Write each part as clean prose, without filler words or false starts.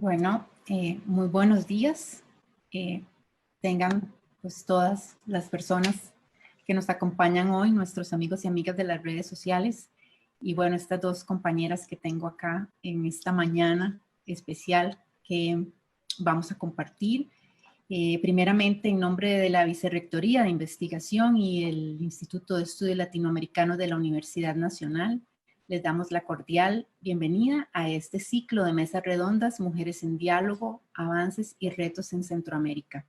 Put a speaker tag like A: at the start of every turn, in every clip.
A: Bueno, muy buenos días. Tengan pues todas las personas que nos acompañan hoy, nuestros amigos y amigas de las redes sociales. Y bueno, estas dos compañeras que tengo acá en esta mañana especial que vamos a compartir. Primeramente, en nombre de la Vicerrectoría de Investigación y el Instituto de Estudios Latinoamericanos de la Universidad Nacional, les damos la cordial bienvenida a este ciclo de mesas redondas, Mujeres en Diálogo, Avances y Retos en Centroamérica.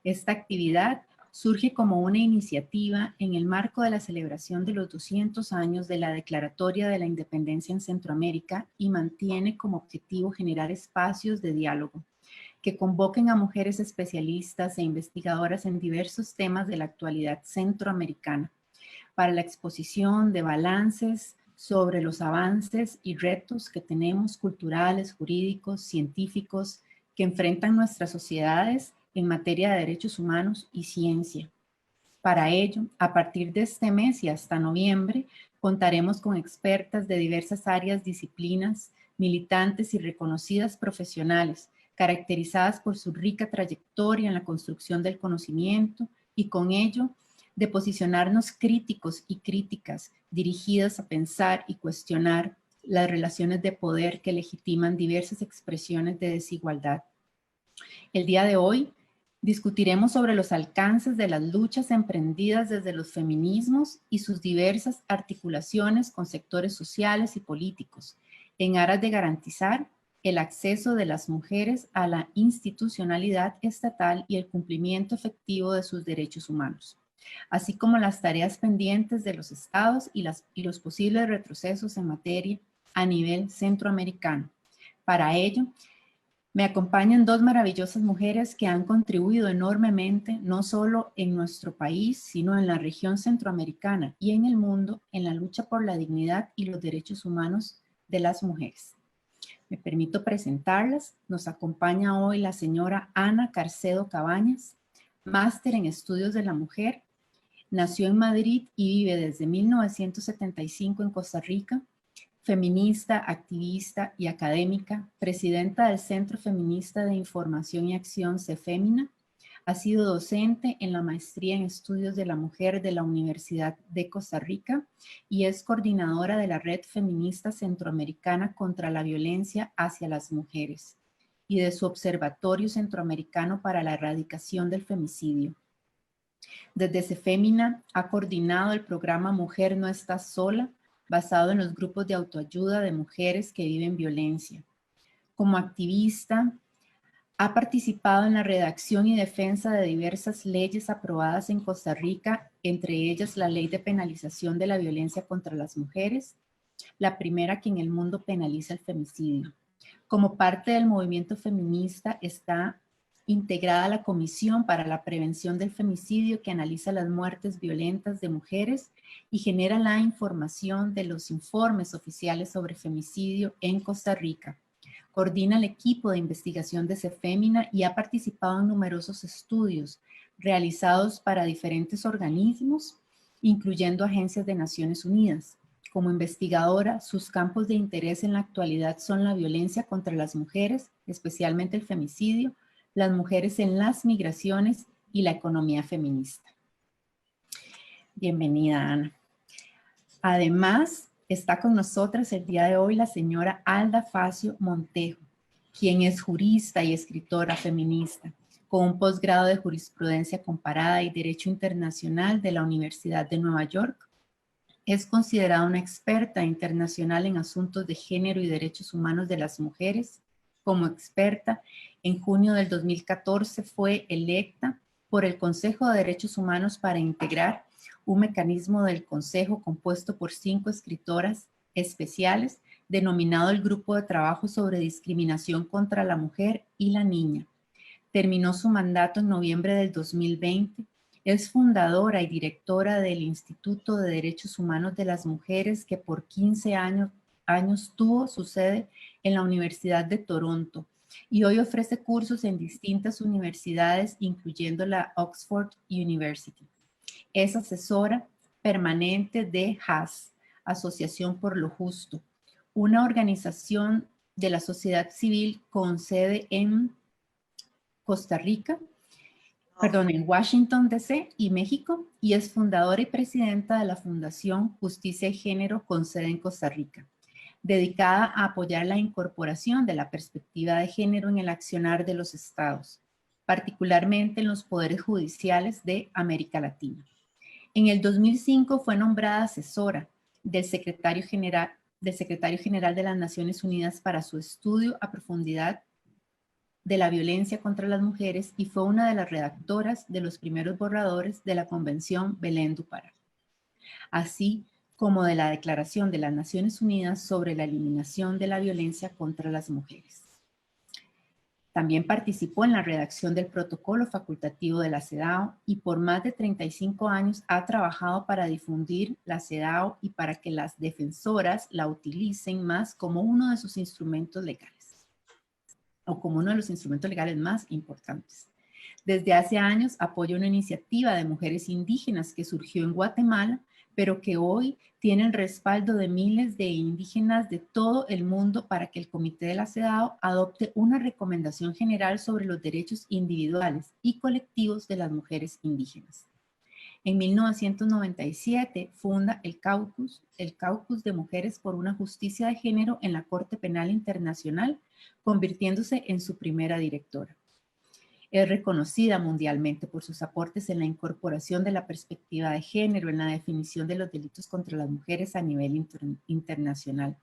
A: Esta actividad surge como una iniciativa en el marco de la celebración de los 200 años de la Declaratoria de la Independencia en Centroamérica y mantiene como objetivo generar espacios de diálogo que convoquen a mujeres especialistas e investigadoras en diversos temas de la actualidad centroamericana para la exposición de balances sobre los avances y retos que tenemos culturales, jurídicos, científicos que enfrentan nuestras sociedades en materia de derechos humanos y ciencia. Para ello, a partir de este mes y hasta noviembre, contaremos con expertas de diversas áreas, disciplinas, militantes y reconocidas profesionales, caracterizadas por su rica trayectoria en la construcción del conocimiento y con ello de posicionarnos críticos y críticas dirigidas a pensar y cuestionar las relaciones de poder que legitiman diversas expresiones de desigualdad. El día de hoy discutiremos sobre los alcances de las luchas emprendidas desde los feminismos y sus diversas articulaciones con sectores sociales y políticos en aras de garantizar el acceso de las mujeres a la institucionalidad estatal y el cumplimiento efectivo de sus derechos humanos, así como las tareas pendientes de los estados y los posibles retrocesos en materia a nivel centroamericano. Para ello, me acompañan dos maravillosas mujeres que han contribuido enormemente, no solo en nuestro país, sino en la región centroamericana y en el mundo, en la lucha por la dignidad y los derechos humanos de las mujeres. Me permito presentarlas. Nos acompaña hoy la señora Ana Carcedo Cabañas, máster en estudios de la mujer. Nació en Madrid y vive desde 1975 en Costa Rica. Feminista, activista y académica, presidenta del Centro Feminista de Información y Acción CEFEMINA, ha sido docente en la Maestría en Estudios de la Mujer de la Universidad de Costa Rica y es coordinadora de la Red Feminista Centroamericana contra la Violencia hacia las Mujeres y de su Observatorio Centroamericano para la Erradicación del Femicidio. Desde CEFEMINA ha coordinado el programa Mujer no está sola, basado en los grupos de autoayuda de mujeres que viven violencia. Como activista, ha participado en la redacción y defensa de diversas leyes aprobadas en Costa Rica, entre ellas la Ley de Penalización de la Violencia contra las Mujeres, la primera que en el mundo penaliza el femicidio. Como parte del movimiento feminista está integrada la Comisión para la Prevención del Femicidio, que analiza las muertes violentas de mujeres y genera la información de los informes oficiales sobre femicidio en Costa Rica. Coordina el equipo de investigación de CEFEMINA y ha participado en numerosos estudios realizados para diferentes organismos, incluyendo agencias de Naciones Unidas. Como investigadora, sus campos de interés en la actualidad son la violencia contra las mujeres, especialmente el femicidio, las mujeres en las migraciones y la economía feminista. Bienvenida, Ana. Además, está con nosotras el día de hoy la señora Alda Facio Montejo, quien es jurista y escritora feminista, con un posgrado de jurisprudencia comparada y derecho internacional de la Universidad de Nueva York. Es considerada una experta internacional en asuntos de género y derechos humanos de las mujeres. Como experta, en junio del 2014 fue electa por el Consejo de Derechos Humanos para integrar un mecanismo del Consejo compuesto por 5 escritoras especiales, denominado el Grupo de Trabajo sobre Discriminación contra la Mujer y la Niña. Terminó su mandato en noviembre del 2020. Es fundadora y directora del Instituto de Derechos Humanos de las Mujeres, que por 15 años tuvo su sede en la Universidad de Toronto y hoy ofrece cursos en distintas universidades, incluyendo la Oxford University. Es asesora permanente de HAS, Asociación por lo Justo, una organización de la sociedad civil con sede en Costa Rica, perdón, en Washington, D.C. y México, y es fundadora y presidenta de la Fundación Justicia y Género con sede en Costa Rica, dedicada a apoyar la incorporación de la perspectiva de género en el accionar de los estados, particularmente en los poderes judiciales de América Latina. En el 2005 fue nombrada asesora del secretario general de las Naciones Unidas para su estudio a profundidad de la violencia contra las mujeres y fue una de las redactoras de los primeros borradores de la Convención Belén do Pará, así como de la Declaración de las Naciones Unidas sobre la eliminación de la violencia contra las mujeres. También participó en la redacción del protocolo facultativo de la CEDAW y por más de 35 años ha trabajado para difundir la CEDAW y para que las defensoras la utilicen más como uno de sus instrumentos legales, o como uno de los instrumentos legales más importantes. Desde hace años apoya una iniciativa de mujeres indígenas que surgió en Guatemala, pero que hoy tiene el respaldo de miles de indígenas de todo el mundo para que el Comité de la CEDAW adopte una recomendación general sobre los derechos individuales y colectivos de las mujeres indígenas. En 1997 funda el Caucus de Mujeres por una Justicia de Género en la Corte Penal Internacional, convirtiéndose en su primera directora. Es reconocida mundialmente por sus aportes en la incorporación de la perspectiva de género en la definición de los delitos contra las mujeres a nivel internacional.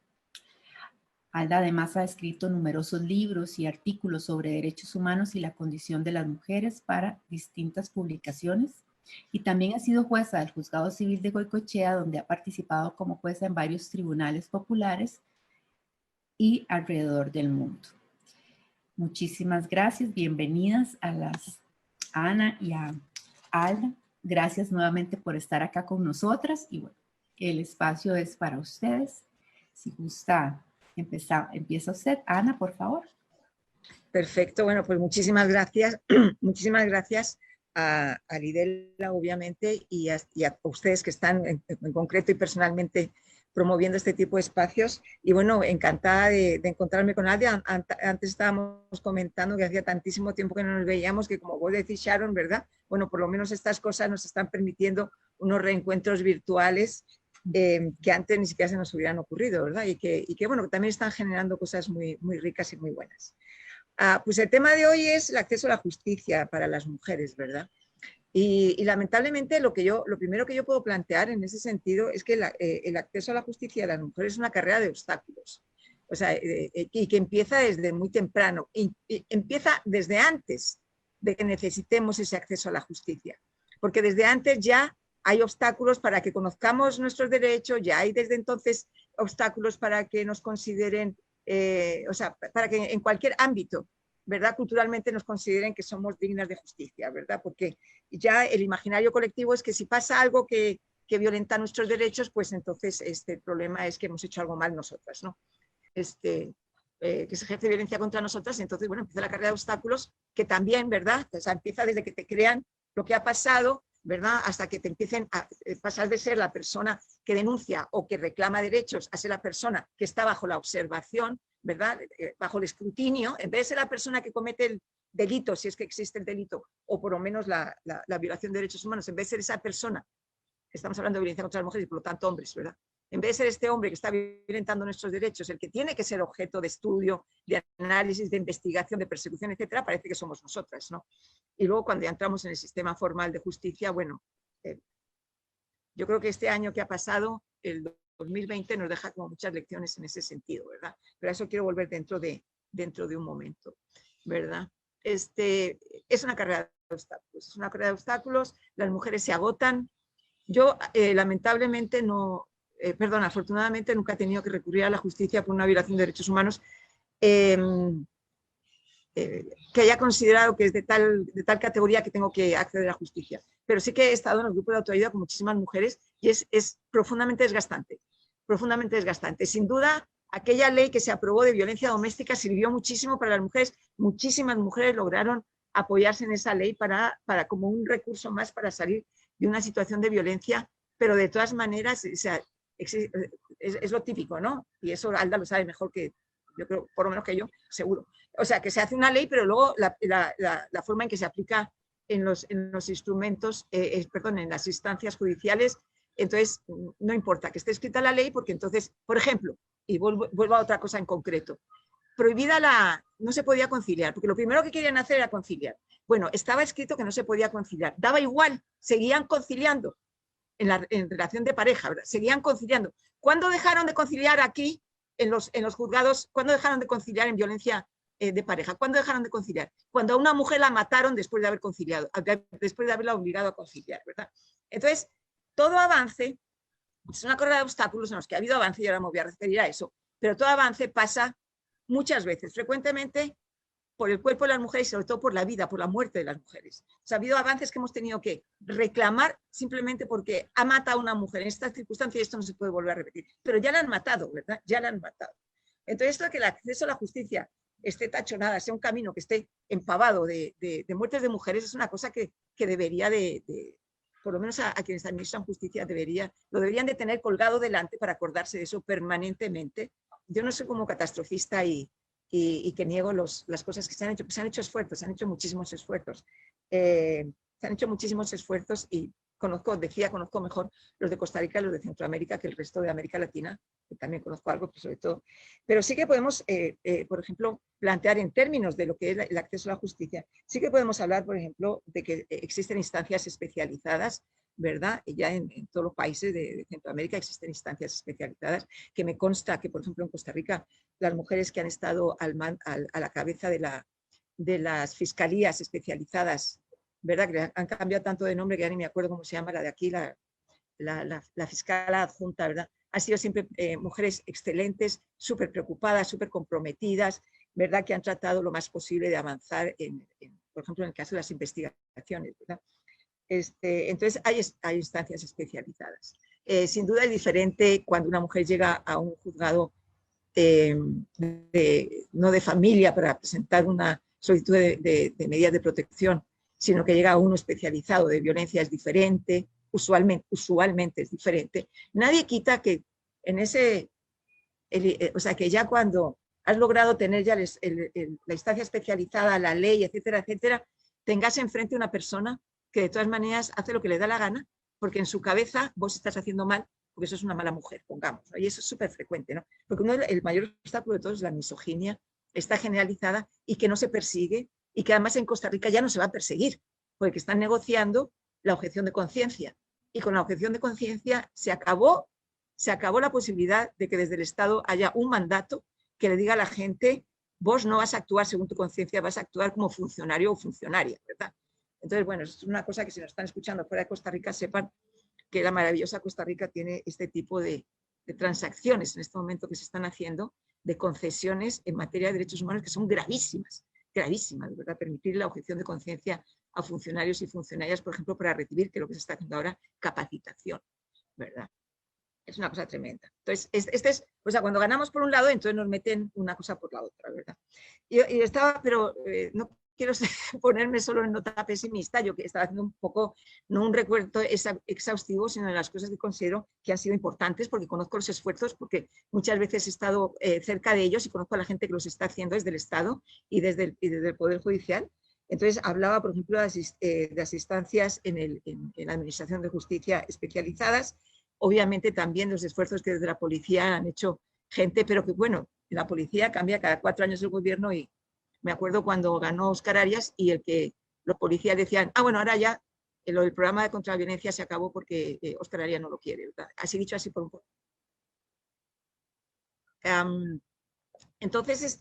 A: Alda además ha escrito numerosos libros y artículos sobre derechos humanos y la condición de las mujeres para distintas publicaciones y también ha sido jueza del Juzgado Civil de Goicoechea, donde ha participado como jueza en varios tribunales populares y alrededor del mundo. Muchísimas gracias, bienvenidas a Ana y a Alda. Gracias nuevamente por estar acá con nosotras y bueno, el espacio es para ustedes. Si gusta, empieza usted. Ana, por favor.
B: Perfecto, bueno, pues muchísimas gracias. Muchísimas gracias a Lidela, obviamente, y a ustedes que están en concreto y personalmente promoviendo este tipo de espacios. Y bueno, encantada de encontrarme con Alda. Antes estábamos comentando que hacía tantísimo tiempo que no nos veíamos que, como vos decís, Sharon, ¿verdad? Bueno, por lo menos estas cosas nos están permitiendo unos reencuentros virtuales que antes ni siquiera se nos hubieran ocurrido, ¿verdad? Y que bueno, también están generando cosas muy, muy ricas y muy buenas. Pues el tema de hoy es el acceso a la justicia para las mujeres, ¿verdad? Y lamentablemente lo primero que yo puedo plantear en ese sentido es que el acceso a la justicia de las mujeres es una carrera de obstáculos. O sea, y que empieza desde muy temprano, y empieza desde antes de que necesitemos ese acceso a la justicia. Porque desde antes ya hay obstáculos para que conozcamos nuestros derechos, ya hay desde entonces obstáculos para que nos consideren, o sea, para que en cualquier ámbito, ¿verdad? Culturalmente nos consideren que somos dignas de justicia, ¿verdad? Porque ya el imaginario colectivo es que si pasa algo que violenta nuestros derechos, pues entonces el problema es que hemos hecho algo mal nosotras, ¿no? Que se ejerce violencia contra nosotras, y entonces, bueno, empieza la carrera de obstáculos que también, ¿verdad? O sea, empieza desde que te crean lo que ha pasado, ¿verdad? Hasta que te empiecen a pasar de ser la persona que denuncia o que reclama derechos a ser la persona que está bajo la observación, ¿verdad? Bajo el escrutinio, en vez de ser la persona que comete el delito, si es que existe el delito, o por lo menos la violación de derechos humanos, en vez de ser esa persona, estamos hablando de violencia contra las mujeres y por lo tanto hombres, ¿verdad? En vez de ser este hombre que está violentando nuestros derechos, el que tiene que ser objeto de estudio, de análisis, de investigación, de persecución, etcétera, parece que somos nosotras, ¿no? Y luego cuando ya entramos en el sistema formal de justicia, bueno, yo creo que este año que ha pasado, el 2020, nos deja como muchas lecciones en ese sentido, ¿verdad? Pero a eso quiero volver dentro de un momento, ¿verdad? Es una carrera de obstáculos, las mujeres se agotan. Yo lamentablemente afortunadamente nunca he tenido que recurrir a la justicia por una violación de derechos humanos que haya considerado que es de tal categoría que tengo que acceder a la justicia. Pero sí que he estado en el grupo de autoayuda con muchísimas mujeres y es profundamente desgastante, profundamente desgastante. Sin duda, aquella ley que se aprobó de violencia doméstica sirvió muchísimo para las mujeres. Muchísimas mujeres lograron apoyarse en esa ley para como un recurso más para salir de una situación de violencia, pero de todas maneras, o sea, es lo típico, ¿no? Y eso Alda lo sabe mejor que yo creo, por lo menos que yo, seguro. O sea, que se hace una ley, pero luego la forma en que se aplica en los instrumentos, perdón, en las instancias judiciales, entonces no importa que esté escrita la ley, porque entonces, por ejemplo, y vuelvo a otra cosa en concreto, prohibida no se podía conciliar, porque lo primero que querían hacer era conciliar. Bueno, estaba escrito que no se podía conciliar, daba igual, seguían conciliando en relación de pareja, ¿verdad? Seguían conciliando. ¿Cuándo dejaron de conciliar aquí en los juzgados? ¿Cuándo dejaron de conciliar en violencia de pareja? ¿Cuándo dejaron de conciliar? Cuando a una mujer la mataron después de haber conciliado, después de haberla obligado a conciliar, ¿verdad? Entonces, todo avance es una carrera de obstáculos en los que ha habido avance, y ahora me voy a referir a eso, pero todo avance pasa muchas veces, frecuentemente, por el cuerpo de las mujeres y sobre todo por la vida, por la muerte de las mujeres. O sea, ha habido avances que hemos tenido que reclamar simplemente porque ha matado a una mujer en estas circunstancias, y esto no se puede volver a repetir. Pero ya la han matado, ¿verdad? Ya la han matado. Entonces, esto de que el acceso a la justicia esté tachonada, sea un camino que esté empavado de muertes de mujeres, es una cosa que debería por lo menos a quienes administran justicia, lo deberían de tener colgado delante para acordarse de eso permanentemente. Yo no soy como catastrofista y que niego las cosas que se han hecho. Pues se han hecho esfuerzos, se han hecho muchísimos esfuerzos. Y conozco mejor los de Costa Rica y los de Centroamérica que el resto de América Latina, que también conozco algo, pero sobre todo. Pero sí que podemos, por ejemplo, plantear en términos de lo que es el acceso a la justicia, sí que podemos hablar, por ejemplo, de que existen instancias especializadas, ¿verdad? Ya en todos los países de Centroamérica existen instancias especializadas, que me consta que, por ejemplo, en Costa Rica, las mujeres que han estado a la cabeza de las fiscalías especializadas, ¿verdad? Que han cambiado tanto de nombre que ya ni me acuerdo cómo se llama la de aquí, la fiscal adjunta, ¿verdad? Han sido siempre mujeres excelentes, súper preocupadas, súper comprometidas, ¿verdad? Que han tratado lo más posible de avanzar, por ejemplo, en el caso de las investigaciones, ¿verdad? Entonces hay instancias especializadas. Sin duda es diferente cuando una mujer llega a un juzgado no de familia para presentar una solicitud de medidas de protección, sino que llega a uno especializado de violencia, es diferente, usualmente es diferente. Nadie quita que en o sea, que ya cuando has logrado tener ya la instancia especializada, la ley, etcétera, etcétera, tengas enfrente una persona que de todas maneras hace lo que le da la gana, porque en su cabeza vos estás haciendo mal, porque eso es una mala mujer, pongamos, ¿no? Y eso es súper frecuente, ¿no? Porque el mayor obstáculo de todos es la misoginia, está generalizada y que no se persigue, y que además en Costa Rica ya no se va a perseguir, porque están negociando la objeción de conciencia. Y con la objeción de conciencia se acabó la posibilidad de que desde el Estado haya un mandato que le diga a la gente, vos no vas a actuar según tu conciencia, vas a actuar como funcionario o funcionaria, ¿verdad? Entonces, bueno, es una cosa que si nos están escuchando fuera de Costa Rica, sepan que la maravillosa Costa Rica tiene este tipo de transacciones en este momento que se están haciendo, de concesiones en materia de derechos humanos que son gravísimas, gravísimas, ¿verdad? Permitir la objeción de conciencia a funcionarios y funcionarias, por ejemplo, para recibir, que es lo que se está haciendo ahora, capacitación, ¿verdad? Es una cosa tremenda. Entonces, o sea, cuando ganamos por un lado, entonces nos meten una cosa por la otra, ¿verdad? Y estaba, pero no quiero ponerme solo en nota pesimista, yo que estaba haciendo un poco, no un recuento exhaustivo, sino de las cosas que considero que han sido importantes, porque conozco los esfuerzos, porque muchas veces he estado cerca de ellos y conozco a la gente que los está haciendo desde el Estado y desde el Poder Judicial. Entonces, hablaba, por ejemplo, de las instancias en la Administración de Justicia especializadas, obviamente también los esfuerzos que desde la policía han hecho gente, pero que bueno, la policía cambia cada 4 años el gobierno y me acuerdo cuando ganó Óscar Arias y los policías decían, bueno, ahora ya el programa de contraviolencia se acabó porque Óscar Arias no lo quiere, ¿verdad? Así dicho así por un poco. Entonces,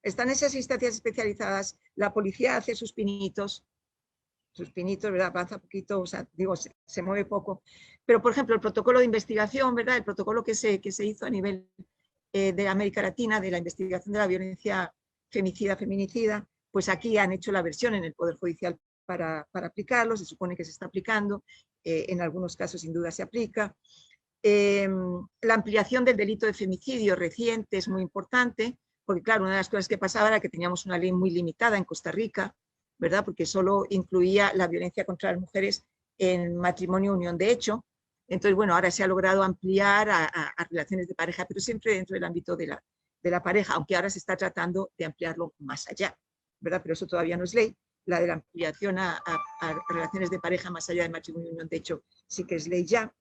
B: están esas instancias especializadas, la policía hace sus pinitos, ¿verdad? Avanza poquito, o sea, digo, se mueve poco. Pero, por ejemplo, el protocolo de investigación, ¿verdad? El protocolo que se hizo a nivel de América Latina, de la investigación de la violencia femicida, feminicida, pues aquí han hecho la versión en el Poder Judicial para aplicarlo, se supone que se está aplicando, en algunos casos sin duda se aplica. La ampliación del delito de femicidio reciente es muy importante, porque claro, una de las cosas que pasaba era que teníamos una ley muy limitada en Costa Rica, ¿verdad? Porque solo incluía la violencia contra las mujeres en matrimonio o unión de hecho, Entonces, bueno, ahora se ha logrado ampliar a relaciones de pareja, pero siempre dentro del ámbito de la pareja, aunque ahora se está tratando de ampliarlo más allá, ¿verdad? Pero eso todavía no es ley. La de la ampliación a relaciones de pareja más allá de matrimonio y unión, de hecho, sí que es ley ya.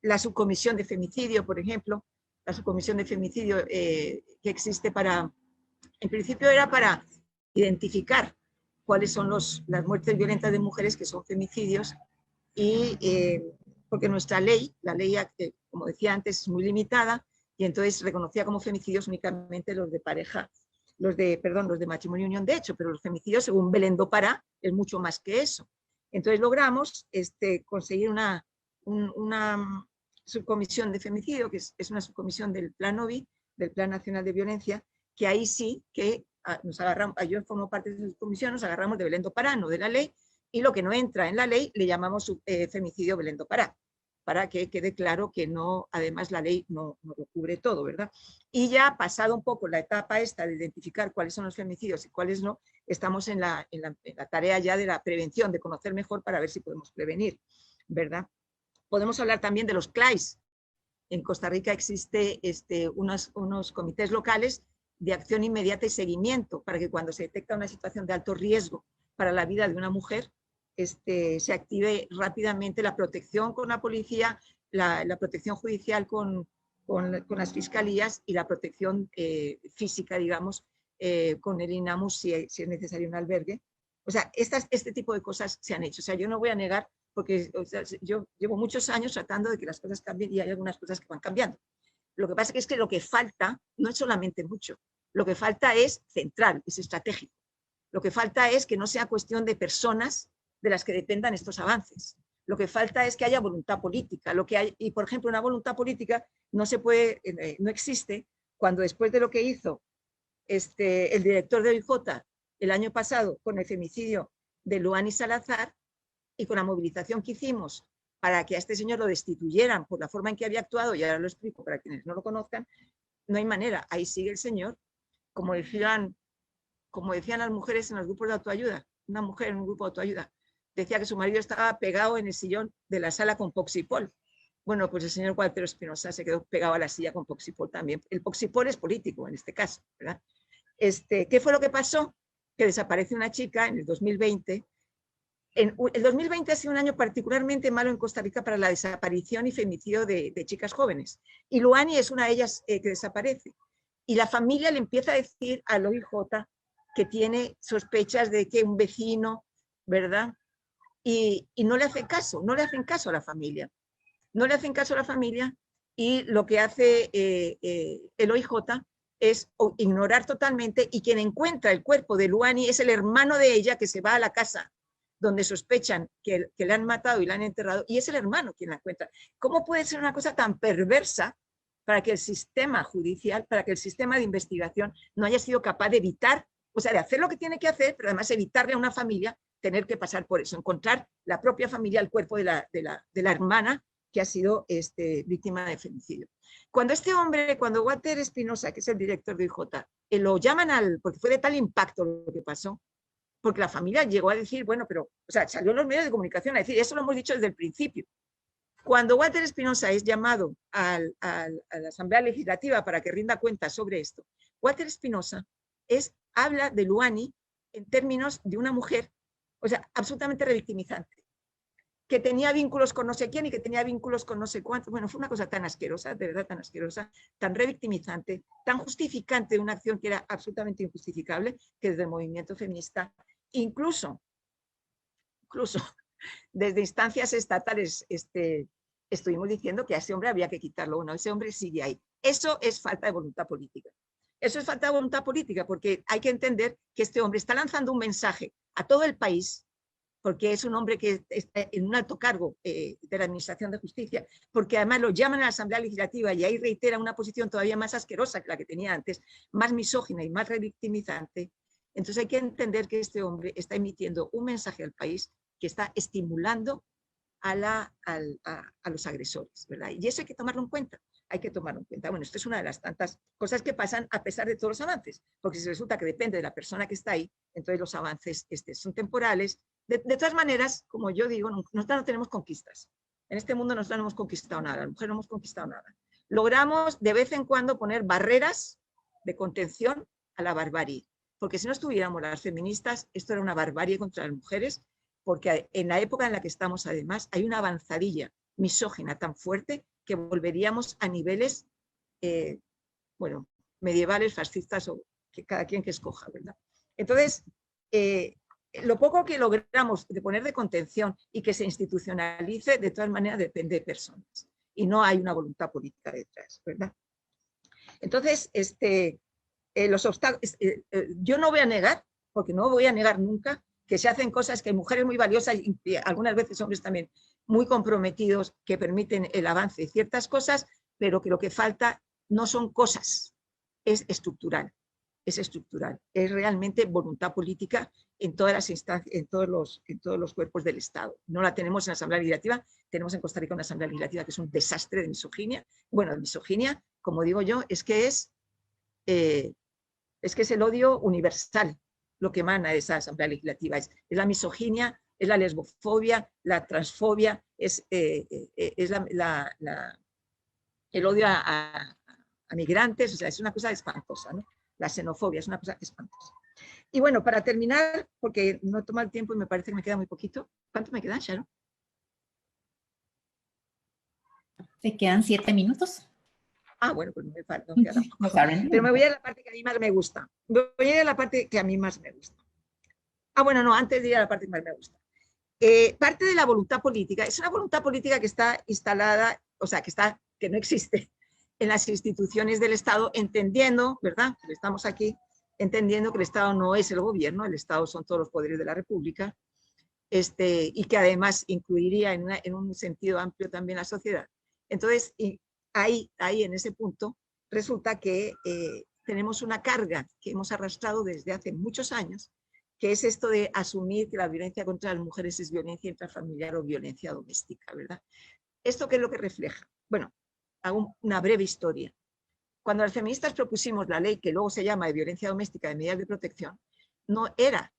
B: La subcomisión de femicidio, por ejemplo, la subcomisión de femicidio que existe en principio era para identificar cuáles son las muertes violentas de mujeres que son femicidios y porque nuestra ley, la ley, como decía antes, es muy limitada y entonces reconocía como femicidios únicamente los de pareja, los de matrimonio y unión de hecho, pero los femicidios, según Belén do Pará, es mucho más que eso. Entonces logramos conseguir una subcomisión de femicidio, que es una subcomisión del Plan OVI, del Plan Nacional de Violencia, que ahí sí que nos agarramos, yo formo parte de esa subcomisión, nos agarramos de Belén do Pará, no de la ley, y lo que no entra en la ley le llamamos femicidio Belén do Pará, para que quede claro que no, además la ley no lo cubre todo, ¿verdad? Y ya pasado un poco la etapa esta de identificar cuáles son los femicidios y cuáles no, estamos en la tarea ya de la prevención, de conocer mejor para ver si podemos prevenir, ¿verdad? Podemos hablar también de los CLAIS. En Costa Rica existe unos comités locales de acción inmediata y seguimiento para que cuando se detecta una situación de alto riesgo para la vida de una mujer, se active rápidamente la protección con la policía, la protección judicial con las fiscalías y la protección física, digamos, con el INAMUS si es necesario un albergue. O sea, este tipo de cosas se han hecho. O sea, yo no voy a negar, porque yo llevo muchos años tratando de que las cosas cambien y hay algunas cosas que van cambiando. Lo que pasa es que lo que falta no es solamente mucho, lo que falta es central, es estratégico. Lo que falta es que no sea cuestión de personas de las que dependan estos avances. Lo que falta es que haya voluntad política. Y, por ejemplo, una voluntad política no existe cuando después de lo que hizo el director de OIJ el año pasado con el femicidio de Luani Salazar y con la movilización que hicimos para que a este señor lo destituyeran por la forma en que había actuado, y ahora lo explico para quienes no lo conozcan, no hay manera. Ahí sigue el señor, como decían las mujeres en los grupos de autoayuda. Una mujer en un grupo de autoayuda decía que su marido estaba pegado en el sillón de la sala con Poxipol. Bueno, pues el señor Walter Espinosa se quedó pegado a la silla con Poxipol también. El Poxipol es político en este caso, ¿verdad? ¿Qué fue lo que pasó? Que desaparece una chica en el 2020. El 2020 ha sido un año particularmente malo en Costa Rica para la desaparición y femicidio de chicas jóvenes. Y Luani es una de ellas que desaparece. Y la familia le empieza a decir al OIJ que tiene sospechas de que un vecino, ¿verdad? Y no le hacen caso, no le hacen caso a la familia. No le hacen caso a la familia y lo que hace el OIJ es ignorar totalmente, y quien encuentra el cuerpo de Luani es el hermano de ella, que se va a la casa donde sospechan que le han matado y la han enterrado, y es el hermano quien la encuentra. ¿Cómo puede ser una cosa tan perversa para que el sistema judicial, para que el sistema de investigación no haya sido capaz de evitar, o sea, de hacer lo que tiene que hacer, pero además evitarle a una familia tener que pasar por eso, encontrar la propia familia, el cuerpo de la hermana que ha sido víctima de femicidio? Cuando cuando Walter Espinosa, que es el director de IJ, lo llaman porque fue de tal impacto lo que pasó, porque la familia llegó a decir, bueno, pero, o sea, salió en los medios de comunicación a decir, eso lo hemos dicho desde el principio. Cuando Walter Espinosa es llamado a la Asamblea Legislativa para que rinda cuentas sobre esto, Walter Espinosa habla de Luani en términos de una mujer, o sea, absolutamente revictimizante, que tenía vínculos con no sé quién y que tenía vínculos con no sé cuánto. Bueno, fue una cosa tan asquerosa, de verdad tan asquerosa, tan revictimizante, tan justificante de una acción que era absolutamente injustificable, que desde el movimiento feminista, incluso desde instancias estatales, estuvimos diciendo que a ese hombre había que quitarlo. Bueno, ese hombre sigue ahí. Eso es falta de voluntad política. Eso es falta de voluntad política, porque hay que entender que este hombre está lanzando un mensaje a todo el país, porque es un hombre que está en un alto cargo de la Administración de Justicia, porque además lo llaman a la Asamblea Legislativa y ahí reitera una posición todavía más asquerosa que la que tenía antes, más misógina y más revictimizante. Entonces hay que entender que este hombre está emitiendo un mensaje al país que está estimulando a los agresores, ¿verdad? Y eso hay que tomarlo en cuenta. Hay que tomarlo en cuenta. Bueno, esto es una de las tantas cosas que pasan a pesar de todos los avances, porque si resulta que depende de la persona que está ahí, entonces los avances son temporales. De todas maneras, como yo digo, nosotros no tenemos conquistas. En este mundo nosotros no hemos conquistado nada, las mujeres no hemos conquistado nada. Logramos de vez en cuando poner barreras de contención a la barbarie, porque si no estuviéramos las feministas, esto era una barbarie contra las mujeres, porque en la época en la que estamos además hay una avanzadilla misógina tan fuerte que volveríamos a niveles, bueno, medievales, fascistas o que cada quien que escoja, ¿verdad? Entonces, lo poco que logramos de poner de contención y que se institucionalice, de todas maneras depende de personas y no hay una voluntad política detrás, ¿verdad? Entonces, los obstáculos, yo no voy a negar, porque no voy a negar nunca, que se hacen cosas, que hay mujeres muy valiosas y algunas veces hombres también muy comprometidos que permiten el avance de ciertas cosas, pero que lo que falta no son cosas, es estructural. Es estructural, es realmente voluntad política en todas las instancias, en todos los cuerpos del Estado. No la tenemos en la Asamblea Legislativa, tenemos en Costa Rica una Asamblea Legislativa que es un desastre de misoginia. Bueno, de misoginia, como digo yo, es que es el odio universal lo que emana de esa Asamblea Legislativa. Es la misoginia, es la lesbofobia, la transfobia, es el odio a migrantes, o sea, es una cosa espantosa, ¿no? La xenofobia es una cosa espantosa. Y bueno, para terminar, porque no toma el tiempo y me parece que me queda muy poquito. ¿Cuánto me queda, Sharon?
A: Te quedan 7 minutos.
B: Ah, bueno, pues me falta.
A: Pero
B: me voy a la parte que a mí más me gusta. Voy a ir a la parte que a mí más me gusta. Ah, bueno, no, antes de ir a la parte que más me gusta. Parte de la voluntad política es una voluntad política que está instalada, o sea, que no existe en las instituciones del Estado, entendiendo, ¿verdad? Estamos aquí entendiendo que el Estado no es el gobierno, el Estado son todos los poderes de la República, y que además incluiría en un sentido amplio también la sociedad. Entonces, ahí en ese punto, resulta que tenemos una carga que hemos arrastrado desde hace muchos años, que es esto de asumir que la violencia contra las mujeres es violencia intrafamiliar o violencia doméstica, ¿verdad? ¿Esto qué es lo que refleja? Bueno, hago una breve historia. Cuando las feministas propusimos la ley que luego se llama de violencia doméstica de medidas de protección, no era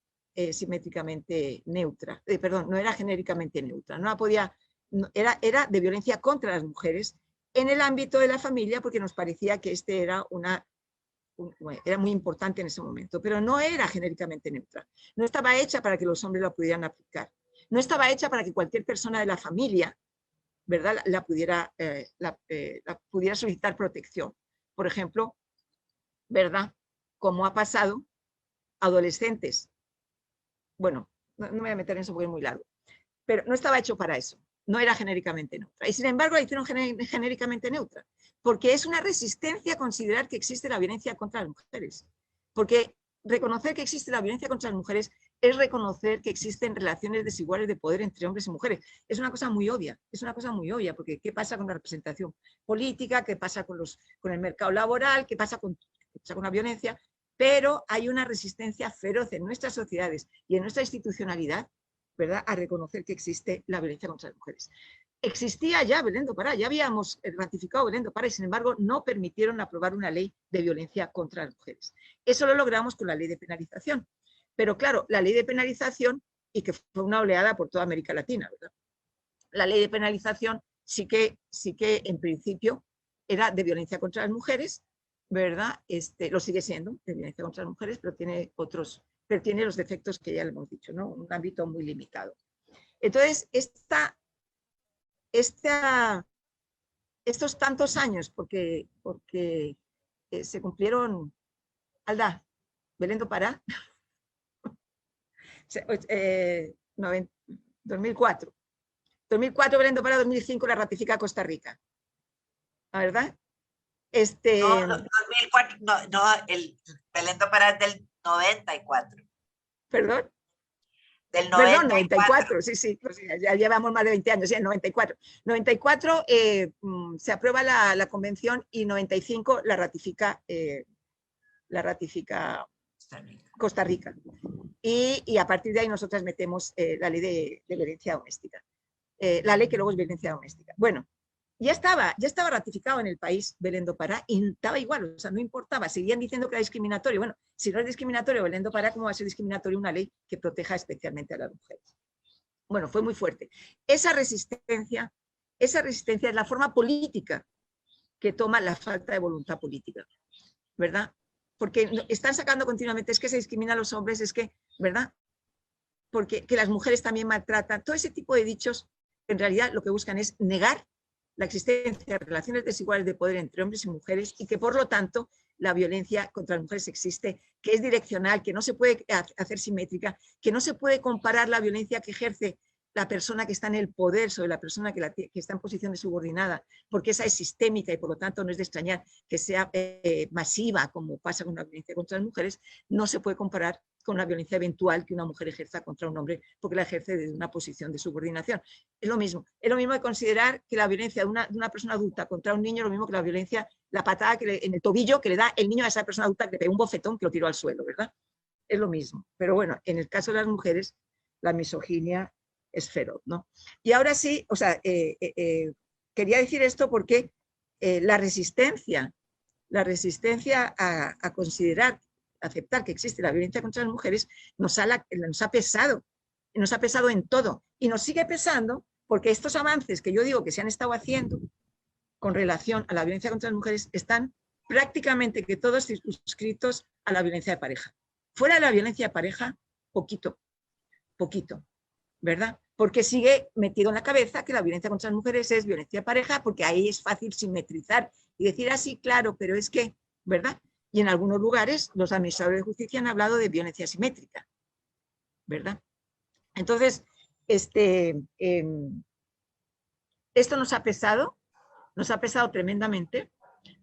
B: simétricamente neutra, no era genéricamente neutra, era de violencia contra las mujeres en el ámbito de la familia, porque nos parecía que era muy importante en ese momento, pero no era genéricamente neutra. No estaba hecha para que los hombres la pudieran aplicar. No estaba hecha para que cualquier persona de la familia, ¿verdad?, la pudiera solicitar protección. Por ejemplo, ¿verdad?, como ha pasado, adolescentes. Bueno, no me voy a meter en eso porque es muy largo, pero no estaba hecho para eso. No era genéricamente neutra. Y sin embargo la hicieron genéricamente neutra, porque es una resistencia a considerar que existe la violencia contra las mujeres. Porque reconocer que existe la violencia contra las mujeres es reconocer que existen relaciones desiguales de poder entre hombres y mujeres. Es una cosa muy obvia, porque ¿qué pasa con la representación política? ¿Qué pasa con el mercado laboral? ¿Qué pasa con la violencia? Pero hay una resistencia feroz en nuestras sociedades y en nuestra institucionalidad, ¿verdad?, a reconocer que existe la violencia contra las mujeres. Existía ya Belén do Pará, ya habíamos ratificado Belén do Pará y sin embargo no permitieron aprobar una ley de violencia contra las mujeres. Eso lo logramos con la ley de penalización. Pero claro, la ley de penalización, y que fue una oleada por toda América Latina, ¿verdad? La ley de penalización sí que en principio era de violencia contra las mujeres, ¿verdad? Lo sigue siendo, de violencia contra las mujeres, pero tiene los defectos que ya le hemos dicho, ¿no? Un ámbito muy limitado. Entonces, estos tantos años, porque se cumplieron, Alda, Belén do Pará, 2004. 2004 Belén do Pará, 2005 la ratifica Costa Rica. ¿La verdad?
C: No, 2004, no, el Belén do Pará es del 94.
B: ¿Perdón?
C: Del 94.
B: Perdón, 94, sí, pues ya llevamos más de 20 años, sí, en 94. 94 se aprueba la convención y 95 la ratifica Costa Rica. Y a partir de ahí nosotras metemos la ley de violencia doméstica. La ley que luego es violencia doméstica. Bueno, ya estaba ratificado en el país Belén do Pará y estaba igual, o sea, no importaba, seguían diciendo que era discriminatorio. Bueno, si no es discriminatorio Belén do Pará, ¿cómo va a ser discriminatorio una ley que proteja especialmente a las mujeres? Bueno, fue muy fuerte. Esa resistencia esa resistencia es la forma política que toma la falta de voluntad política, ¿verdad? Porque están sacando continuamente, es que se discrimina a los hombres, es que, ¿verdad? Porque que las mujeres también maltratan, todo ese tipo de dichos, en realidad lo que buscan es negar la existencia de relaciones desiguales de poder entre hombres y mujeres y que por lo tanto la violencia contra las mujeres existe, que es direccional, que no se puede hacer simétrica, que no se puede comparar la violencia que ejerce la persona que está en el poder sobre la persona que está en posición de subordinada, porque esa es sistémica y por lo tanto no es de extrañar que sea masiva, como pasa con la violencia contra las mujeres, no se puede comparar con la violencia eventual que una mujer ejerza contra un hombre porque la ejerce desde una posición de subordinación. Es lo mismo de considerar que la violencia de una persona adulta contra un niño es lo mismo que la violencia, la patada en el tobillo que le da el niño a esa persona adulta que le pega un bofetón que lo tiró al suelo, ¿verdad? Es lo mismo. Pero bueno, en el caso de las mujeres, la misoginia es feroz, ¿no? Y ahora sí, o sea, quería decir esto porque la resistencia a considerar, aceptar que existe la violencia contra las mujeres nos ha pesado en todo y nos sigue pesando porque estos avances que yo digo que se han estado haciendo con relación a la violencia contra las mujeres están prácticamente que todos circunscritos a la violencia de pareja. Fuera de la violencia de pareja, poquito, ¿verdad? Porque sigue metido en la cabeza que la violencia contra las mujeres es violencia de pareja, porque ahí es fácil simetrizar y decir así, claro, pero es que, ¿verdad? Y en algunos lugares los administradores de justicia han hablado de violencia simétrica, ¿verdad? Entonces, esto nos ha pesado tremendamente,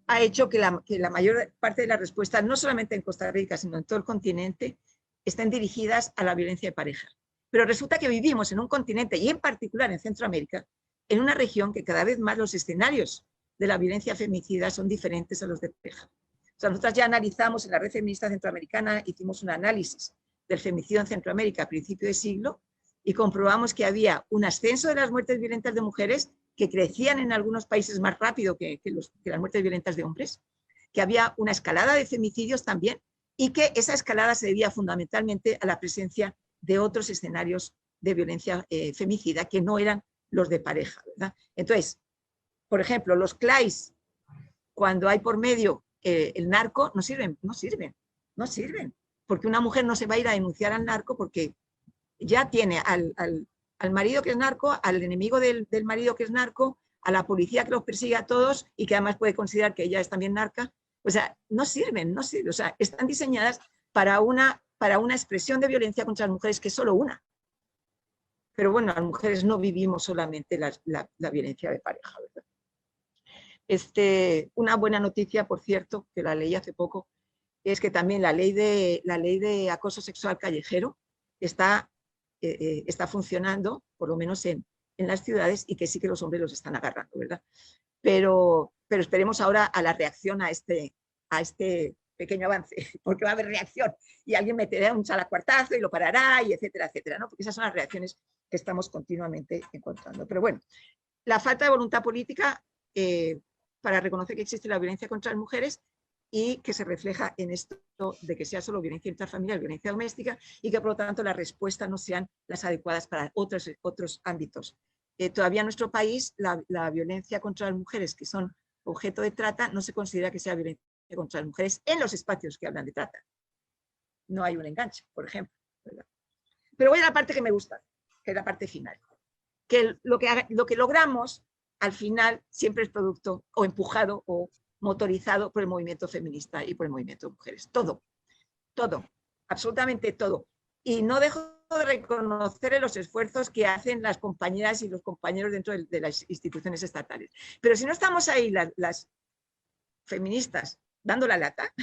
B: ha hecho que la mayor parte de las respuestas, no solamente en Costa Rica, sino en todo el continente, estén dirigidas a la violencia de pareja. Pero resulta que vivimos en un continente, y en particular en Centroamérica, en una región que cada vez más los escenarios de la violencia femicida son diferentes a los de pareja. O sea, nosotros ya analizamos en la Red Feminista Centroamericana, hicimos un análisis del femicidio en Centroamérica a principio de siglo y comprobamos que había un ascenso de las muertes violentas de mujeres que crecían en algunos países más rápido que las muertes violentas de hombres, que había una escalada de femicidios también y que esa escalada se debía fundamentalmente a la presencia de otros escenarios de violencia femicida que no eran los de pareja, ¿verdad? Entonces, por ejemplo, los CLAIs, cuando hay por medio el narco, no sirven, porque una mujer no se va a ir a denunciar al narco porque ya tiene al marido que es narco, al enemigo del marido que es narco, a la policía que los persigue a todos y que además puede considerar que ella es también narca. O sea, no sirven, o sea, están diseñadas para una expresión de violencia contra las mujeres que es solo una. Pero bueno, las mujeres no vivimos solamente la violencia de pareja, ¿verdad? Una buena noticia, por cierto, que la leí hace poco, es que también la ley de acoso sexual callejero está funcionando, por lo menos en las ciudades, y que sí que los hombres los están agarrando, ¿verdad? Pero esperemos ahora a la reacción a este pequeño avance, porque va a haber reacción y alguien meterá un salacuartazo y lo parará, y etcétera, etcétera, ¿no? Porque esas son las reacciones que estamos continuamente encontrando. Pero bueno, la falta de voluntad política para reconocer que existe la violencia contra las mujeres y que se refleja en esto de que sea solo violencia intrafamiliar, violencia doméstica, y que por lo tanto las respuestas no sean las adecuadas para otros ámbitos. Todavía en nuestro país la violencia contra las mujeres que son objeto de trata no se considera que sea violencia contra las mujeres en los espacios que hablan de trata. No hay un enganche, por ejemplo, ¿verdad? Pero voy a la parte que me gusta, que es la parte final. Que lo que logramos al final siempre es producto o empujado o motorizado por el movimiento feminista y por el movimiento de mujeres. Todo, absolutamente todo. Y no dejo de reconocer los esfuerzos que hacen las compañeras y los compañeros dentro de las instituciones estatales. Pero si no estamos ahí las feministas dando la lata,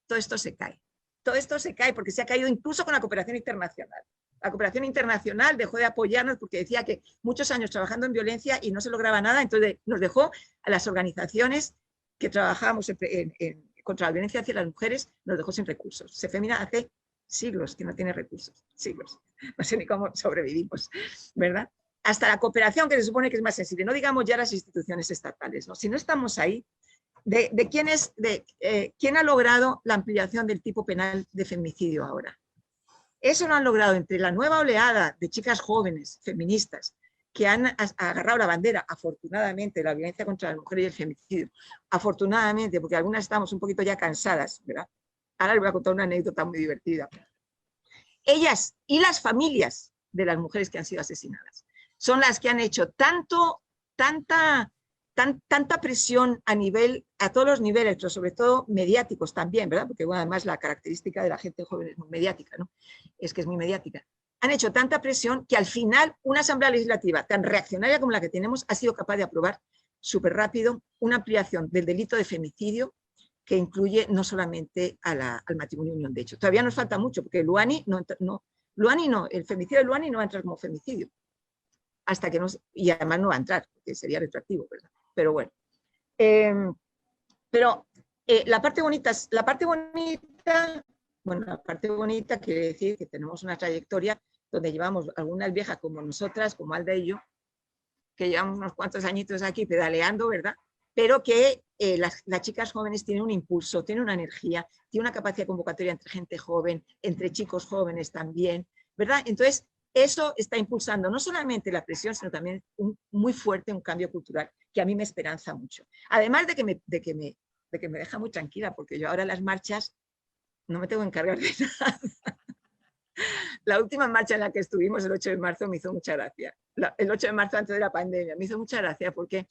B: todo esto se cae. Todo esto se cae porque se ha caído incluso con la cooperación internacional. La cooperación internacional dejó de apoyarnos porque decía que muchos años trabajando en violencia y no se lograba nada, entonces nos dejó a las organizaciones que trabajábamos contra la violencia hacia las mujeres, nos dejó sin recursos. Sefemina hace siglos que no tiene recursos, siglos. No sé ni cómo sobrevivimos, ¿verdad? Hasta la cooperación, que se supone que es más sensible, no digamos ya las instituciones estatales, ¿no? Si no estamos ahí, ¿quién ha logrado la ampliación del tipo penal de femicidio ahora? Eso lo han logrado entre la nueva oleada de chicas jóvenes, feministas, que han agarrado la bandera, afortunadamente, de la violencia contra las mujeres y el femicidio. Afortunadamente, porque algunas estamos un poquito ya cansadas, ¿verdad? Ahora les voy a contar una anécdota muy divertida. Ellas y las familias de las mujeres que han sido asesinadas son las que han hecho tanta presión a todos los niveles, pero sobre todo mediáticos también, ¿verdad? Porque bueno, además la característica de la gente joven es muy mediática, ¿no? Es que es muy mediática. Han hecho tanta presión que al final una asamblea legislativa tan reaccionaria como la que tenemos ha sido capaz de aprobar súper rápido una ampliación del delito de femicidio que incluye no solamente al matrimonio unión de hecho. Todavía nos falta mucho porque el femicidio de Luani no va a entrar como femicidio hasta que no, y además no va a entrar, porque sería retroactivo, ¿verdad? Pero bueno. La parte bonita quiere decir que tenemos una trayectoria donde llevamos algunas viejas como nosotras, como Alda y yo, que llevamos unos cuantos añitos aquí pedaleando, ¿verdad? Pero que las chicas jóvenes tienen un impulso, tienen una energía, tienen una capacidad de convocatoria entre gente joven, entre chicos jóvenes también, ¿verdad? Entonces, eso está impulsando no solamente la presión, sino también muy fuerte un cambio cultural que a mí me esperanza mucho. Además de que me deja muy tranquila, porque yo ahora las marchas no me tengo que encargar de nada. La última marcha en la que estuvimos, el 8 de marzo, me hizo mucha gracia. El 8 de marzo antes de la pandemia, me hizo mucha gracia porque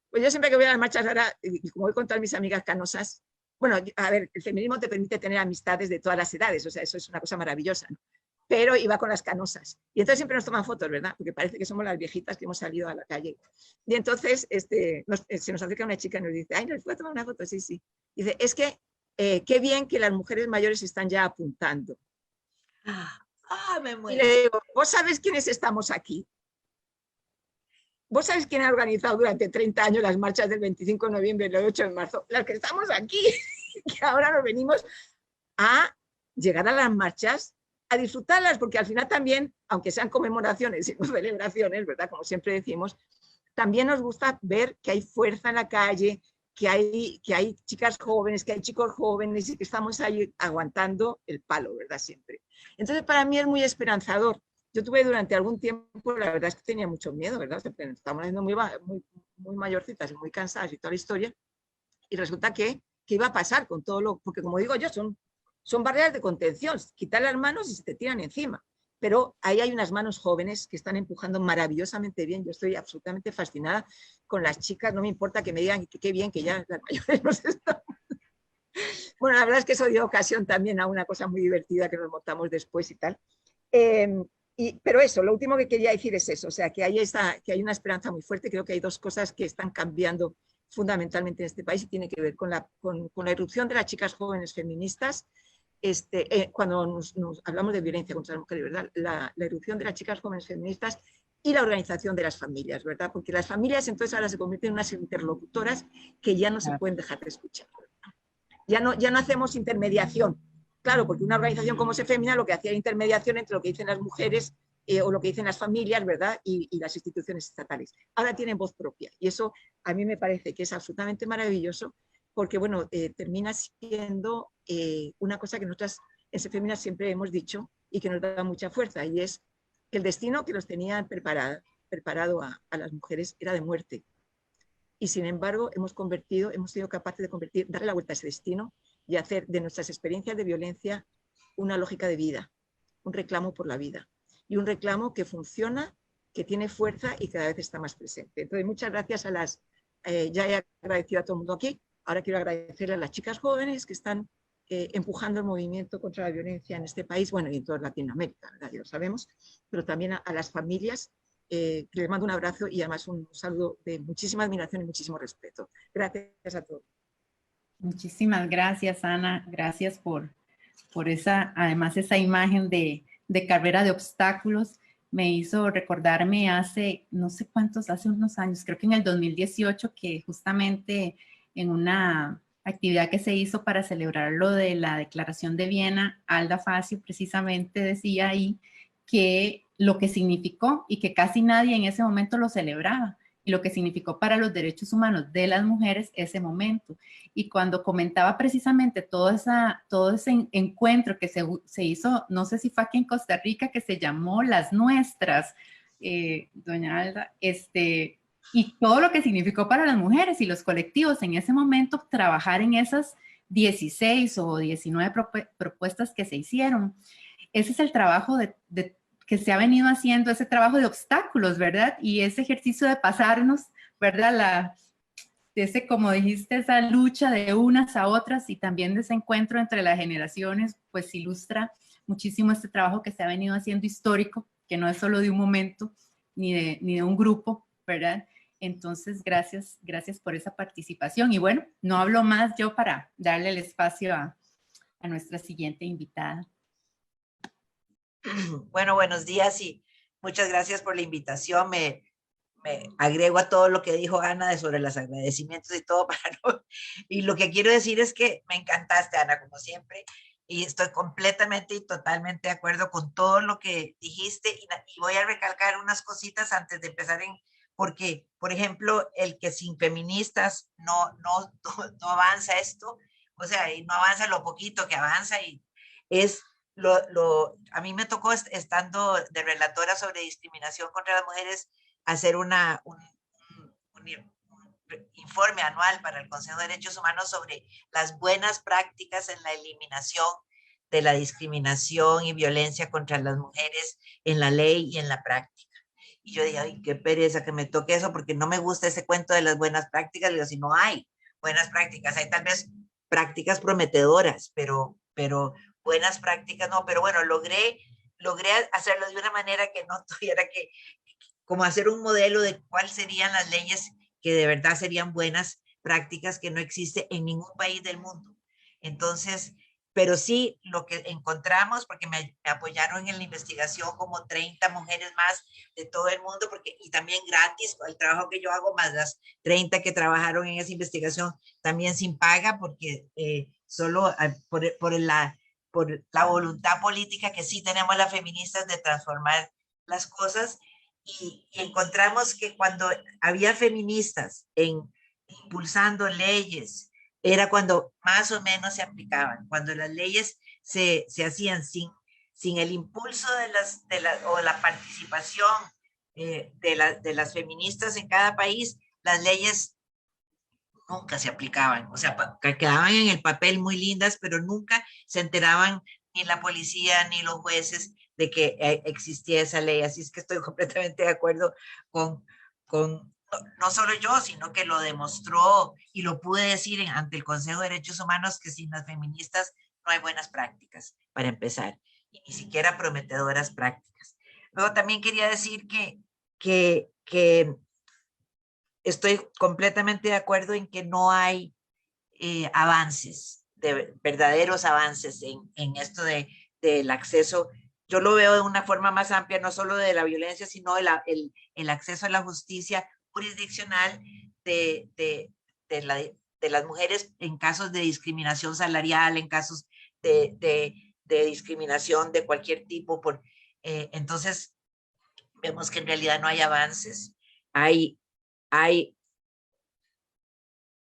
B: pues yo siempre que voy a las marchas ahora, y como voy con todas mis amigas canosas, bueno, a ver, el feminismo te permite tener amistades de todas las edades, o sea, eso es una cosa maravillosa, ¿no? Pero iba con las canosas. Y entonces siempre nos toman fotos, ¿verdad? Porque parece que somos las viejitas que hemos salido a la calle. Y entonces se nos acerca una chica y nos dice, ay, ¿nos puedo tomar una foto? Sí, sí. Dice, es que qué bien que las mujeres mayores están ya apuntando.
C: Me muero.
B: Y le digo, ¿vos sabés quiénes estamos aquí? ¿Vos sabés quién ha organizado durante 30 años las marchas del 25 de noviembre y el 8 de marzo? Las que estamos aquí, que ahora nos venimos a llegar a las marchas, a disfrutarlas, porque al final también, aunque sean conmemoraciones y no celebraciones, ¿verdad? Como siempre decimos, también nos gusta ver que hay fuerza en la calle, que hay chicas jóvenes, que hay chicos jóvenes y que estamos ahí aguantando el palo, ¿verdad? Siempre. Entonces, para mí es muy esperanzador. Yo tuve durante algún tiempo, la verdad es que tenía mucho miedo, ¿verdad? Estamos siendo muy mayorcitas y muy cansadas y toda la historia. Y resulta que iba a pasar con todo lo, porque como digo yo, son barreras de contención, quitar las manos y se te tiran encima. Pero ahí hay unas manos jóvenes que están empujando maravillosamente bien. Yo estoy absolutamente fascinada con las chicas, no me importa que me digan que qué bien que ya las mayores nos están. Bueno, la verdad es que eso dio ocasión también a una cosa muy divertida que nos montamos después y tal. Pero eso, lo último que quería decir es eso, o sea, que hay una esperanza muy fuerte. Creo que hay dos cosas que están cambiando fundamentalmente en este país y tiene que ver con la irrupción de las chicas jóvenes feministas. Cuando nos hablamos de violencia contra las mujeres, ¿verdad? La irrupción de las chicas jóvenes feministas y la organización de las familias, ¿verdad? Porque las familias entonces ahora se convierten en unas interlocutoras que ya no se pueden dejar de escuchar. Ya no hacemos intermediación. Claro, porque una organización como Sefemina lo que hacía era intermediación entre lo que dicen las mujeres o lo que dicen las familias, ¿verdad? Y las instituciones estatales. Ahora tienen voz propia y eso a mí me parece que es absolutamente maravilloso porque, bueno, termina siendo una cosa que nosotras en Sefemina siempre hemos dicho y que nos da mucha fuerza, y es que el destino que los tenía preparado a las mujeres era de muerte. Y sin embargo, hemos sido capaces de darle la vuelta a ese destino y hacer de nuestras experiencias de violencia una lógica de vida, un reclamo por la vida y un reclamo que funciona, que tiene fuerza y cada vez está más presente. Entonces, muchas gracias ya he agradecido a todo el mundo aquí, ahora quiero agradecerle a las chicas jóvenes que están empujando el movimiento contra la violencia en este país, bueno, y en toda Latinoamérica, ¿verdad? Ya lo sabemos, pero también a las familias, que les mando un abrazo y además un saludo de muchísima admiración y muchísimo respeto. Gracias a todos.
A: Muchísimas gracias, Ana. Gracias por además esa imagen de carrera de obstáculos. Me hizo recordarme hace, no sé cuántos, hace unos años, creo que en el 2018, que justamente en una actividad que se hizo para celebrar lo de la Declaración de Viena, Alda Facio precisamente decía ahí que lo que significó y que casi nadie en ese momento lo celebraba, y lo que significó para los derechos humanos de las mujeres ese momento. Y cuando comentaba precisamente todo ese encuentro que se hizo, no sé si fue aquí en Costa Rica, que se llamó Las Nuestras, doña Alda, y todo lo que significó para las mujeres y los colectivos en ese momento trabajar en esas 16 o 19 propuestas que se hicieron. Ese es el trabajo que se ha venido haciendo, ese trabajo de obstáculos, ¿verdad? Y ese ejercicio de pasarnos, ¿verdad? Como dijiste, esa lucha de unas a otras y también de ese encuentro entre las generaciones, pues ilustra muchísimo este trabajo que se ha venido haciendo histórico, que no es solo de un momento ni de un grupo, ¿verdad? Entonces, gracias por esa participación. Y bueno, no hablo más yo para darle el espacio a nuestra siguiente invitada.
C: Bueno, buenos días y muchas gracias por la invitación. Me agrego a todo lo que dijo Ana sobre los agradecimientos y todo. Y lo que quiero decir es que me encantaste, Ana, como siempre. Y estoy completamente y totalmente de acuerdo con todo lo que dijiste. Y voy a recalcar unas cositas antes de empezar porque, por ejemplo, el que sin feministas no avanza esto, o sea, y no avanza lo poquito que avanza y es a mí me tocó estando de relatora sobre discriminación contra las mujeres hacer un informe anual para el Consejo de Derechos Humanos sobre las buenas prácticas en la eliminación de la discriminación y violencia contra las mujeres en la ley y en la práctica. Y yo dije, ay, qué pereza que me toque eso, porque no me gusta ese cuento de las buenas prácticas. Digo, si no hay buenas prácticas, hay tal vez prácticas prometedoras, pero buenas prácticas no. Pero bueno, logré hacerlo de una manera que no tuviera que, como hacer un modelo de cuáles serían las leyes que de verdad serían buenas prácticas que no existe en ningún país del mundo. Entonces, pero sí lo que encontramos, porque me apoyaron en la investigación como 30 mujeres más de todo el mundo, y también gratis, el trabajo que yo hago, más las 30 que trabajaron en esa investigación, también sin paga, porque solo por la voluntad política que sí tenemos las feministas de transformar las cosas. Y encontramos que cuando había feministas impulsando leyes, era cuando más o menos se aplicaban, cuando las leyes se hacían sin el impulso o la participación de las feministas en cada país, las leyes nunca se aplicaban, o sea, quedaban en el papel muy lindas, pero nunca se enteraban ni la policía ni los jueces de que existía esa ley. Así es que estoy completamente de acuerdo con no solo yo, sino que lo demostró y lo pude decir ante el Consejo de Derechos Humanos, que sin las feministas no hay buenas prácticas, para empezar, y ni siquiera prometedoras prácticas. Luego también quería decir que estoy completamente de acuerdo en que no hay avances, verdaderos avances en esto del acceso. Yo lo veo de una forma más amplia, no solo de la violencia, sino el acceso a la justicia jurisdiccional de las mujeres en casos de discriminación salarial, en casos de discriminación de cualquier tipo. Entonces, vemos que en realidad no hay avances.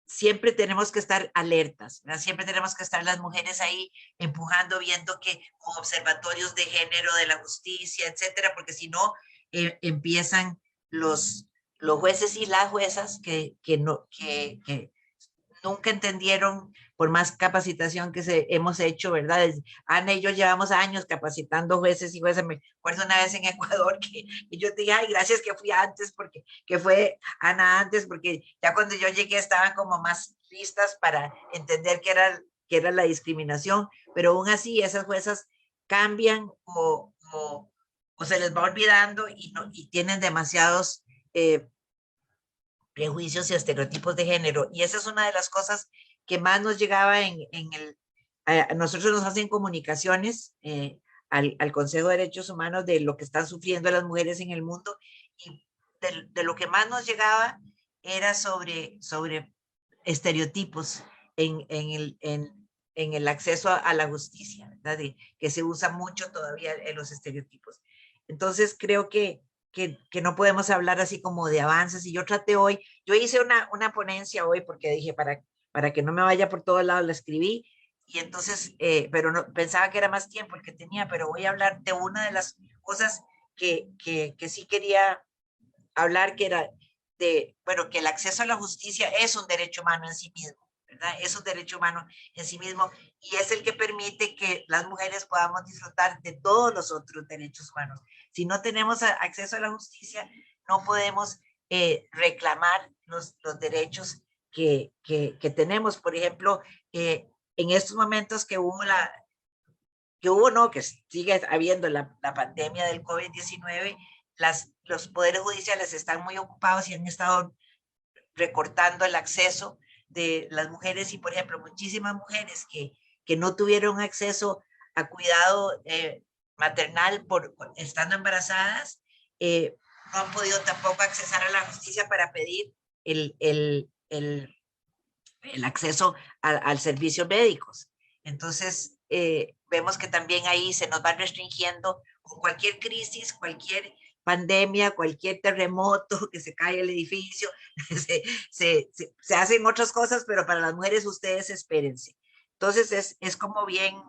C: Siempre tenemos que estar alertas, ¿verdad? Siempre tenemos que estar las mujeres ahí empujando, viendo que con observatorios de género de la justicia, etcétera, porque si no, empiezan los jueces y las juezas que nunca entendieron, por más capacitación que hemos hecho, ¿verdad? Ana y yo llevamos años capacitando jueces y juezas. Me acuerdo una vez en Ecuador que yo te dije, ay, gracias que fui antes, que fue Ana antes, porque ya cuando yo llegué estaban como más listas para entender qué era la discriminación, pero aún así esas juezas cambian o se les va olvidando y tienen demasiados prejuicios y estereotipos de género. Y esa es una de las cosas que más nos llegaba nosotros nos hacen comunicaciones al Consejo de Derechos Humanos de lo que están sufriendo las mujeres en el mundo, y de lo que más nos llegaba era sobre estereotipos en el acceso a la justicia, ¿verdad? Que se usa mucho todavía en los estereotipos. Entonces creo que no podemos hablar así como de avances. Y yo traté hoy, yo hice una ponencia hoy porque dije, para que no me vaya por todos lados, la escribí, y entonces, pero no, pensaba que era más tiempo el que tenía, pero voy a hablar de una de las cosas que sí quería hablar, que era de, bueno, que el acceso a la justicia es un derecho humano en sí mismo, ¿verdad? Es un derecho humano en sí mismo y es el que permite que las mujeres podamos disfrutar de todos los otros derechos humanos. Si no tenemos acceso a la justicia, no podemos reclamar los derechos que tenemos. Por ejemplo, en estos momentos que sigue habiendo la pandemia del COVID-19, los poderes judiciales están muy ocupados y han estado recortando el acceso de las mujeres y, por ejemplo, muchísimas mujeres que no tuvieron acceso a cuidado maternal estando embarazadas, no han podido tampoco accesar a la justicia para pedir el acceso al servicio médicos. Entonces, vemos que también ahí se nos va restringiendo con cualquier crisis, cualquier pandemia, cualquier terremoto, que se cae el edificio, se hacen otras cosas, pero para las mujeres ustedes espérense. Entonces, es como bien,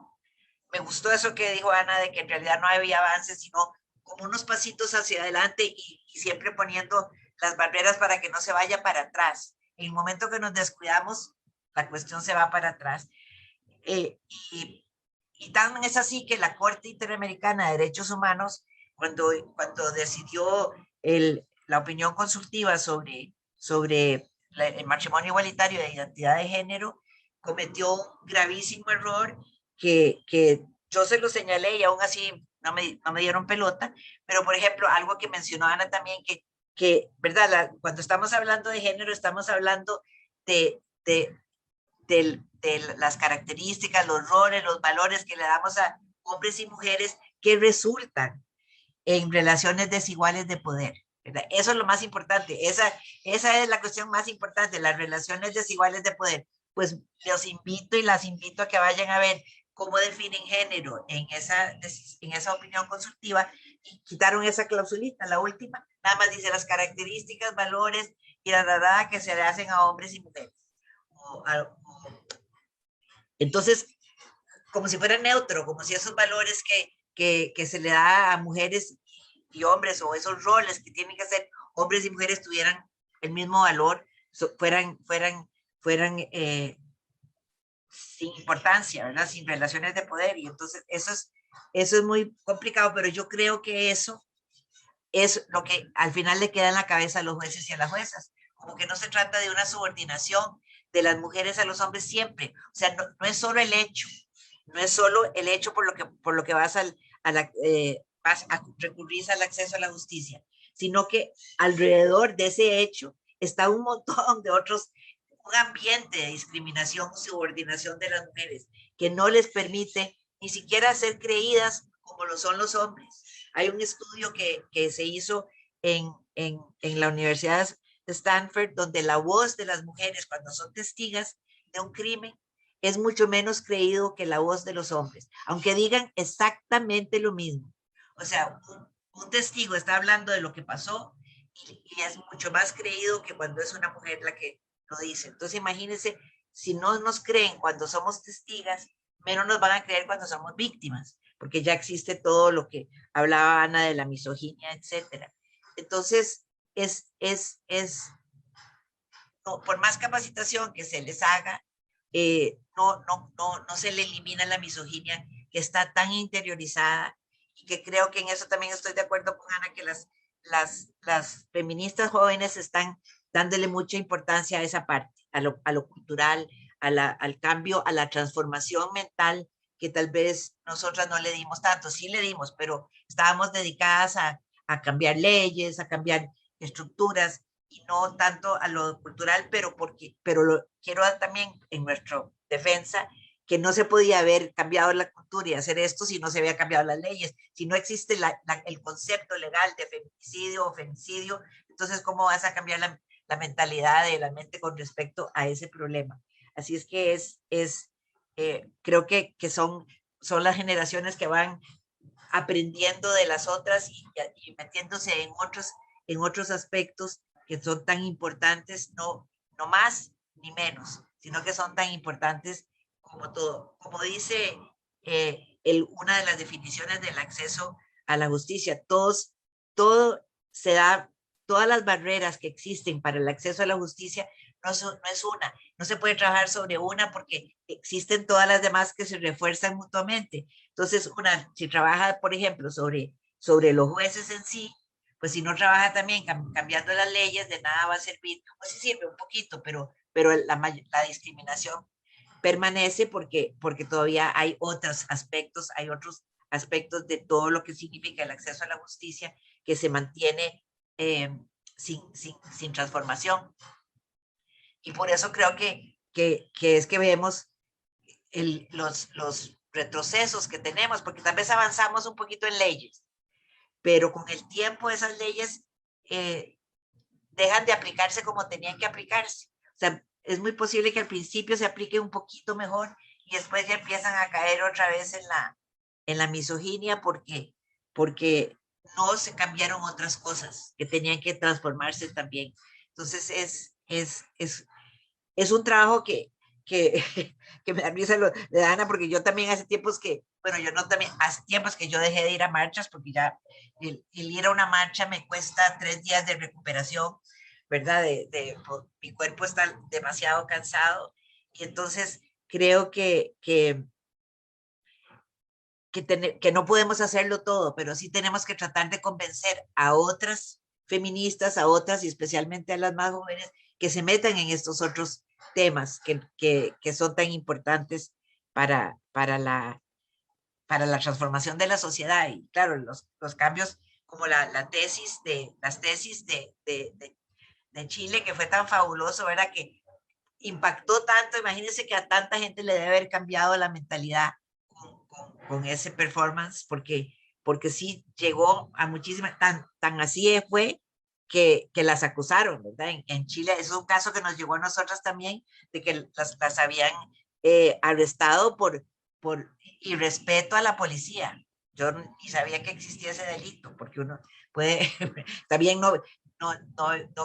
C: me gustó eso que dijo Ana, de que en realidad no había avances, sino como unos pasitos hacia adelante y siempre poniendo las barreras para que no se vaya para atrás. En el momento que nos descuidamos, la cuestión se va para atrás. Y también es así que la Corte Interamericana de Derechos Humanos, cuando decidió la opinión consultiva sobre el matrimonio igualitario de identidad de género, cometió un gravísimo error que yo se lo señalé y aún así no me dieron pelota, pero por ejemplo, algo que mencionó Ana también, ¿verdad? Cuando estamos hablando de género, estamos hablando de las características, los roles, los valores que le damos a hombres y mujeres que resultan en relaciones desiguales de poder, ¿verdad? Eso es lo más importante. Esa es la cuestión más importante, las relaciones desiguales de poder. Pues los invito y las invito a que vayan a ver cómo definen género en esa opinión consultiva y quitaron esa clausulita, la última. Nada más dice las características, valores y la que se le hacen a hombres y mujeres. Entonces, como si fuera neutro, como si esos valores que se le da a mujeres y hombres o esos roles que tienen que hacer hombres y mujeres tuvieran el mismo valor, fueran sin importancia, ¿verdad? Sin relaciones de poder. Y entonces eso es muy complicado, pero yo creo que eso es lo que al final le queda en la cabeza a los jueces y a las juezas. Como que no se trata de una subordinación de las mujeres a los hombres siempre. O sea, no es solo el hecho, no es solo el hecho por lo que vas a recurrir al acceso a la justicia, sino que alrededor de ese hecho está un montón de otros, un ambiente de discriminación y subordinación de las mujeres que no les permite ni siquiera ser creídas como lo son los hombres. Hay un estudio que se hizo en la Universidad de Stanford, donde la voz de las mujeres cuando son testigas de un crimen es mucho menos creído que la voz de los hombres, aunque digan exactamente lo mismo. O sea, un testigo está hablando de lo que pasó y es mucho más creído que cuando es una mujer la que lo dice. Entonces, imagínense, si no nos creen cuando somos testigas, menos nos van a creer cuando somos víctimas, porque ya existe todo lo que hablaba Ana de la misoginia, etcétera. Entonces, no, por más capacitación que se les haga, no se le elimina la misoginia que está tan interiorizada y que creo que en eso también estoy de acuerdo con Ana, que las feministas jóvenes están dándole mucha importancia a esa parte, a lo cultural, al cambio, a la transformación mental que tal vez nosotras no le dimos tanto, sí le dimos, pero estábamos dedicadas a cambiar leyes, a cambiar estructuras y no tanto a lo cultural, pero quiero también en nuestra defensa que no se podía haber cambiado la cultura y hacer esto si no se había cambiado las leyes, si no existe el concepto legal de feminicidio o femicidio, entonces ¿cómo vas a cambiar la mentalidad de la mente con respecto a ese problema? Así es que creo que son las generaciones que van aprendiendo de las otras y metiéndose en otros aspectos que son tan importantes, no más ni menos, sino que son tan importantes como todo. Como dice una de las definiciones del acceso a la justicia. Todo se da, todas las barreras que existen para el acceso a la justicia no es una, no se puede trabajar sobre una porque existen todas las demás que se refuerzan mutuamente. Entonces, si trabaja, por ejemplo, sobre los jueces en sí, pues si no trabaja también cambiando las leyes, de nada va a servir. Pues sí sirve un poquito, pero la discriminación permanece porque todavía hay otros aspectos de todo lo que significa el acceso a la justicia que se mantiene sin transformación. Y por eso creo que es que vemos los retrocesos que tenemos, porque tal vez avanzamos un poquito en leyes, pero con el tiempo esas leyes dejan de aplicarse como tenían que aplicarse. O sea, es muy posible que al principio se aplique un poquito mejor y después ya empiezan a caer otra vez en la misoginia porque no se cambiaron otras cosas que tenían que transformarse también. Entonces es un trabajo que me da risa de Ana, porque yo también hace tiempos que yo dejé de ir a marchas, porque ya el ir a una marcha me cuesta 3 días de recuperación, ¿verdad? Mi cuerpo está demasiado cansado, y entonces creo que no podemos hacerlo todo, pero sí tenemos que tratar de convencer a otras feministas, a otras y especialmente a las más jóvenes, que se metan en estos otros temas que son tan importantes para la transformación de la sociedad. Y claro, los cambios como las tesis de Chile, que fue tan fabuloso, ¿verdad? Que impactó tanto. Imagínense que a tanta gente le debe haber cambiado la mentalidad con ese performance, porque sí llegó a muchísimas, tan así fue que las acusaron, ¿verdad? En Chile es un caso que nos llegó a nosotras también, de que las habían arrestado por irrespeto a la policía. Yo ni sabía que existía ese delito, porque uno puede, también no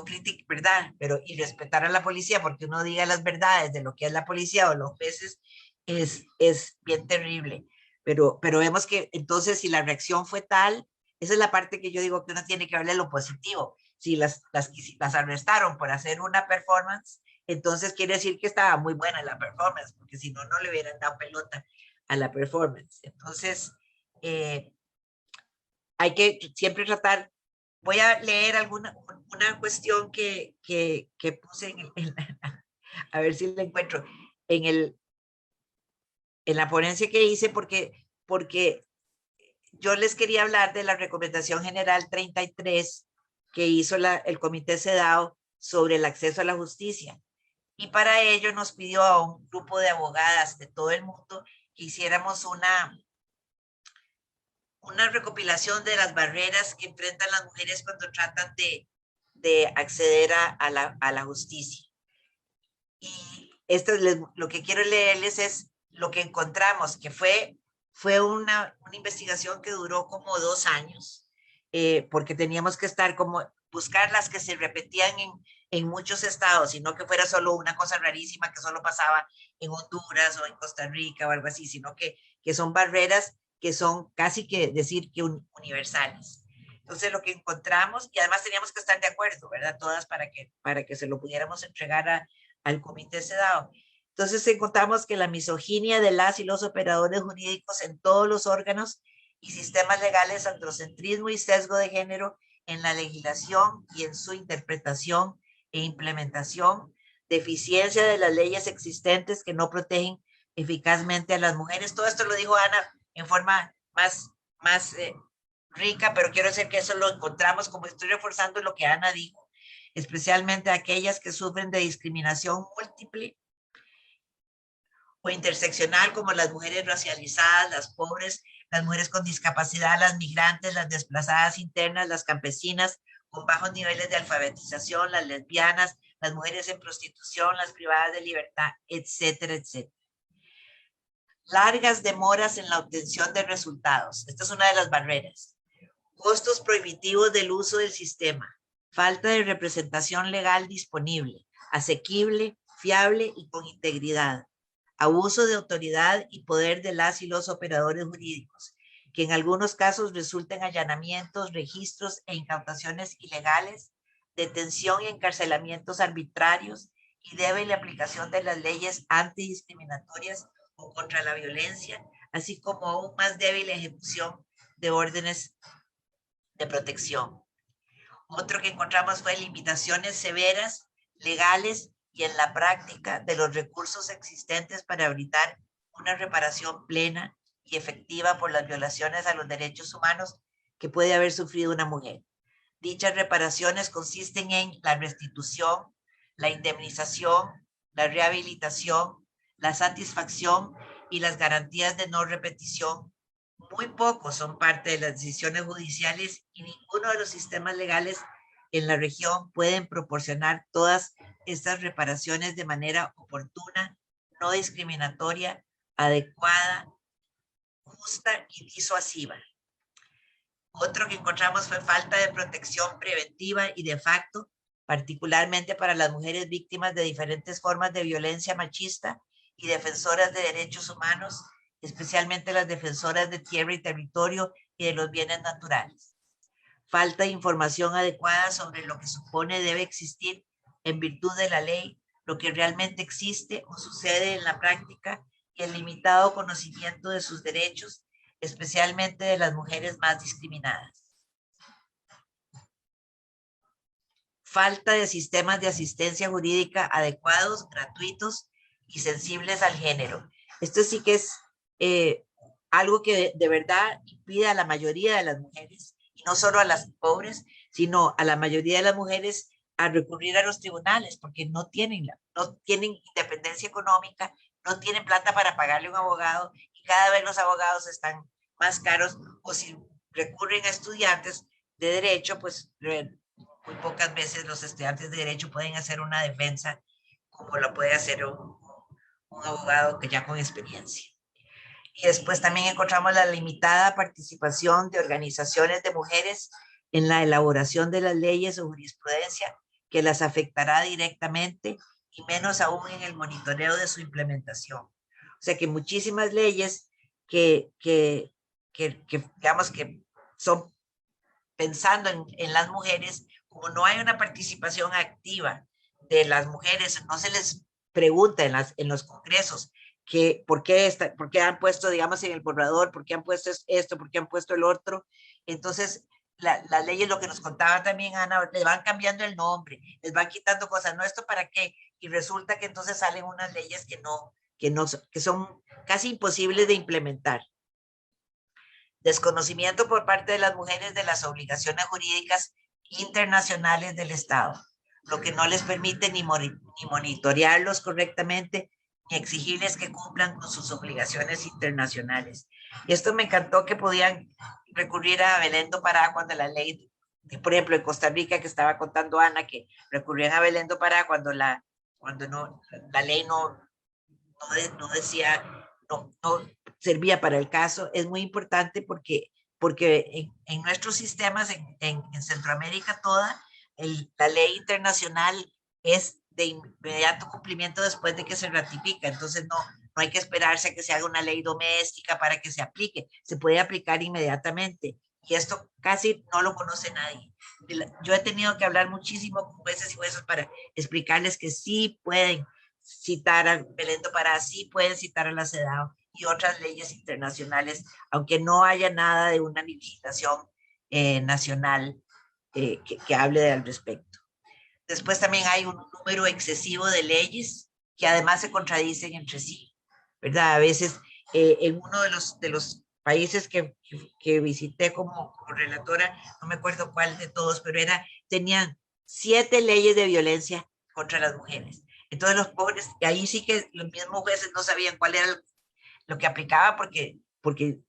C: criticar, ¿verdad? Pero irrespetar a la policía porque uno diga las verdades de lo que es la policía o los jueces es bien terrible. Pero vemos que entonces si la reacción fue tal, esa es la parte que yo digo que uno tiene que verle lo positivo. Si las arrestaron por hacer una performance, entonces quiere decir que estaba muy buena la performance, porque si no, no le hubieran dado pelota a la performance. Entonces, hay que siempre tratar. Voy a leer una cuestión que puse a ver si la encuentro, en la ponencia que hice, porque yo les quería hablar de la Recomendación General 33 que hizo el Comité CEDAW sobre el acceso a la justicia. Y para ello nos pidió a un grupo de abogadas de todo el mundo que hiciéramos una recopilación de las barreras que enfrentan las mujeres cuando tratan de acceder a la justicia. Y esto lo que quiero leerles es lo que encontramos, que fue una investigación que duró como 2 años, porque teníamos que buscar las que se repetían en muchos estados, y no que fuera solo una cosa rarísima que solo pasaba en Honduras o en Costa Rica o algo así, sino que son barreras que son casi que decir que universales. Entonces lo que encontramos, y además teníamos que estar de acuerdo, ¿verdad? Todas para que se lo pudiéramos entregar al Comité CEDAW. Entonces encontramos que la misoginia de las y los operadores jurídicos en todos los órganos y sistemas legales, androcentrismo y sesgo de género en la legislación y en su interpretación e implementación, deficiencia de las leyes existentes que no protegen eficazmente a las mujeres. Todo esto lo dijo Ana en forma más rica, pero quiero decir que eso lo encontramos, como estoy reforzando lo que Ana dijo, especialmente aquellas que sufren de discriminación múltiple o interseccional, como las mujeres racializadas, las pobres, las mujeres con discapacidad, las migrantes, las desplazadas internas, las campesinas con bajos niveles de alfabetización, las lesbianas, las mujeres en prostitución, las privadas de libertad, etcétera, etcétera. Largas demoras en la obtención de resultados. Esta es una de las barreras. Costos prohibitivos del uso del sistema. Falta de representación legal disponible, asequible, fiable y con integridad. Abuso de autoridad y poder de las y los operadores jurídicos. que en algunos casos resulta en allanamientos, registros e incautaciones ilegales, detención y encarcelamientos arbitrarios, y debe la aplicación de las leyes antidiscriminatorias o contra la violencia, así como aún más débil ejecución de órdenes de protección. Otro que encontramos fue limitaciones severas, legales y en la práctica de los recursos existentes para brindar una reparación plena y efectiva por las violaciones a los derechos humanos que puede haber sufrido una mujer. Dichas reparaciones consisten en la restitución, la indemnización, la rehabilitación, la satisfacción y las garantías de no repetición. Muy pocos son parte de las decisiones judiciales y ninguno de los sistemas legales en la región pueden proporcionar todas estas reparaciones de manera oportuna, no discriminatoria, adecuada, justa y disuasiva. Otro que encontramos fue falta de protección preventiva y de facto, particularmente para las mujeres víctimas de diferentes formas de violencia machista y defensoras de derechos humanos, especialmente las defensoras de tierra y territorio y de los bienes naturales. Falta de información adecuada sobre lo que supone debe existir en virtud de la ley, lo que realmente existe o sucede en la práctica y el limitado conocimiento de sus derechos, especialmente de las mujeres más discriminadas. Falta de sistemas de asistencia jurídica adecuados, gratuitos y sensibles al género. Esto sí que es algo que de verdad impide a la mayoría de las mujeres, y no solo a las pobres, sino a la mayoría de las mujeres a recurrir a los tribunales, porque no tienen independencia económica, no tienen plata para pagarle a un abogado, y cada vez los abogados están más caros, o si recurren a estudiantes de derecho, pues muy pocas veces los estudiantes de derecho pueden hacer una defensa como lo puede hacer un abogado que ya con experiencia. Y después también encontramos la limitada participación de organizaciones de mujeres en la elaboración de las leyes o jurisprudencia que las afectará directamente y menos aún en el monitoreo de su implementación. O sea que muchísimas leyes que digamos que son pensando en las mujeres, como no hay una participación activa de las mujeres, no se les pregunta en los congresos que por qué han puesto, digamos, en el borrador, por qué han puesto esto, por qué han puesto el otro. Entonces, las leyes, lo que nos contaba también Ana, le van cambiando el nombre, les van quitando cosas, ¿no? ¿Esto para qué? Y resulta que entonces salen unas leyes que son casi imposibles de implementar. Desconocimiento por parte de las mujeres de las obligaciones jurídicas internacionales del Estado, lo que no les permite ni monitorearlos correctamente, ni exigirles que cumplan con sus obligaciones internacionales. Y esto me encantó, que podían recurrir a Belén do Pará cuando la ley, por ejemplo, en Costa Rica, que estaba contando Ana, que recurrían a Belén do Pará cuando la ley no decía, no servía para el caso. Es muy importante porque en nuestros sistemas, en Centroamérica toda, la ley internacional es de inmediato cumplimiento después de que se ratifica. Entonces no hay que esperarse a que se haga una ley doméstica para que se aplique. Se puede aplicar inmediatamente. Y esto casi no lo conoce nadie. Yo he tenido que hablar muchísimo con jueces y juezas para explicarles que sí pueden citar a Belén do Pará, sí pueden citar a la CEDAW y otras leyes internacionales, aunque no haya nada de una legislación nacional que hable al respecto. Después también hay un número excesivo de leyes que además se contradicen entre sí, ¿verdad? A veces en uno de los países que visité como relatora, no me acuerdo cuál de todos, pero tenían 7 leyes de violencia contra las mujeres. Entonces los pobres, ahí sí que los mismos jueces no sabían cuál era lo que aplicaba, porque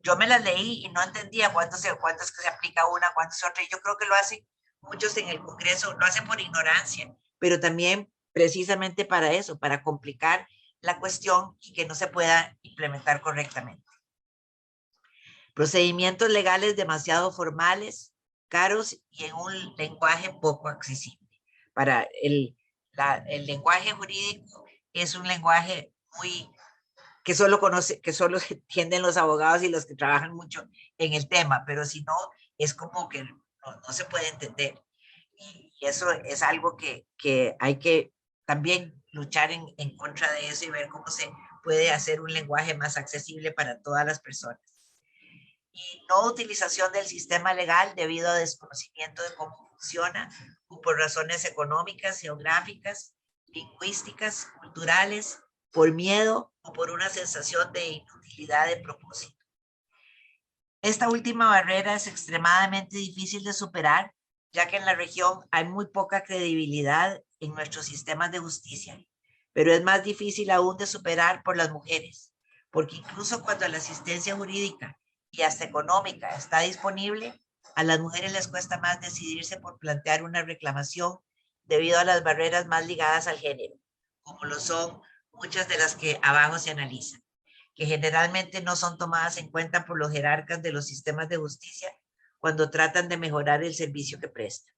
C: yo me las leí y no entendía cuántas es que se aplica una, cuántas otra. Y yo creo que lo hacen muchos en el Congreso, lo hacen por ignorancia, pero también precisamente para eso, para complicar la cuestión y que no se pueda implementar correctamente. Procedimientos legales demasiado formales, caros y en un lenguaje poco accesible. El lenguaje jurídico es un lenguaje muy que solo entienden los abogados y los que trabajan mucho en el tema, pero si no, es como que no se puede entender. Y eso es algo que hay que también luchar en contra de eso y ver cómo se puede hacer un lenguaje más accesible para todas las personas. Y no utilización del sistema legal debido a desconocimiento de cómo funciona o por razones económicas, geográficas, lingüísticas, culturales, por miedo o por una sensación de inutilidad de propósito. Esta última barrera es extremadamente difícil de superar, ya que en la región hay muy poca credibilidad en nuestros sistemas de justicia, pero es más difícil aún de superar por las mujeres, porque incluso cuando la asistencia jurídica y hasta económica está disponible, a las mujeres les cuesta más decidirse por plantear una reclamación debido a las barreras más ligadas al género, como lo son muchas de las que abajo se analizan, que generalmente no son tomadas en cuenta por los jerarcas de los sistemas de justicia cuando tratan de mejorar el servicio que prestan.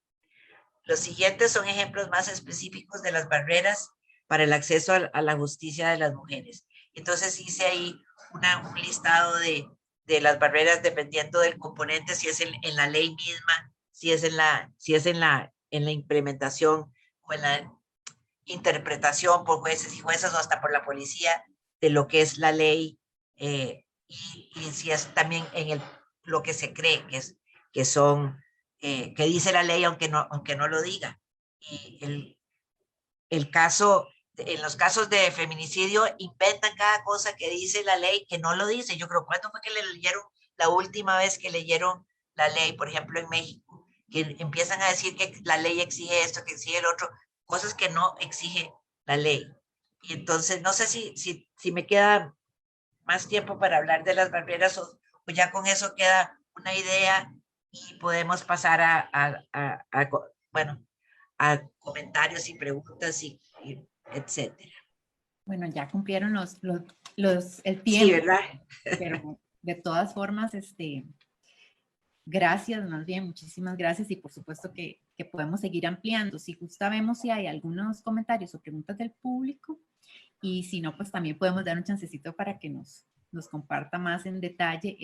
C: Los siguientes son ejemplos más específicos de las barreras para el acceso a la justicia de las mujeres. Entonces hice ahí un listado de las barreras dependiendo del componente, si es en la ley misma, si es en la implementación o en la interpretación por jueces y juezas o hasta por la policía de lo que es la ley, y si es también en lo que se cree que dice la ley aunque no lo diga. Y en los casos de feminicidio inventan cada cosa que dice la ley que no lo dice. Yo creo, ¿cuándo fue que le leyeron la última vez que leyeron la ley, por ejemplo, en México? Que empiezan a decir que la ley exige esto, que exige el otro, cosas que no exige la ley. Y entonces, no sé si me queda más tiempo para hablar de las barreras o ya con eso queda una idea y podemos pasar a comentarios y preguntas y etcétera.
A: Bueno, ya cumplieron el tiempo.
C: Sí, ¿verdad?
A: Pero de todas formas, gracias, más bien, muchísimas gracias, y por supuesto que podemos seguir ampliando. Si gusta, vemos si hay algunos comentarios o preguntas del público, y si no, pues también podemos dar un chancecito para que nos comparta más en detalle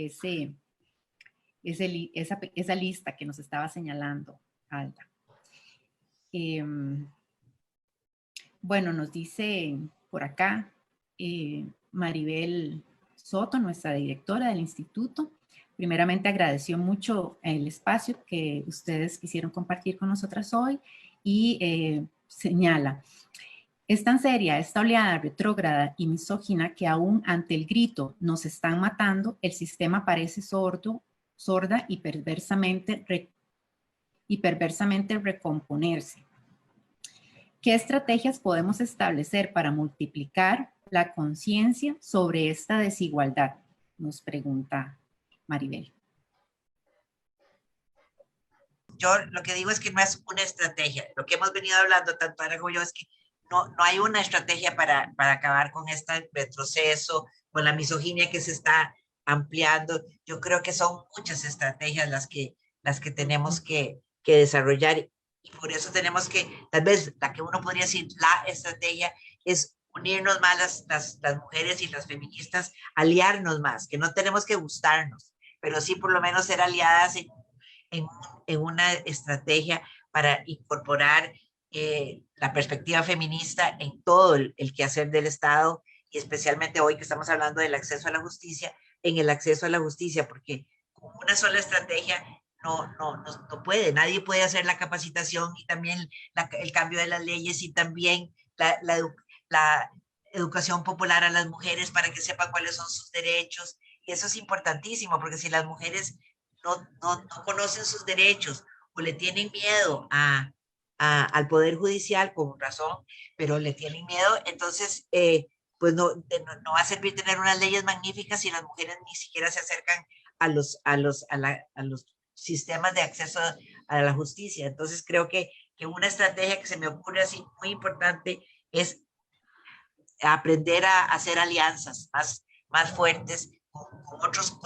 A: esa lista que nos estaba señalando Alda. Bueno, nos dice por acá Maribel Soto, nuestra directora del instituto. Primeramente agradeció mucho el espacio que ustedes quisieron compartir con nosotras hoy y señala: es tan seria esta oleada retrógrada y misógina que aún ante el grito "nos están matando", el sistema parece sorda y perversamente recomponerse. ¿Qué estrategias podemos establecer para multiplicar la conciencia sobre esta desigualdad? Nos pregunta Maribel.
C: Yo lo que digo es que no es una estrategia. Lo que hemos venido hablando tanto Ana como yo es que no hay una estrategia para acabar con este retroceso, con la misoginia que se está ampliando. Yo creo que son muchas estrategias las que tenemos que desarrollar, y por eso tenemos que, tal vez la que uno podría decir, la estrategia es unirnos más las mujeres y las feministas, aliarnos más, que no tenemos que gustarnos, pero sí por lo menos ser aliadas en una estrategia para incorporar la perspectiva feminista en todo el quehacer del Estado, y especialmente hoy que estamos hablando del acceso a la justicia, en el acceso a la justicia, porque con una sola estrategia no puede, nadie puede hacer la capacitación y también el cambio de las leyes y también la educación popular a las mujeres para que sepan cuáles son sus derechos. Y eso es importantísimo, porque si las mujeres no conocen sus derechos o le tienen miedo al Poder Judicial, con razón, pero le tienen miedo, entonces pues no va a servir tener unas leyes magníficas si las mujeres ni siquiera se acercan a los sistemas de acceso a la justicia. Entonces creo que una estrategia que se me ocurre así muy importante es aprender a hacer alianzas más fuertes con otros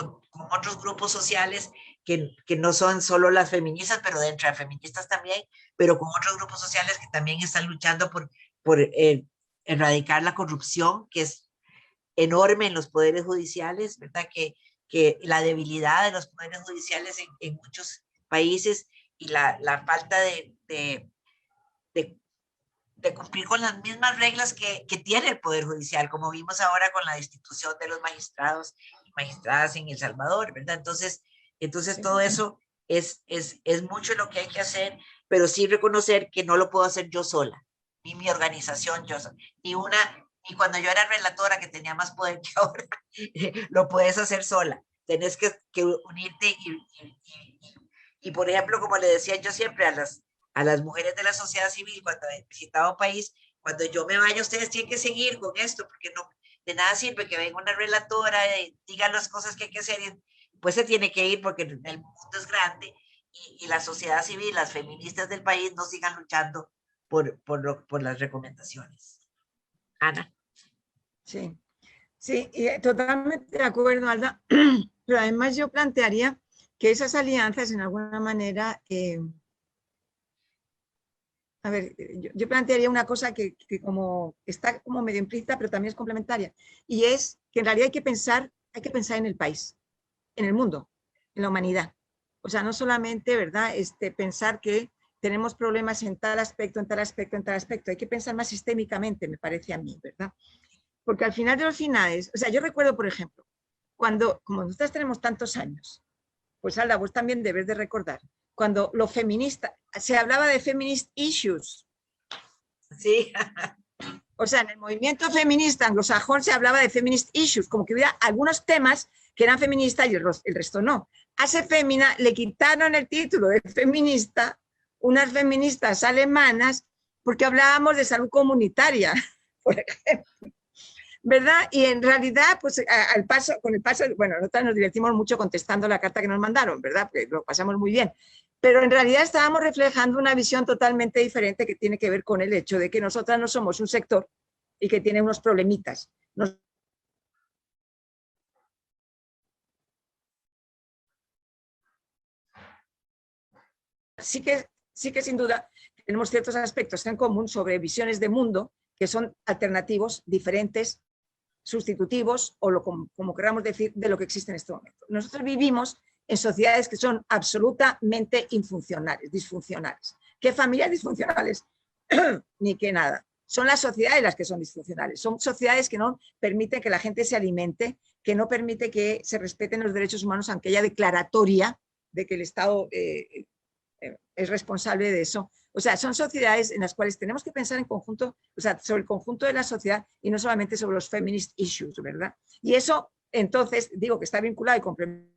C: grupos sociales que no son solo las feministas, pero dentro de feministas también, pero con otros grupos sociales que también están luchando por erradicar la corrupción, que es enorme en los poderes judiciales, ¿verdad? Que la debilidad de los poderes judiciales en muchos países y la falta de cumplir con las mismas reglas que tiene el Poder Judicial, como vimos ahora con la destitución de los magistrados y magistradas en El Salvador, ¿verdad? Entonces sí. Todo eso es mucho lo que hay que hacer, pero sí reconocer que no lo puedo hacer yo sola, ni mi organización yo sola, ni cuando yo era relatora, que tenía más poder que ahora, lo puedes hacer sola. Tenés que unirte y, por ejemplo, como le decía yo siempre a las mujeres de la sociedad civil cuando he visitado un país, cuando yo me vaya, ustedes tienen que seguir con esto, porque no, de nada sirve que venga una relatora y diga las cosas que hay que hacer, y pues se tiene que ir porque el mundo es grande y la sociedad civil, las feministas del país no sigan luchando por las recomendaciones. Ana.
B: Sí, sí, totalmente de acuerdo, Alda, pero además yo plantearía que esas alianzas en alguna manera... A ver, yo plantearía una cosa que como está como medio implícita, pero también es complementaria, y es que en realidad hay que pensar en el país, en el mundo, en la humanidad. O sea, no solamente, ¿verdad?, pensar que tenemos problemas en tal aspecto, en tal aspecto, en tal aspecto. Hay que pensar más sistémicamente, me parece a mí, ¿verdad? Porque al final de los finales, o sea, yo recuerdo, por ejemplo, cuando, como nosotros tenemos tantos años, pues Alda, vos también debes de recordar, cuando los feministas, se hablaba de feminist issues.
C: Sí.
B: O sea, en el movimiento feminista anglosajón se hablaba de feminist issues, como que hubiera algunos temas que eran feministas y el resto no. A Sefemina le quitaron el título de feminista unas feministas alemanas porque hablábamos de salud comunitaria, por ejemplo. ¿Verdad? Y en realidad, pues con el paso, bueno, nosotros nos divertimos mucho contestando la carta que nos mandaron, ¿verdad? Porque lo pasamos muy bien. Pero en realidad estábamos reflejando una visión totalmente diferente que tiene que ver con el hecho de que nosotras no somos un sector y que tiene unos problemitas. Sí que sin duda tenemos ciertos aspectos en común sobre visiones de mundo que son alternativos, diferentes, sustitutivos o como queramos decir de lo que existe en este momento. Nosotros vivimos en sociedades que son absolutamente infuncionales, disfuncionales. ¿Qué familias disfuncionales? Ni que nada. Son las sociedades las que son disfuncionales. Son sociedades que no permiten que la gente se alimente, que no permite que se respeten los derechos humanos, aunque haya declaratoria de que el Estado es responsable de eso. O sea, son sociedades en las cuales tenemos que pensar en conjunto, o sea, sobre el conjunto de la sociedad y no solamente sobre los feminist issues, ¿verdad? Y eso, entonces, digo que está vinculado y complementado.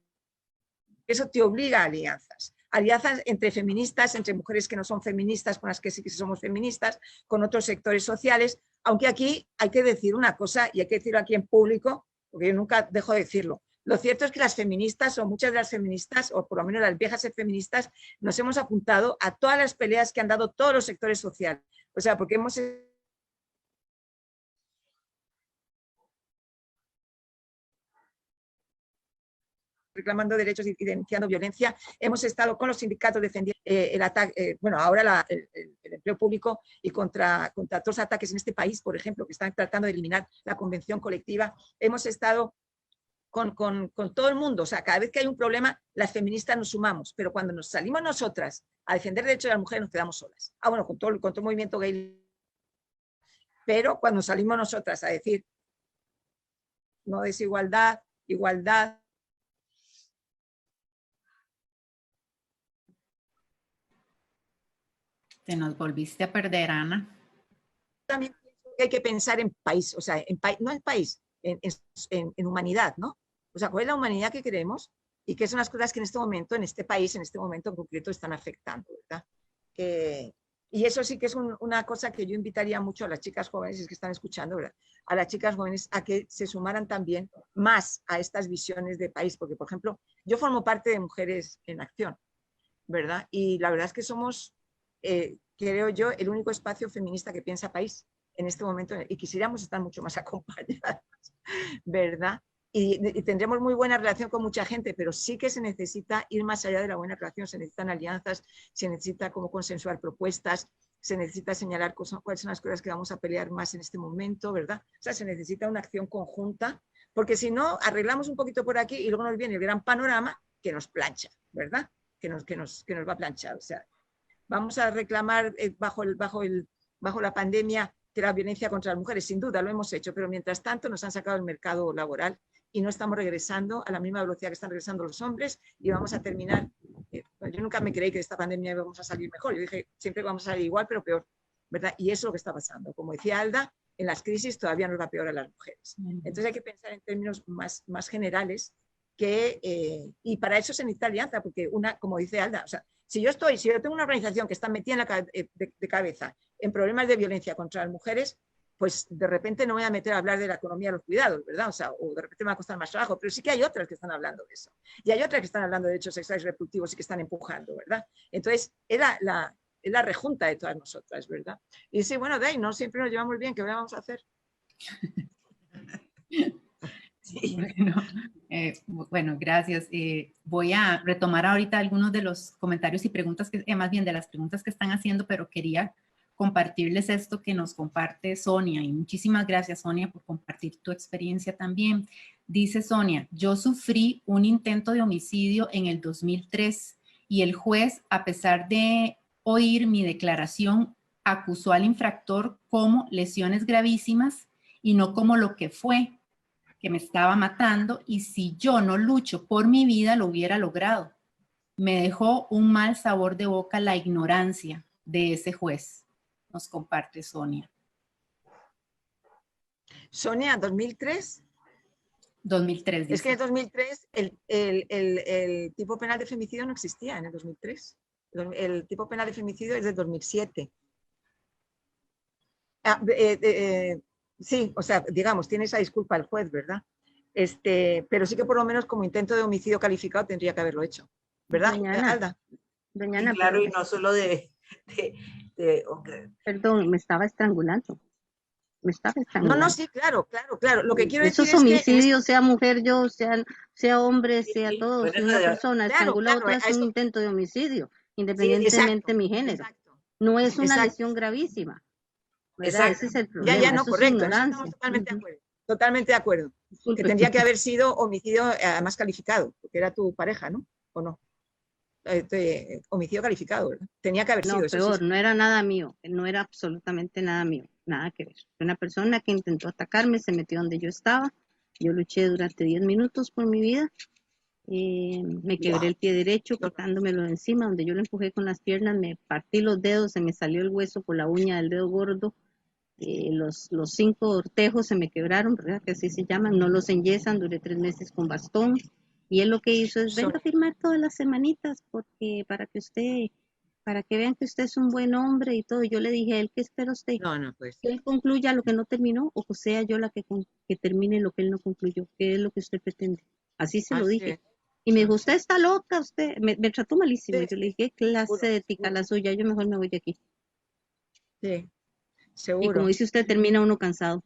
B: Eso te obliga a alianzas. Alianzas entre feministas, entre mujeres que no son feministas, con las que sí que somos feministas, con otros sectores sociales, aunque aquí hay que decir una cosa, y hay que decirlo aquí en público, porque yo nunca dejo de decirlo. Lo cierto es que las feministas, o muchas de las feministas, o por lo menos las viejas feministas, nos hemos apuntado a todas las peleas que han dado todos los sectores sociales. O sea, porque hemos reclamando derechos y denunciando violencia, hemos estado con los sindicatos defendiendo el ataque, bueno, ahora el empleo público y contra todos los ataques en este país, por ejemplo, que están tratando de eliminar la convención colectiva. Hemos estado con todo el mundo, o sea, cada vez que hay un problema, las feministas nos sumamos, pero cuando nos salimos nosotras a defender derechos de las mujeres nos quedamos solas. Ah, bueno, con todo el movimiento gay, pero cuando salimos nosotras a decir no desigualdad, igualdad.
A: Te nos volviste a perder, Ana.
B: También hay que pensar en país, o sea, no en país, en humanidad, ¿no? O sea, ¿cuál es la humanidad que queremos? Y qué son las cosas que en este momento, en este país, en este momento en concreto, están afectando, ¿verdad? Y eso sí que es una cosa que yo invitaría mucho a las chicas jóvenes que están escuchando, ¿verdad? A las chicas jóvenes a que se sumaran también más a estas visiones de país, porque, por ejemplo, yo formo parte de Mujeres en Acción, ¿verdad? Y la verdad es que somos, creo yo, el único espacio feminista que piensa país en este momento, y quisiéramos estar mucho más acompañadas, ¿verdad? Y tendremos muy buena relación con mucha gente, pero sí que se necesita ir más allá de la buena relación, se necesitan alianzas, se necesita como consensuar propuestas, se necesita señalar cuáles son las cosas que vamos a pelear más en este momento, ¿verdad? O sea, se necesita una acción conjunta, porque si no, arreglamos un poquito por aquí y luego nos viene el gran panorama que nos plancha, ¿verdad? Que nos va a planchar. O sea, vamos a reclamar bajo la pandemia de la violencia contra las mujeres, sin duda lo hemos hecho, pero mientras tanto nos han sacado del mercado laboral y no estamos regresando a la misma velocidad que están regresando los hombres y vamos a terminar. Yo nunca me creí que de esta pandemia íbamos a salir mejor, yo dije siempre vamos a salir igual pero peor, ¿verdad? Y eso es lo que está pasando. Como decía Alda, en las crisis todavía nos va peor a las mujeres. Entonces hay que pensar en términos más generales y para eso se necesita alianza, porque como dice Alda, o sea, si yo tengo una organización que está metida de cabeza en problemas de violencia contra las mujeres, pues de repente no voy a meter a hablar de la economía de los cuidados, ¿verdad? O sea, o de repente me va a costar más trabajo, pero sí que hay otras que están hablando de eso. Y hay otras que están hablando de derechos sexuales y reproductivos y que están empujando, ¿verdad? Entonces, es la rejunta de todas nosotras, ¿verdad? Y sí, bueno, de ahí no siempre nos llevamos bien, ¿qué vamos a hacer?
A: Sí. Bueno, gracias. Voy a retomar ahorita algunos de los comentarios y preguntas, más bien de las preguntas que están haciendo, pero quería compartirles esto que nos comparte Sonia. Y muchísimas gracias, Sonia, por compartir tu experiencia también. Dice Sonia, yo sufrí un intento de homicidio en el 2003 y el juez, a pesar de oír mi declaración, acusó al infractor como lesiones gravísimas y no como lo que fue, que me estaba matando, y si yo no lucho por mi vida lo hubiera logrado. Me dejó un mal sabor de boca la ignorancia de ese juez, nos comparte Sonia.
B: Sonia, 2003.
A: 2003. Dice.
B: Es que en 2003 el tipo penal de femicidio no existía en el 2003. El tipo penal de femicidio es de 2007. Sí, o sea, digamos, tiene esa disculpa el juez, ¿verdad? Pero sí que por lo menos como intento de homicidio calificado tendría que haberlo hecho, ¿verdad?
D: Doña
B: Alda.
D: Ana,
C: sí, claro, y no solo
D: okay. Perdón, me estaba estrangulando.
B: No, sí, claro. Lo que quiero decir
D: es que... homicidio, sea mujer yo, sea hombre, sea todo.
C: Bueno,
D: si una persona estrangula a otra, es un intento de homicidio, independientemente de mi género. Exacto, no es una lesión gravísima. ¿Verdad? Ese es el problema.
B: Ya, no, correcto. Estamos totalmente de acuerdo. Totalmente de acuerdo. Disculpe. Que tendría que haber sido homicidio más calificado, porque era tu pareja, ¿no? ¿O no? Homicidio calificado, ¿verdad? Tenía que haber sido.
D: No, peor, sí. No era nada mío, no era absolutamente nada mío, nada que ver. Una persona que intentó atacarme, se metió donde yo estaba, yo luché durante 10 minutos por mi vida, me quebré el pie derecho quitándomelo de encima, donde yo lo empujé con las piernas, me partí los dedos, se me salió el hueso por la uña del dedo gordo, los 5 ortejos se me quebraron, ¿verdad? Que así se llaman, no los enyesan, duré 3 meses con bastón. Y él lo que hizo es, venga a firmar todas las semanitas, porque para que vean que usted es un buen hombre y todo. Yo le dije a él, ¿qué espera usted?
B: Pues.
D: Que él concluya lo que no terminó, o sea yo la que termine lo que él no concluyó. ¿Qué es lo que usted pretende? Así se lo dije. Y me dijo, usted está loca, usted, me trató malísimo. Sí. Yo le dije, ¿qué clase de ética la suya? Yo mejor me voy de aquí.
B: Sí, seguro.
D: Y como dice usted, termina uno cansado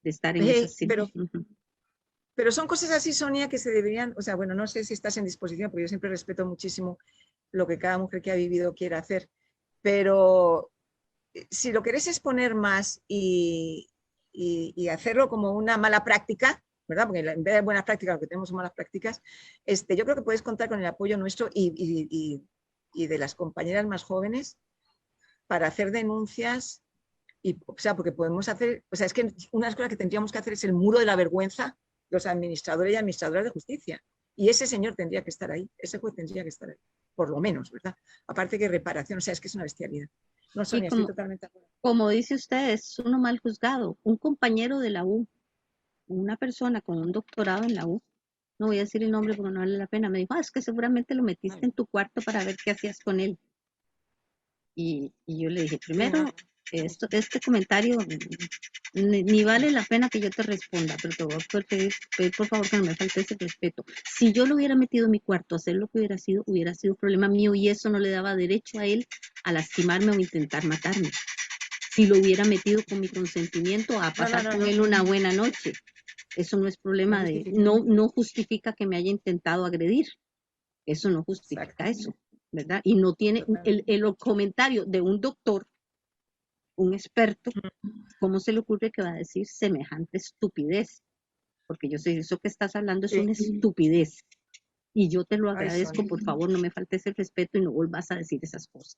D: de estar en esas
B: situaciones. Pero son cosas así, Sonia, que se deberían, o sea, bueno, no sé si estás en disposición, porque yo siempre respeto muchísimo lo que cada mujer que ha vivido quiera hacer, pero si lo querés exponer más y hacerlo como una mala práctica, ¿verdad? Porque en vez de buenas prácticas, lo que tenemos son malas prácticas, yo creo que puedes contar con el apoyo nuestro y de las compañeras más jóvenes para hacer denuncias, o sea, porque podemos hacer, o sea, es que una de las cosas que tendríamos que hacer es el muro de la vergüenza, los administradores y administradoras de justicia. Y ese señor tendría que estar ahí, ese juez tendría que estar ahí, por lo menos, ¿verdad? Aparte que reparación, o sea, es que es una bestialidad. No, Sonia, estoy totalmente de acuerdo.
D: Como dice usted, es uno mal juzgado. Un compañero de la U, una persona con un doctorado en la U, no voy a decir el nombre porque no vale la pena, me dijo, es que seguramente lo metiste en tu cuarto para ver qué hacías con él. Y yo le dije, primero, este comentario ni vale la pena que yo te responda, pero te voy a pedir por favor que no me falte ese respeto. Si yo lo hubiera metido en mi cuarto a hacer lo que hubiera sido problema mío, y eso no le daba derecho a él a lastimarme o intentar matarme. Si lo hubiera metido con mi consentimiento a pasar con él una buena noche, eso no es problema no justifica que me haya intentado agredir. Eso no justifica eso, ¿verdad? Y no tiene el comentario de un doctor un experto, ¿cómo se le ocurre que va a decir semejante estupidez? Porque yo sé, eso que estás hablando es una estupidez. Y yo te lo agradezco,
B: Sonia.
D: por favor, no me faltes el respeto y no vuelvas a decir esas cosas.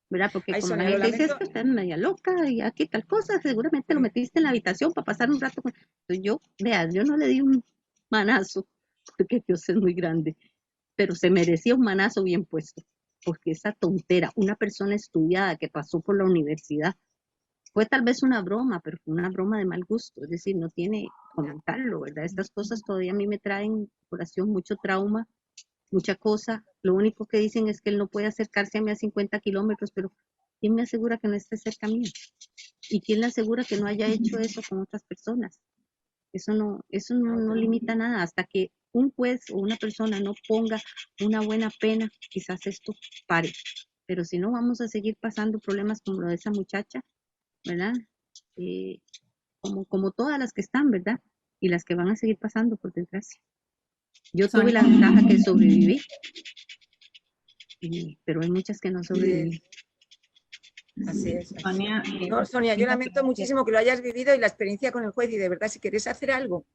D: ¿Verdad? Porque
B: Ay,
D: como
B: Sonia,
D: la
B: lo
D: gente dice, es
B: lamento.
D: que usted es media loca y aquí tal cosa, seguramente lo metiste en la habitación para pasar un rato. Entonces yo, vea, yo no le di un manazo, porque Dios es muy grande, pero se merecía un manazo bien puesto, porque esa tontera, una persona estudiada que pasó por la universidad, fue tal vez una broma, pero fue una broma de mal gusto, es decir, no tiene comentarlo, ¿verdad? Estas cosas todavía a mí me traen corazón mucho trauma, mucha cosa. Lo único que dicen es que él no puede acercarse a mí a 50 kilómetros, pero ¿quién me asegura que no esté cerca mío? ¿Y quién le asegura que no haya hecho eso con otras personas? Eso no limita nada. Hasta que un juez o una persona no ponga una buena pena, quizás esto pare. Pero si no, vamos a seguir pasando problemas como lo de esa muchacha, ¿verdad? Como todas las que están, ¿verdad? Y las que van a seguir pasando, por desgracia. Yo tuve la ventaja que sobreviví, pero hay muchas que no sobreviví.
B: Así es.
A: Sonia,
B: No, Sonia, yo lamento
A: gracias.
B: muchísimo que lo hayas vivido y la experiencia con el juez, y de verdad, si queréis hacer algo,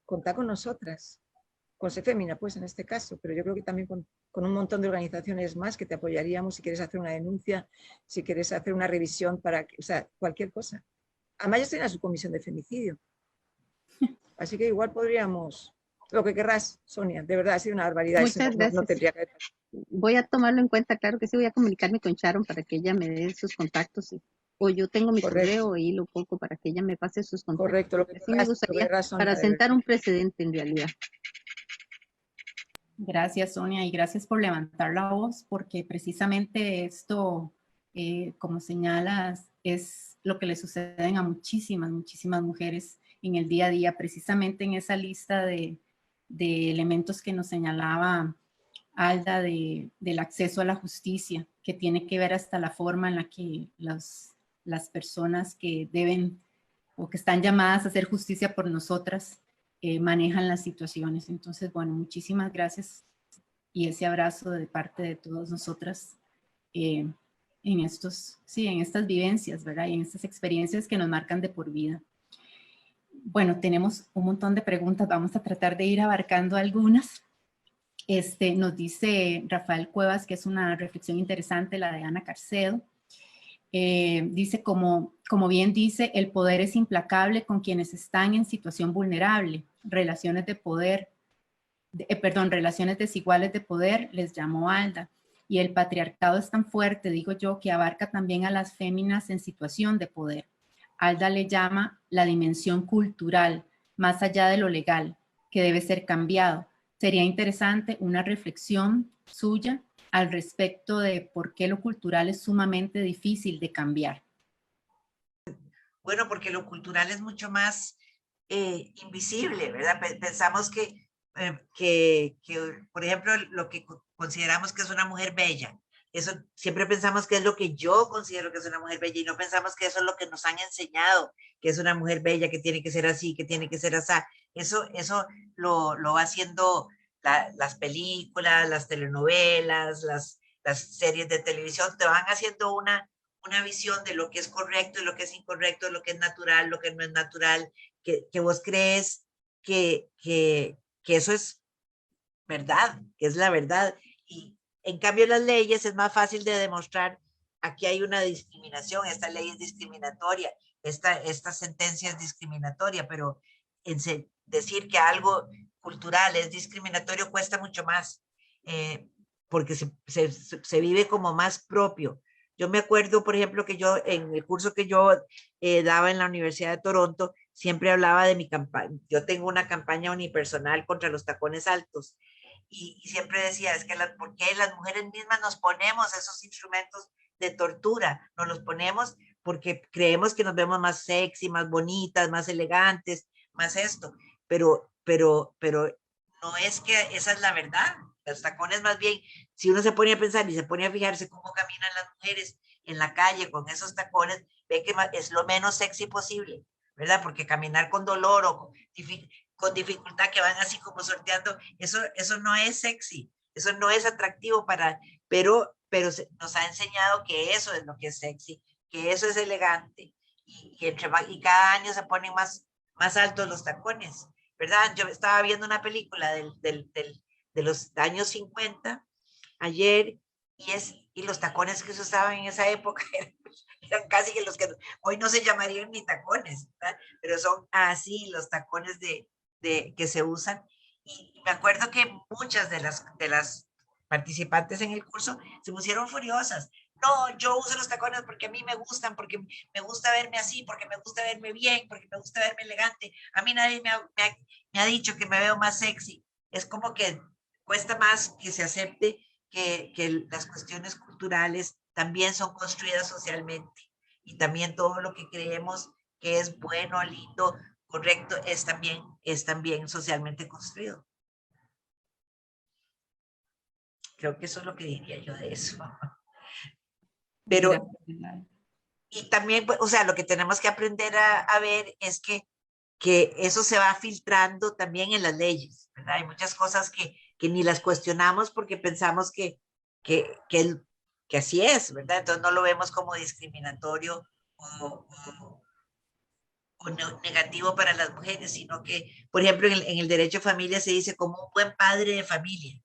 B: contá con nosotras, con Sefemina, pues en este caso, pero yo creo que también con un montón de organizaciones más que te apoyaríamos si quieres hacer una denuncia, si quieres hacer una revisión o sea, cualquier cosa. Además, yo estoy en la subcomisión de femicidio, así que igual podríamos, lo que querrás, Sonia, de verdad ha sido una barbaridad.
D: Muchas
B: No
D: gracias.
B: tendría que haber pasado.
D: Voy a tomarlo en cuenta, claro que sí, voy a comunicarme con Sharon para que ella me dé sus contactos. O yo tengo mi correo y lo pongo para que ella me pase sus contactos.
B: Correcto, lo que
D: Sí me gustaría,
B: Sonia,
D: para sentar un precedente en realidad.
A: Gracias, Sonia, y gracias por levantar la voz, porque precisamente esto, como señalas, es lo que le suceden a muchísimas, muchísimas mujeres en el día a día, precisamente en esa lista de elementos que nos señalaba Alda del acceso a la justicia, que tiene que ver hasta la forma en la que las personas que deben o que están llamadas a hacer justicia por nosotras manejan las situaciones. Entonces, bueno, muchísimas gracias y ese abrazo de parte de todas nosotras en estas vivencias, ¿verdad? Y en estas experiencias que nos marcan de por vida. Bueno, tenemos un montón de preguntas, vamos a tratar de ir abarcando algunas. Nos dice Rafael Cuevas que es una reflexión interesante la de Ana Carcedo. Dice, como bien dice, el poder es implacable con quienes están en situación vulnerable. Relaciones de poder, relaciones desiguales de poder, les llamó Alda. Y el patriarcado es tan fuerte, digo yo, que abarca también a las féminas en situación de poder. Alda le llama la dimensión cultural, más allá de lo legal, que debe ser cambiado. Sería interesante una reflexión suya al respecto de por qué lo cultural es sumamente difícil de cambiar.
C: Bueno, porque lo cultural es mucho más invisible, ¿verdad? Pensamos que, por ejemplo, lo que consideramos que es una mujer bella, eso siempre pensamos que es lo que yo considero que es una mujer bella y no pensamos que eso es lo que nos han enseñado, que es una mujer bella, que tiene que ser así, que tiene que ser así. Eso lo va haciendo las películas, las telenovelas, las series de televisión, te van haciendo una visión de lo que es correcto y lo que es incorrecto, lo que es natural, lo que no es natural, que vos crees que eso es verdad, que es la verdad. Y en cambio las leyes es más fácil de demostrar, aquí hay una discriminación, esta ley es discriminatoria, esta sentencia es discriminatoria, pero decir que algo cultural es discriminatorio cuesta mucho más, porque se vive como más propio. Yo me acuerdo, por ejemplo, que yo en el curso que yo daba en la Universidad de Toronto, siempre hablaba de mi campaña. Yo tengo una campaña unipersonal contra los tacones altos y siempre decía, es que ¿por qué las mujeres mismas nos ponemos esos instrumentos de tortura? Nos los ponemos porque creemos que nos vemos más sexy, más bonitas, más elegantes, más esto, pero no es que esa es la verdad. Los tacones más bien, si uno se pone a pensar y se pone a fijarse cómo caminan las mujeres en la calle con esos tacones, ve que es lo menos sexy posible, ¿verdad? Porque caminar con dolor o con dificultad que van así como sorteando, eso no es sexy, eso no es atractivo pero pero nos ha enseñado que eso es lo que es sexy, que eso es elegante, y cada año se ponen más altos los tacones, ¿verdad? Yo estaba viendo una película de los años 50 ayer, y los tacones que se usaban en esa época eran casi que los que hoy no se llamarían ni tacones, ¿verdad? Pero son así los tacones que se usan. Y me acuerdo que muchas de las participantes en el curso se pusieron furiosas. No, yo uso los tacones porque a mí me gustan, porque me gusta verme así, porque me gusta verme bien, porque me gusta verme elegante. A mí nadie me ha dicho que me veo más sexy. Es como que cuesta más que se acepte que las cuestiones culturales también son construidas socialmente, y también todo lo que creemos que es bueno, lindo, correcto, es también socialmente construido. Creo que eso es lo que diría yo de eso. Pero, y también, pues, o sea, lo que tenemos que aprender a ver es que eso se va filtrando también en las leyes, ¿verdad? Hay muchas cosas que ni las cuestionamos porque pensamos que así es, ¿verdad? Entonces no lo vemos como discriminatorio o negativo para las mujeres, sino que, por ejemplo, en el derecho a familia se dice como un buen padre de familia.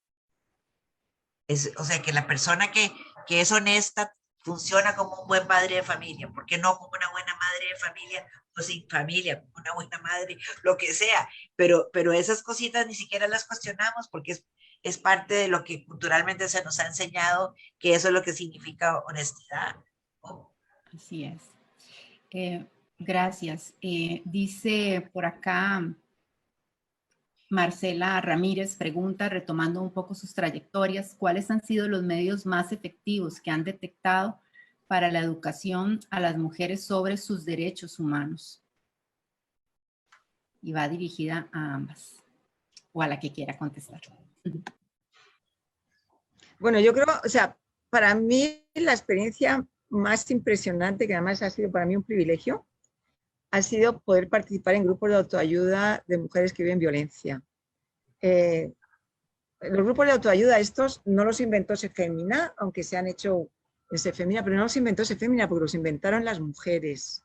C: O sea, que la persona que es honesta funciona como un buen padre de familia, porque no como una buena madre de familia o sin familia, como una buena madre, lo que sea. Pero esas cositas ni siquiera las cuestionamos porque es parte de lo que culturalmente se nos ha enseñado, que eso es lo que significa honestidad.
A: Así es. Gracias. Dice por acá Marcela Ramírez, pregunta, retomando un poco sus trayectorias, ¿cuáles han sido los medios más efectivos que han detectado para la educación a las mujeres sobre sus derechos humanos? Y va dirigida a ambas, o a la que quiera contestar.
B: Bueno, yo creo, o sea, para mí la experiencia más impresionante, que además ha sido para mí un privilegio, ha sido poder participar en grupos de autoayuda de mujeres que viven violencia. Los grupos de autoayuda estos no los inventó Sefemina, aunque se han hecho en Sefemina, pero no los inventó Sefemina porque los inventaron las mujeres,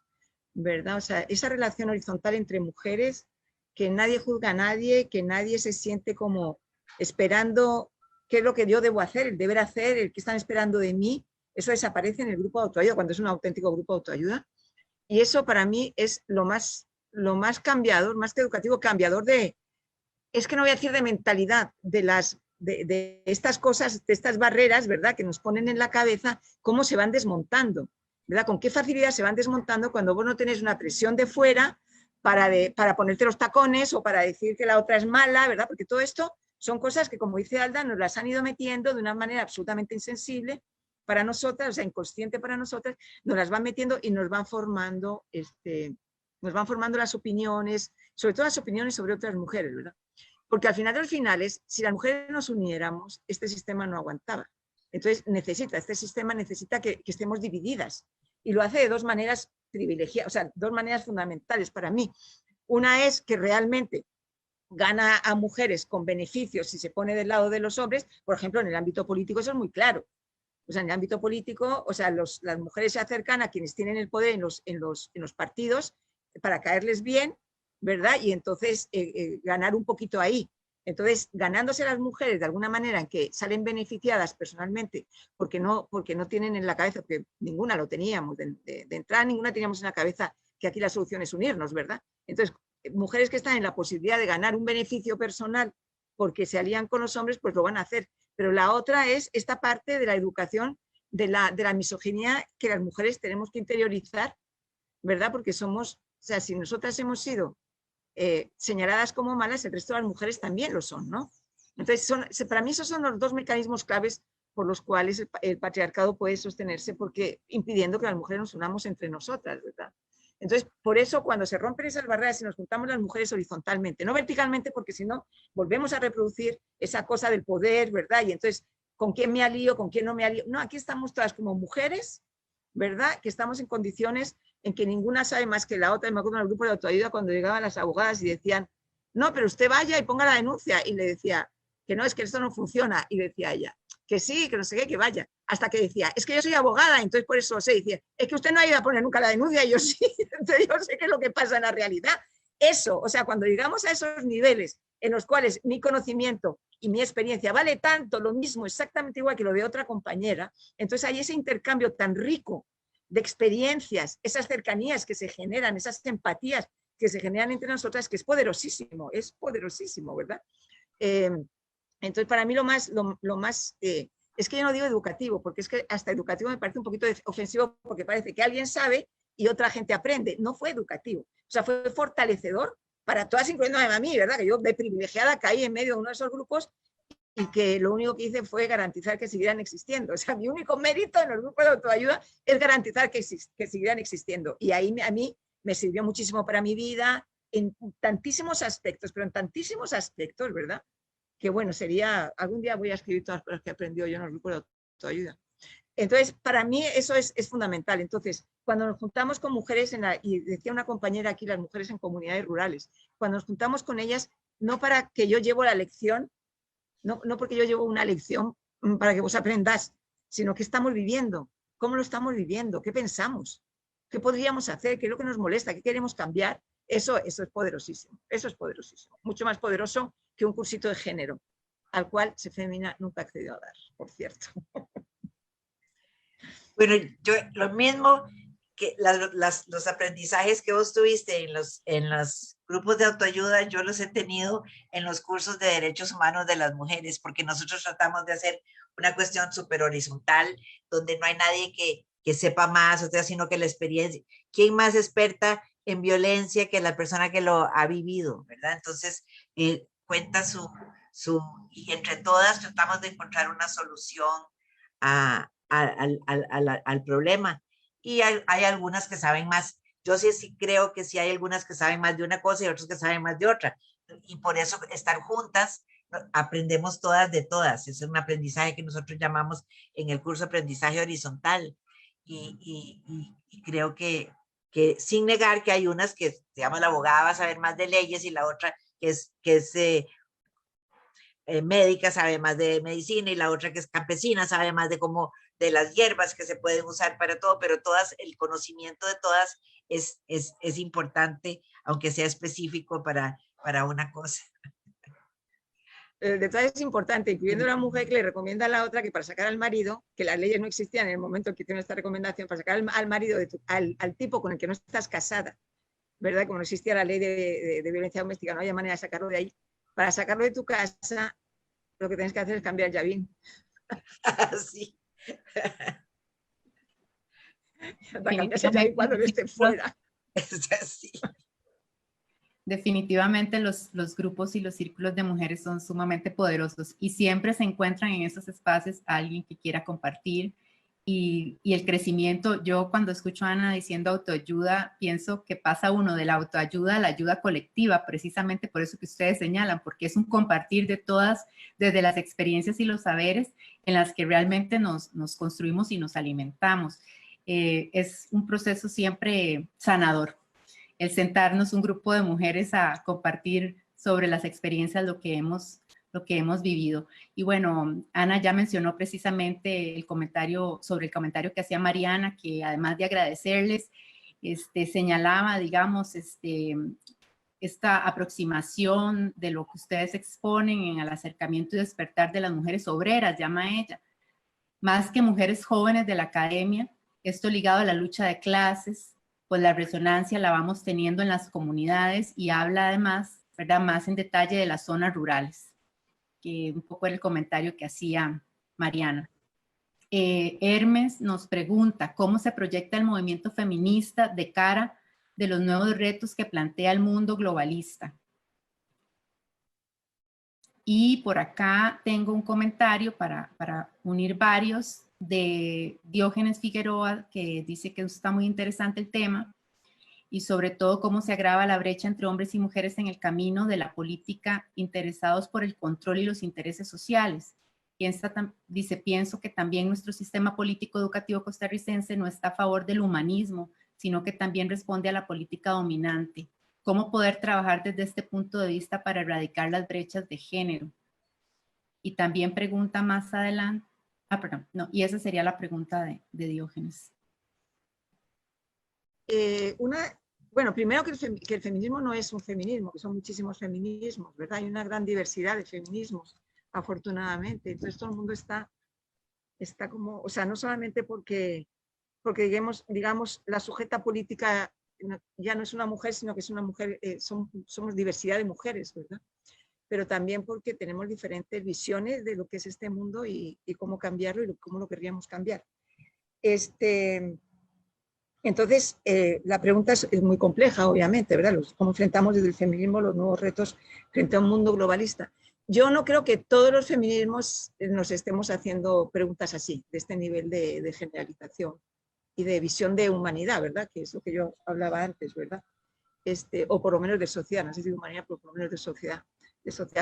B: ¿verdad? O sea, esa relación horizontal entre mujeres, que nadie juzga a nadie, que nadie se siente como esperando qué es lo que yo debo hacer, el deber hacer, el que están esperando de mí, eso desaparece en el grupo de autoayuda cuando es un auténtico grupo de autoayuda. Y eso para mí es lo más cambiador, más que educativo, cambiador es que no voy a decir de mentalidad, de estas cosas, de estas barreras, ¿verdad?, que nos ponen en la cabeza, cómo se van desmontando, ¿verdad? Con qué facilidad se van desmontando cuando vos no tenés una presión de fuera para ponerte los tacones o para decir que la otra es mala, ¿verdad? Porque todo esto son cosas que, como dice Alda, nos las han ido metiendo de una manera absolutamente insensible para nosotras, o sea, inconsciente para nosotras, nos las van metiendo y nos van formando las opiniones, sobre todo las opiniones sobre otras mujeres, ¿verdad? Porque al final si las mujeres nos uniéramos, este sistema no aguantaba. Entonces este sistema necesita que estemos divididas. Y lo hace de dos maneras privilegiadas, o sea, dos maneras fundamentales para mí. Una es que realmente gana a mujeres con beneficios si se pone del lado de los hombres. Por ejemplo, en el ámbito político eso es muy claro. O sea, en el ámbito político, o sea, las mujeres se acercan a quienes tienen el poder en los partidos para caerles bien, ¿verdad? Y entonces ganar un poquito ahí. Entonces, ganándose las mujeres de alguna manera en que salen beneficiadas personalmente, porque no tienen en la cabeza, porque ninguna lo teníamos, de entrada ninguna teníamos en la cabeza que aquí la solución es unirnos, ¿verdad? Entonces, mujeres que están en la posibilidad de ganar un beneficio personal porque se alían con los hombres, pues lo van a hacer. Pero la otra es esta parte de la educación, de la misoginia que las mujeres tenemos que interiorizar, ¿verdad? Porque somos, o sea, si nosotras hemos sido señaladas como malas, el resto de las mujeres también lo son, ¿no? Entonces, para mí esos son los dos mecanismos claves por los cuales el patriarcado puede sostenerse, porque impidiendo que las mujeres nos unamos entre nosotras, ¿verdad? Entonces, por eso cuando se rompen esas barreras y nos juntamos las mujeres horizontalmente, no verticalmente, porque si no, volvemos a reproducir esa cosa del poder, ¿verdad? Y entonces, ¿con quién me alío? ¿Con quién no me alío? No, aquí estamos todas como mujeres, ¿verdad? Que estamos en condiciones en que ninguna sabe más que la otra. Y me acuerdo en el grupo de autoayuda cuando llegaban las abogadas y decían, no, pero usted vaya y ponga la denuncia. Y le decía, que no, es que esto no funciona. Y decía ella, que sí, que no sé qué, que vaya. hasta que decía, es que yo soy abogada, entonces por eso sé, decía, es que usted no ha ido a poner nunca la denuncia, y yo sí, entonces yo sé qué es lo que pasa en la realidad. Eso, o sea, cuando llegamos a esos niveles en los cuales mi conocimiento y mi experiencia vale tanto, lo mismo, exactamente igual que lo de otra compañera, entonces hay ese intercambio tan rico de experiencias, esas cercanías que se generan, esas empatías que se generan entre nosotras, que es poderosísimo, ¿verdad? Entonces, para mí lo más es que yo no digo educativo, porque es que hasta educativo me parece un poquito ofensivo, porque parece que alguien sabe y otra gente aprende. No fue educativo, o sea, fue fortalecedor para todas, incluyéndome a mí, ¿verdad? Que yo de privilegiada caí en medio de uno de esos grupos y que lo único que hice fue garantizar que siguieran existiendo. O sea, mi único mérito en los grupos de autoayuda es garantizar que siguieran existiendo. Y ahí a mí me sirvió muchísimo para mi vida en tantísimos aspectos, pero en tantísimos aspectos, ¿verdad? Que bueno, sería, algún día voy a escribir todas las cosas que he aprendido yo en los grupos de autoayuda. Entonces, para mí eso es fundamental. Entonces, cuando nos juntamos con mujeres, y decía una compañera aquí, las mujeres en comunidades rurales, cuando nos juntamos con ellas, no para que yo llevo la lección, no porque yo llevo una lección para que vos aprendáis, sino que estamos viviendo, cómo lo estamos viviendo, qué pensamos, qué podríamos hacer, qué es lo que nos molesta, qué queremos cambiar. Eso es poderosísimo, mucho más poderoso que un cursito de género, al cual Sefemina nunca ha accedido a dar, por cierto.
C: Bueno, yo lo mismo que los aprendizajes que vos tuviste en los grupos de autoayuda, yo los he tenido en los cursos de derechos humanos de las mujeres, porque nosotros tratamos de hacer una cuestión súper horizontal, donde no hay nadie que sepa más, o sea, sino que la experiencia, ¿quién más experta en violencia que la persona que lo ha vivido, verdad? Entonces, cuenta y entre todas tratamos de encontrar una solución al problema. Y hay algunas que saben más. Yo sí creo que sí hay algunas que saben más de una cosa y otras que saben más de otra. Y por eso estar juntas, aprendemos todas de todas. Es un aprendizaje que nosotros llamamos en el curso aprendizaje horizontal. Y creo que sin negar que hay unas que, digamos, la abogada va a saber más de leyes y la otra que es médica sabe más de medicina y la otra que es campesina sabe más de cómo de las hierbas que se pueden usar para todo, pero todas, el conocimiento de todas es importante, aunque sea específico para una cosa.
B: El detalle es importante, incluyendo una mujer que le recomienda a la otra que para sacar al marido, que las leyes no existían en el momento en que hicieron esta recomendación, para sacar al marido, al tipo con el que no estás casada, ¿verdad? Como no existía la ley de violencia doméstica, no había manera de sacarlo de ahí. Para sacarlo de tu casa, lo que tienes que hacer es cambiar el llavín.
C: Sí.
B: Cambias el llavín cuando no esté fuera.
C: Sí.
A: Definitivamente los grupos y los círculos de mujeres son sumamente poderosos y siempre se encuentran en esos espacios a alguien que quiera compartir y el crecimiento. Yo cuando escucho a Ana diciendo autoayuda, pienso que pasa uno de la autoayuda a la ayuda colectiva, precisamente por eso que ustedes señalan, porque es un compartir de todas, desde las experiencias y los saberes en las que realmente nos construimos y nos alimentamos. Es un proceso siempre sanador. El sentarnos un grupo de mujeres a compartir sobre las experiencias, lo que hemos vivido. Y bueno, Ana ya mencionó precisamente el comentario que hacía Mariana, que además de agradecerles, señalaba, digamos, esta aproximación de lo que ustedes exponen en el acercamiento y despertar de las mujeres obreras, llama ella, más que mujeres jóvenes de la academia, esto ligado a la lucha de clases, pues la resonancia la vamos teniendo en las comunidades y habla además, ¿verdad?, más en detalle de las zonas rurales, que un poco era el comentario que hacía Mariana. Hermes nos pregunta, ¿cómo se proyecta el movimiento feminista de cara de los nuevos retos que plantea el mundo globalista? Y por acá tengo un comentario para unir varios de Diógenes Figueroa, que dice que está muy interesante el tema y sobre todo cómo se agrava la brecha entre hombres y mujeres en el camino de la política interesados por el control y los intereses sociales. Dice, pienso que también nuestro sistema político educativo costarricense no está a favor del humanismo, sino que también responde a la política dominante. ¿Cómo poder trabajar desde este punto de vista para erradicar las brechas de género? Y también pregunta más adelante, Ah, perdón, no, y esa sería la pregunta de Diógenes.
B: Bueno, primero que el feminismo no es un feminismo, que son muchísimos feminismos, ¿verdad? Hay una gran diversidad de feminismos, afortunadamente. Entonces todo el mundo está como, o sea, no solamente porque digamos, la sujeta política ya no es una mujer, sino que es una mujer, somos diversidad de mujeres, ¿verdad? Pero también porque tenemos diferentes visiones de lo que es este mundo y cómo cambiarlo y cómo lo querríamos cambiar. Entonces, la pregunta es muy compleja, obviamente, ¿verdad? ¿Cómo enfrentamos desde el feminismo los nuevos retos frente a un mundo globalista? Yo no creo que todos los feminismos nos estemos haciendo preguntas así, de este nivel de generalización y de visión de humanidad, ¿verdad? Que es lo que yo hablaba antes, ¿verdad? O por lo menos de sociedad, no sé si de humanidad, pero por lo menos de sociedad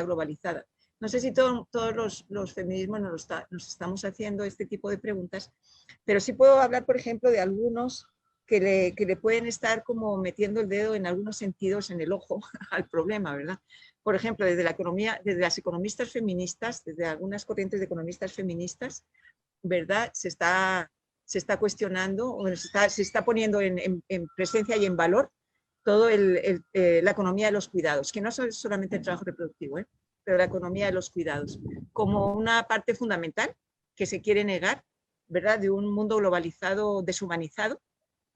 B: globalizada. No sé si todos los feminismos nos estamos haciendo este tipo de preguntas, pero sí puedo hablar, por ejemplo, de algunos que le pueden estar como metiendo el dedo en algunos sentidos en el ojo al problema, ¿verdad? Por ejemplo, desde la economía, desde las economistas feministas, desde algunas corrientes de economistas feministas, ¿verdad? Se está cuestionando, o se está poniendo en presencia y en valor todo la economía de los cuidados, que no es solamente el trabajo reproductivo, pero la economía de los cuidados, como una parte fundamental que se quiere negar, ¿verdad? De un mundo globalizado, deshumanizado,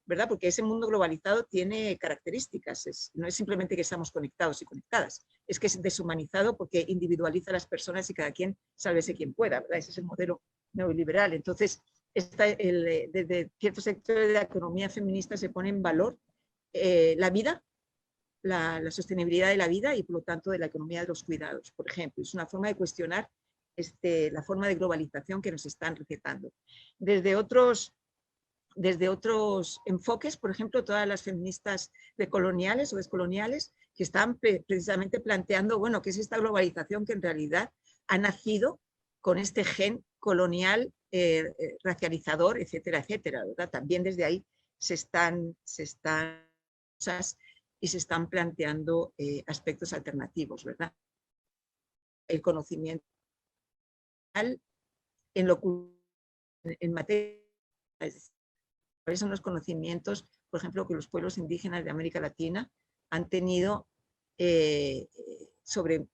B: ¿verdad? Porque ese mundo globalizado tiene características, no es simplemente que estamos conectados y conectadas, es que es deshumanizado porque individualiza a las personas y cada quien sálvese quien pueda, ¿verdad? Ese es el modelo neoliberal. Entonces, desde ciertos sectores de la economía feminista se pone en valor la vida, la sostenibilidad de la vida y por lo tanto de la economía de los cuidados, por ejemplo. Es una forma de cuestionar la forma de globalización que nos están recetando. Desde otros enfoques, por ejemplo, todas las feministas decoloniales o descoloniales que están precisamente planteando, bueno, ¿qué es esta globalización que en realidad ha nacido con este gen colonial, racializador, etcétera, etcétera, ¿verdad? También desde ahí se están y se están planteando aspectos alternativos, ¿verdad? El conocimiento en materia, cuáles son los conocimientos, por ejemplo, que los pueblos indígenas de América Latina han tenido sobre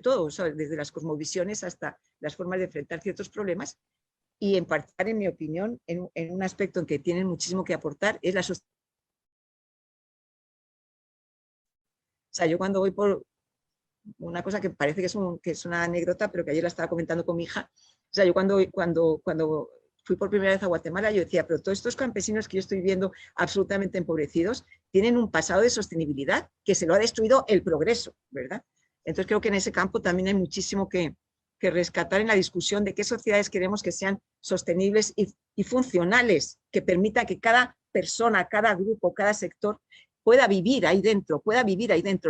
B: todo, desde las cosmovisiones hasta las formas de enfrentar ciertos problemas, y en particular, en mi opinión, en un aspecto en que tienen muchísimo que aportar, es la sostenibilidad. O sea, yo cuando voy por una cosa que parece que es una anécdota, pero que ayer la estaba comentando con mi hija, o sea, yo cuando fui por primera vez a Guatemala, yo decía, pero todos estos campesinos que yo estoy viendo absolutamente empobrecidos, tienen un pasado de sostenibilidad que se lo ha destruido el progreso, ¿verdad? Entonces creo que en ese campo también hay muchísimo que rescatar en la discusión de qué sociedades queremos que sean sostenibles y funcionales, que permita que cada persona, cada grupo, cada sector pueda vivir ahí dentro,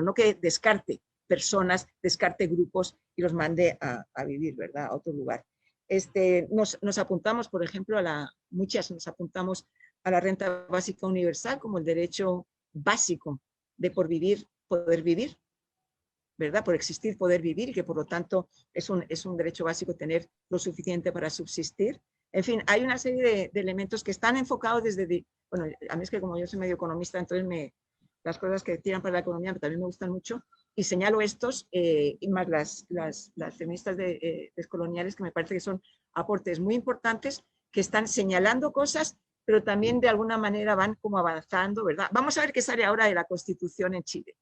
B: no que descarte personas, descarte grupos y los mande a vivir, ¿verdad? A otro lugar. Nos apuntamos, por ejemplo, muchas nos apuntamos a la renta básica universal como el derecho básico de por vivir, poder vivir, ¿verdad? Por existir, poder vivir, y que por lo tanto es un derecho básico tener lo suficiente para subsistir. En fin, hay una serie de elementos que están enfocados desde, bueno, a mí es que como yo soy medio economista, entonces las cosas que tiran para la economía también me gustan mucho, y señalo estos, y más las feministas descoloniales, que me parece que son aportes muy importantes, que están señalando cosas, pero también de alguna manera van como avanzando, ¿verdad? Vamos a ver qué sale ahora de la Constitución en Chile.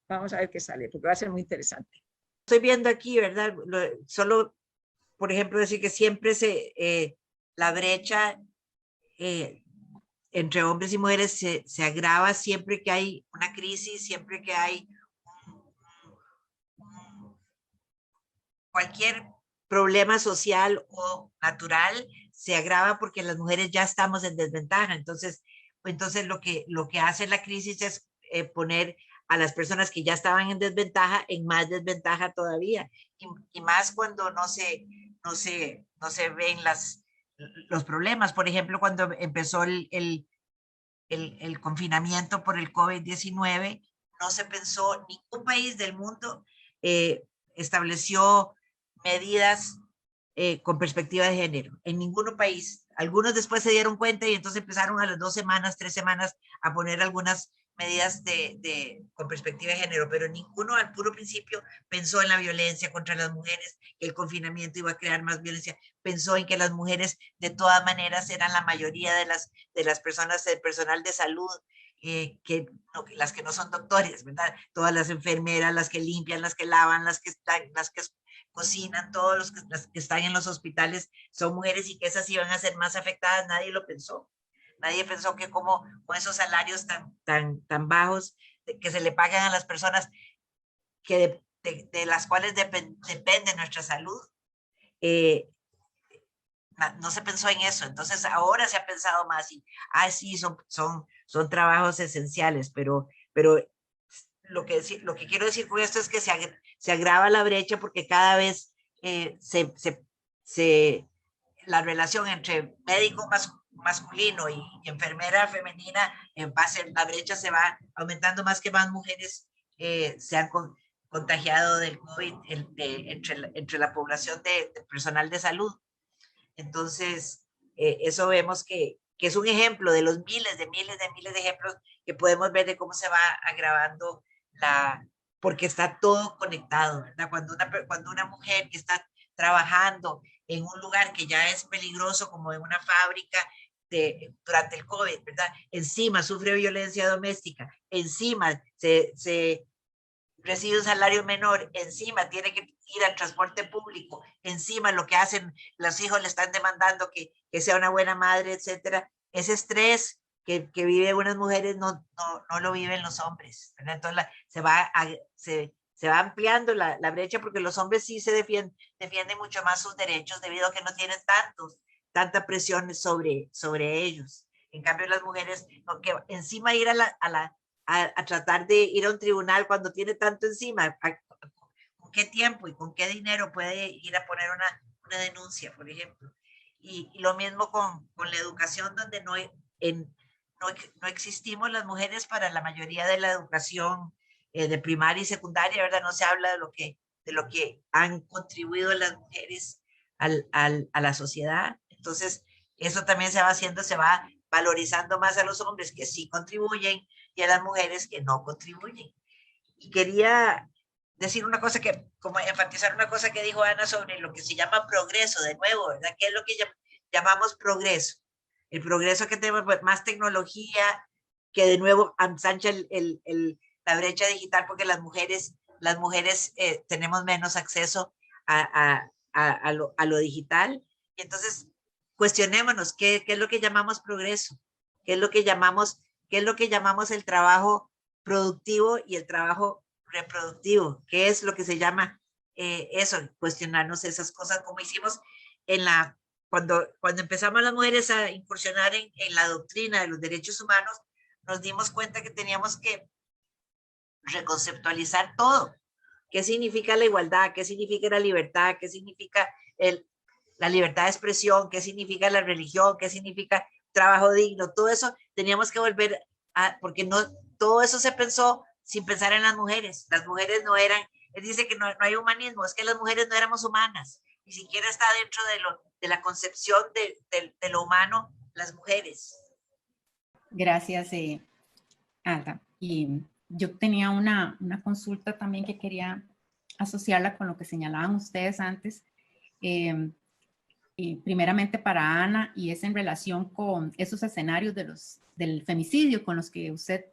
B: Vamos a ver qué sale, porque va a ser muy interesante.
C: Estoy viendo aquí, ¿verdad? Solo, por ejemplo, decir que siempre la brecha entre hombres y mujeres se agrava siempre que hay una crisis, siempre que hay cualquier problema social o natural, se agrava porque las mujeres ya estamos en desventaja. Entonces lo que hace la crisis es poner a las personas que ya estaban en desventaja desventaja todavía, y más cuando no se ven los problemas. Por ejemplo, cuando empezó el confinamiento por el COVID-19, no se pensó, ningún país del mundo estableció medidas con perspectiva de género, en ningún país. Algunos después se dieron cuenta y entonces empezaron a las 2 semanas, 3 semanas a poner algunas medidas con perspectiva de género, pero ninguno al puro principio pensó en la violencia contra las mujeres, que el confinamiento iba a crear más violencia, pensó en que las mujeres de todas maneras eran la mayoría de las personas, del personal de salud, las que no son doctores, ¿verdad? Todas las enfermeras, las que limpian, las que lavan, las que cocinan, todos las que están en los hospitales son mujeres y que esas iban a ser más afectadas, nadie lo pensó. Nadie pensó que como con esos salarios tan bajos que se le pagan a las personas que de las cuales depende nuestra salud, no se pensó en eso. Entonces ahora se ha pensado más y, sí, son trabajos esenciales, pero lo que quiero decir con esto es que se agrava la brecha porque cada vez la relación entre médico masculino y enfermera femenina, la brecha se va aumentando más que más mujeres se han contagiado del COVID entre la población de personal de salud. Entonces, eso vemos que es un ejemplo de los miles de ejemplos que podemos ver de cómo se va agravando porque está todo conectado, ¿verdad? Cuando una mujer que está trabajando en un lugar que ya es peligroso, como en una fábrica durante el COVID, ¿verdad? Encima sufre violencia doméstica, encima se recibe un salario menor, encima tiene que ir al transporte público, encima lo que hacen, los hijos le están demandando que sea una buena madre, etcétera. Ese estrés que viven unas mujeres no lo viven los hombres, ¿verdad? Entonces se va ampliando la brecha porque los hombres sí se defienden mucho más sus derechos debido a que no tienen tanta presión sobre ellos. En cambio las mujeres, que encima ir a tratar de ir a un tribunal cuando tiene tanto encima, ¿con qué tiempo y con qué dinero puede ir a poner una denuncia, por ejemplo? Y lo mismo con la educación, donde no existimos las mujeres para la mayoría de la educación de primaria y secundaria, ¿verdad? No se habla de lo que han contribuido las mujeres a la sociedad. Entonces, eso también se va valorizando más a los hombres que sí contribuyen y a las mujeres que no contribuyen. Y quería decir una cosa como enfatizar una cosa que dijo Ana sobre lo que se llama progreso, de nuevo, ¿verdad? ¿Qué es lo que llamamos progreso? El progreso que tenemos, pues, más tecnología, que de nuevo ensancha la brecha digital porque las mujeres tenemos menos acceso a lo digital. Y entonces, cuestionémonos, ¿qué es lo que llamamos progreso? ¿Qué es lo que llamamos el trabajo productivo y el trabajo reproductivo? ¿Qué es lo que se llama eso? Cuestionarnos esas cosas, como hicimos cuando empezamos las mujeres a incursionar en la doctrina de los derechos humanos, nos dimos cuenta que teníamos que reconceptualizar todo. ¿Qué significa la igualdad? ¿Qué significa la libertad? ¿Qué significa la libertad de expresión? ¿Qué significa la religión? ¿Qué significa trabajo digno? Todo eso teníamos que volver porque todo eso se pensó sin pensar en las mujeres. Las mujeres no eran, él dice que no hay humanismo, es que las mujeres no éramos humanas, ni siquiera está dentro de la concepción de lo humano, las mujeres.
A: Gracias, Alda. Y yo tenía una consulta también que quería asociarla con lo que señalaban ustedes antes. Y primeramente para Ana, y es en relación con esos escenarios del femicidio con los que usted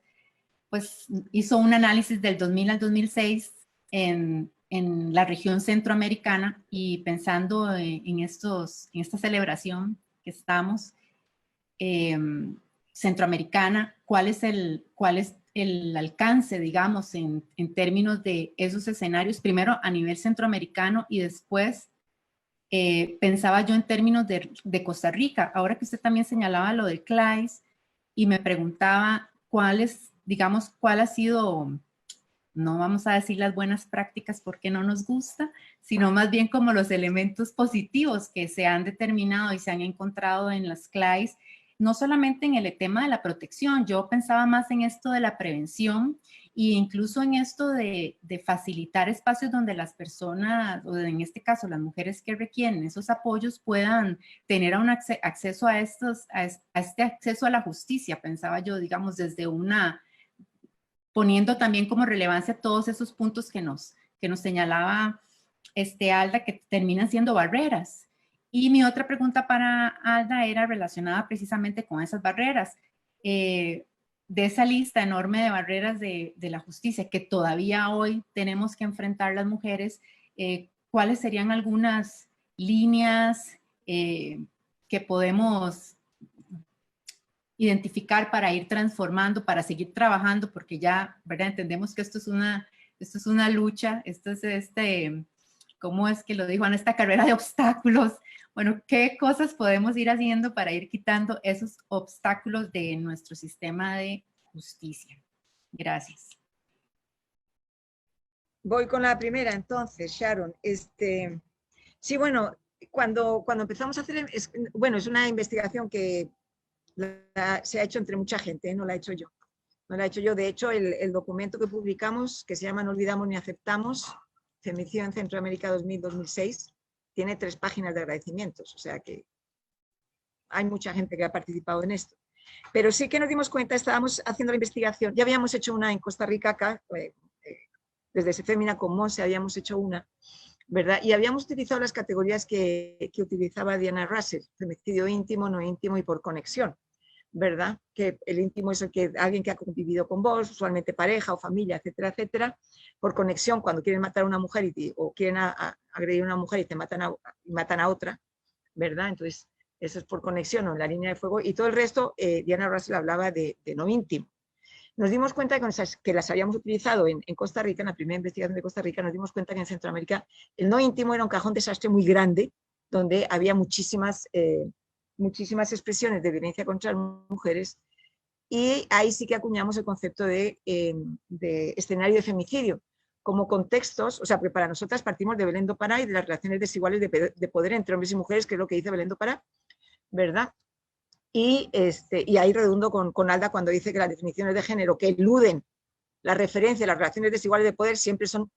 A: pues hizo un análisis del 2000 al 2006 en la región centroamericana, y pensando en esta celebración que estamos centroamericana, ¿cuál es el alcance, digamos, en términos de esos escenarios, primero a nivel centroamericano y después pensaba yo en términos de Costa Rica? Ahora que usted también señalaba lo del CLAIS, y me preguntaba cuál ha sido, no vamos a decir las buenas prácticas porque no nos gusta, sino más bien como los elementos positivos que se han determinado y se han encontrado en las CLAIS, no solamente en el tema de la protección. Yo pensaba más en esto de la prevención Y incluso en esto de facilitar espacios donde las personas, o en este caso las mujeres que requieren esos apoyos, puedan tener acceso a este acceso a la justicia, pensaba yo, digamos, desde poniendo también como relevancia todos esos puntos que nos señalaba Alda, que terminan siendo barreras. Y mi otra pregunta para Alda era relacionada precisamente con esas barreras. De esa lista enorme de barreras de la justicia que todavía hoy tenemos que enfrentar las mujeres, ¿cuáles serían algunas líneas que podemos identificar para ir transformando, para seguir trabajando? Porque ya, ¿verdad? Entendemos que esto es una lucha, esto es ¿cómo es que lo dijo? En esta carrera de obstáculos. Bueno, ¿qué cosas podemos ir haciendo para ir quitando esos obstáculos de nuestro sistema de justicia? Gracias.
B: Voy con la primera entonces, Sharon. Sí, bueno, cuando empezamos a hacer, es una investigación que se ha hecho entre mucha gente, no la he hecho yo. No la he hecho yo. De hecho, el documento que publicamos, que se llama No olvidamos ni aceptamos, Femicidio en Centroamérica 2000-2006, tiene 3 páginas de agradecimientos, o sea que hay mucha gente que ha participado en esto. Pero sí que nos dimos cuenta, estábamos haciendo la investigación, ya habíamos hecho una en Costa Rica acá, desde Femina con Monse habíamos hecho una, ¿verdad? Y habíamos utilizado las categorías que utilizaba Diana Russell, femicidio íntimo, no íntimo y por conexión, ¿verdad? Que el íntimo es alguien que ha convivido con vos, usualmente pareja o familia, etcétera, etcétera. Por conexión, cuando quieren matar a una mujer o quieren agredir a una mujer y te matan a otra, ¿verdad? Entonces, eso es por conexión o en la línea de fuego. Y todo el resto, Diana Russell hablaba de no íntimo. Nos dimos cuenta que las habíamos utilizado en Costa Rica, en la primera investigación de Costa Rica, nos dimos cuenta que en Centroamérica el no íntimo era un cajón desastre muy grande, donde había muchísimas expresiones de violencia contra las mujeres, y ahí sí que acuñamos el concepto de escenario de femicidio, como contextos, o sea, que para nosotras partimos de Belén do Pará y de las relaciones desiguales de poder entre hombres y mujeres, que es lo que dice Belén do Pará, ¿verdad? Y ahí redundo con Alda cuando dice que las definiciones de género que eluden la referencia a las relaciones desiguales de poder siempre son,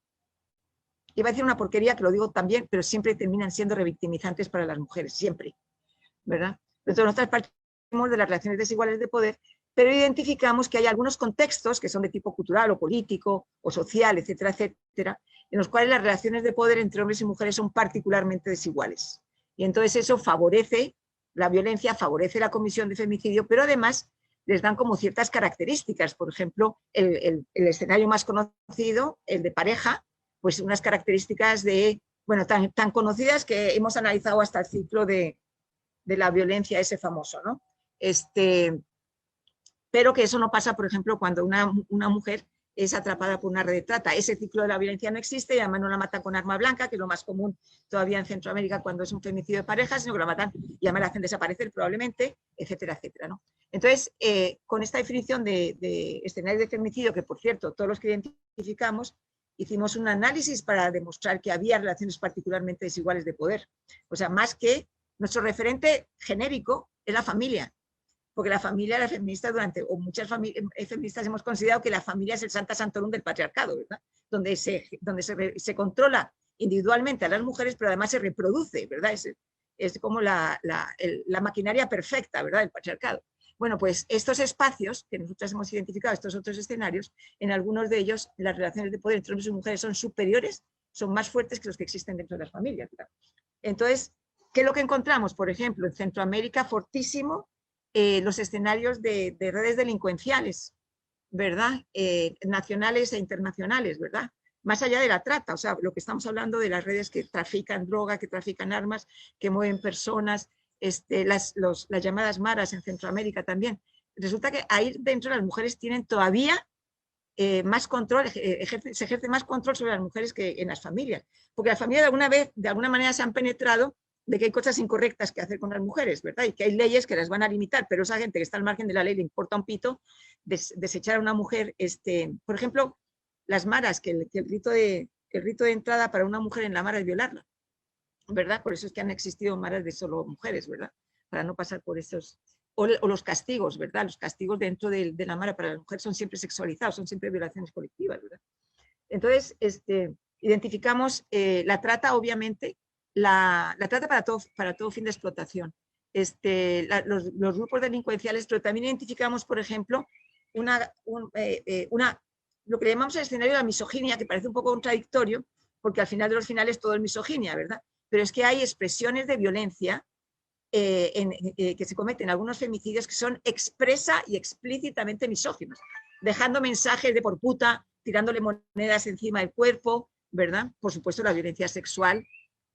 B: iba a decir una porquería, que lo digo también, pero siempre terminan siendo revictimizantes para las mujeres, siempre, ¿verdad? Entonces nosotras partimos de las relaciones desiguales de poder, pero identificamos que hay algunos contextos que son de tipo cultural o político o social, etcétera, etcétera, en los cuales las relaciones de poder entre hombres y mujeres son particularmente desiguales. Y entonces eso favorece la violencia, favorece la comisión de femicidio, pero además les dan como ciertas características. Por ejemplo, el escenario más conocido, el de pareja, pues unas características tan conocidas que hemos analizado hasta el ciclo de la violencia ese famoso, ¿no? Pero que eso no pasa, por ejemplo, cuando una mujer es atrapada por una red de trata. Ese ciclo de la violencia no existe, y además no la matan con arma blanca, que es lo más común todavía en Centroamérica cuando es un femicidio de pareja, sino que la matan y además la hacen desaparecer probablemente, etcétera, etcétera, ¿no? Entonces, con esta definición de escenario de femicidio, que por cierto, todos los que identificamos, hicimos un análisis para demostrar que había relaciones particularmente desiguales de poder. O sea, más que nuestro referente genérico es la familia, porque la familia, las feministas muchas feministas hemos considerado que la familia es el Santa Santorum del patriarcado, ¿verdad? Donde se controla individualmente a las mujeres, pero además se reproduce, ¿verdad? Es como la maquinaria perfecta, ¿verdad? Del patriarcado. Bueno, pues estos espacios que nosotros hemos identificado, estos otros escenarios, en algunos de ellos las relaciones de poder entre hombres y mujeres son superiores, son más fuertes que los que existen dentro de las familias, ¿verdad? Entonces, ¿qué es lo que encontramos? Por ejemplo, en Centroamérica, fortísimo, los escenarios de redes delincuenciales, ¿verdad? Nacionales e internacionales, ¿verdad? Más allá de la trata, o sea, lo que estamos hablando de las redes que trafican droga, que trafican armas, que mueven personas, las llamadas maras en Centroamérica también. Resulta que ahí dentro las mujeres tienen todavía más control, se ejerce más control sobre las mujeres que en las familias, porque las familias de alguna manera se han penetrado de que hay cosas incorrectas que hacer con las mujeres, ¿verdad? Y que hay leyes que las van a limitar, pero esa gente que está al margen de la ley le importa un pito desechar a una mujer, por ejemplo, las maras, que el rito de entrada para una mujer en la mara es violarla, ¿verdad? Por eso es que han existido maras de solo mujeres, ¿verdad? Para no pasar por esos o los castigos, ¿verdad? Los castigos dentro de la Mara para las mujeres son siempre sexualizados, son siempre violaciones colectivas, ¿verdad? Entonces, identificamos la trata, obviamente, la trata para todo fin de explotación. Los grupos delincuenciales, pero también identificamos, por ejemplo, lo que llamamos el escenario de la misoginia, que parece un poco contradictorio, porque al final de los finales todo es misoginia, ¿verdad? Pero es que hay expresiones de violencia que se cometen algunos femicidios que son expresa y explícitamente misóginos, dejando mensajes de por puta, tirándole monedas encima del cuerpo, ¿verdad? Por supuesto, la violencia sexual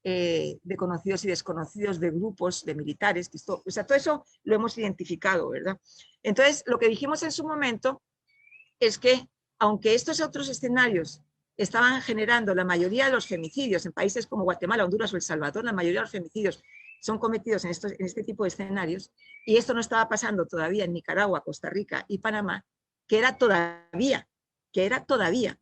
B: de conocidos y desconocidos, de grupos, de militares, que o sea, todo eso lo hemos identificado, ¿verdad? Entonces, lo que dijimos en su momento es que, aunque estos otros escenarios estaban generando la mayoría de los femicidios en países como Guatemala, Honduras o El Salvador, la mayoría de los femicidios son cometidos en este tipo de escenarios, y esto no estaba pasando todavía en Nicaragua, Costa Rica y Panamá, que era todavía,